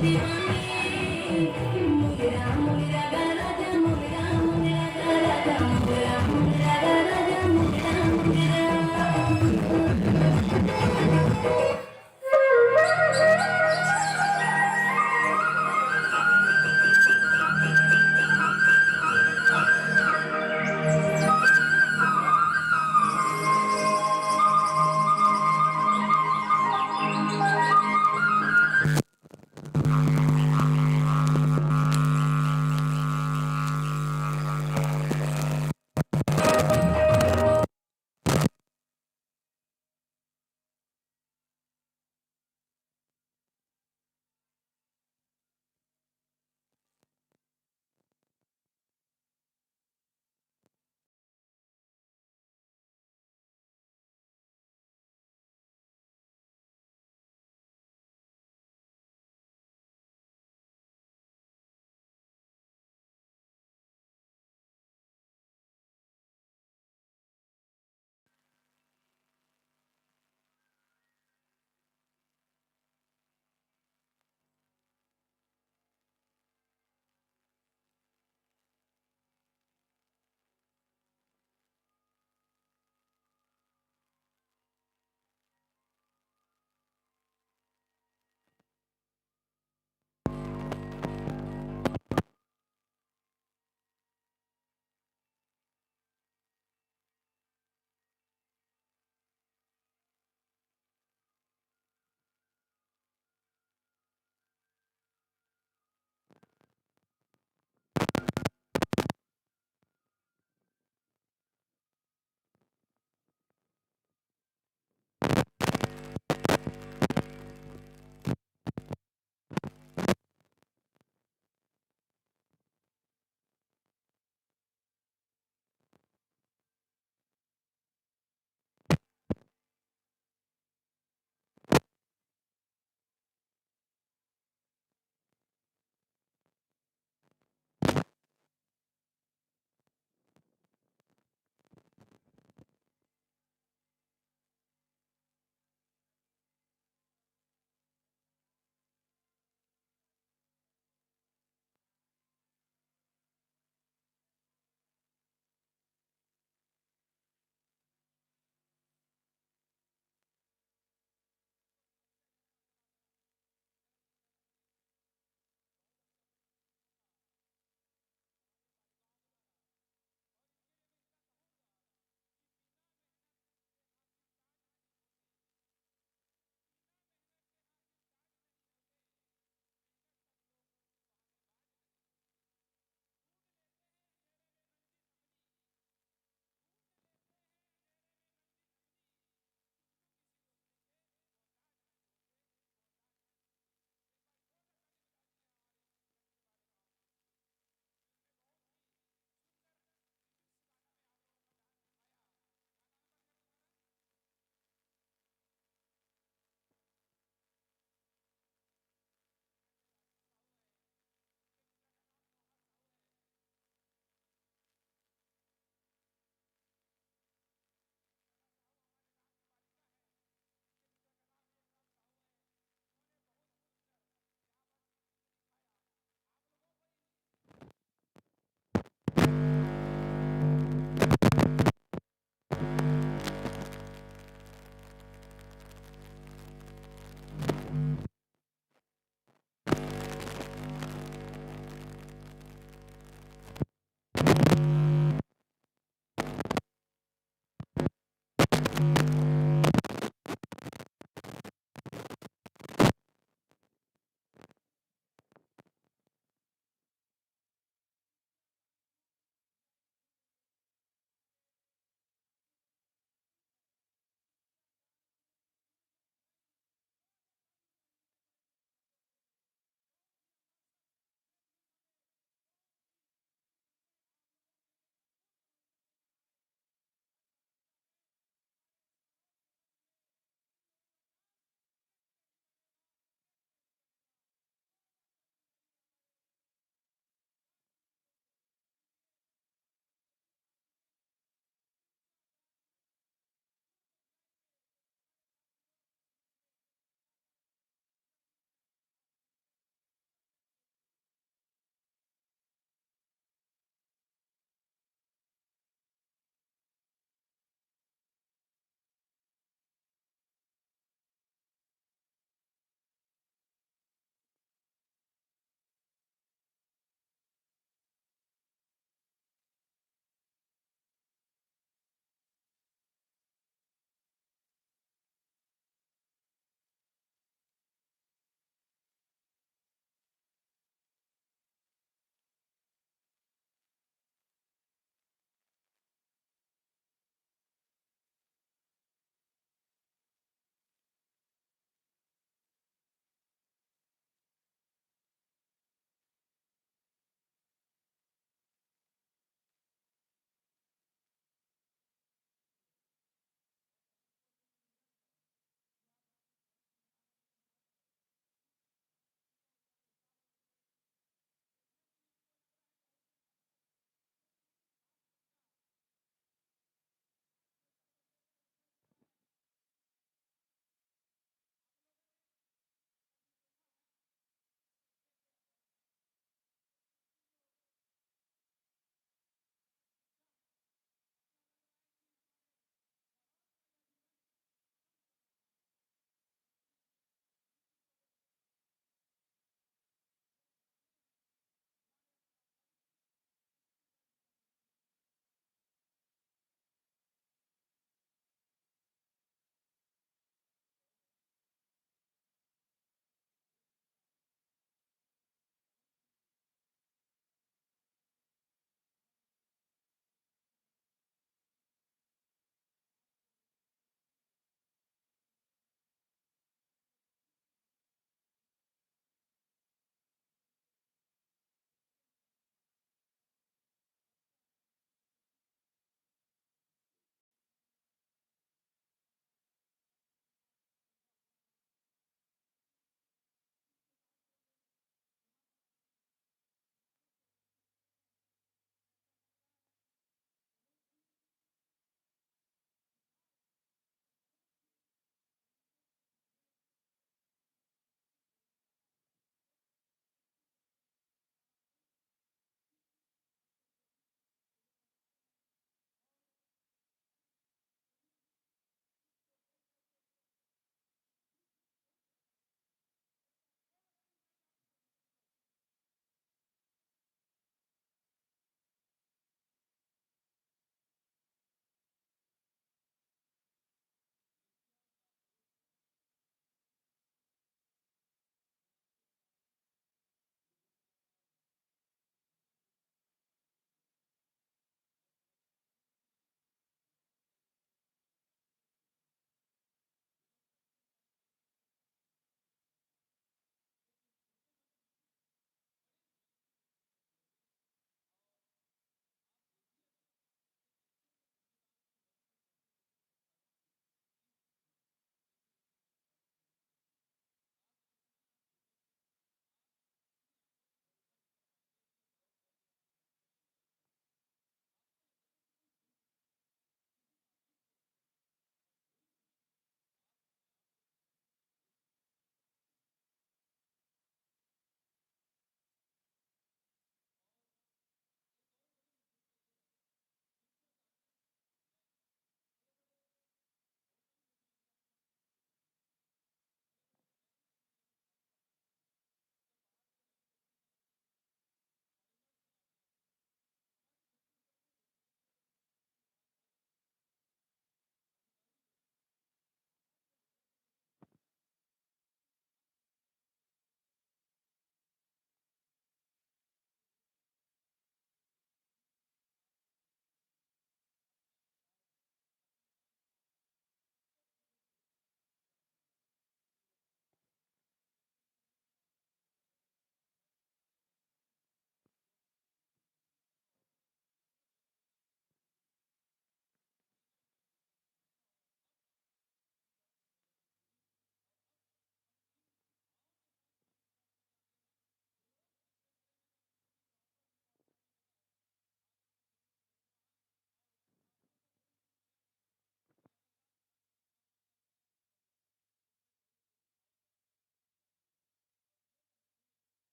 दीवानी मुगरा मुगरा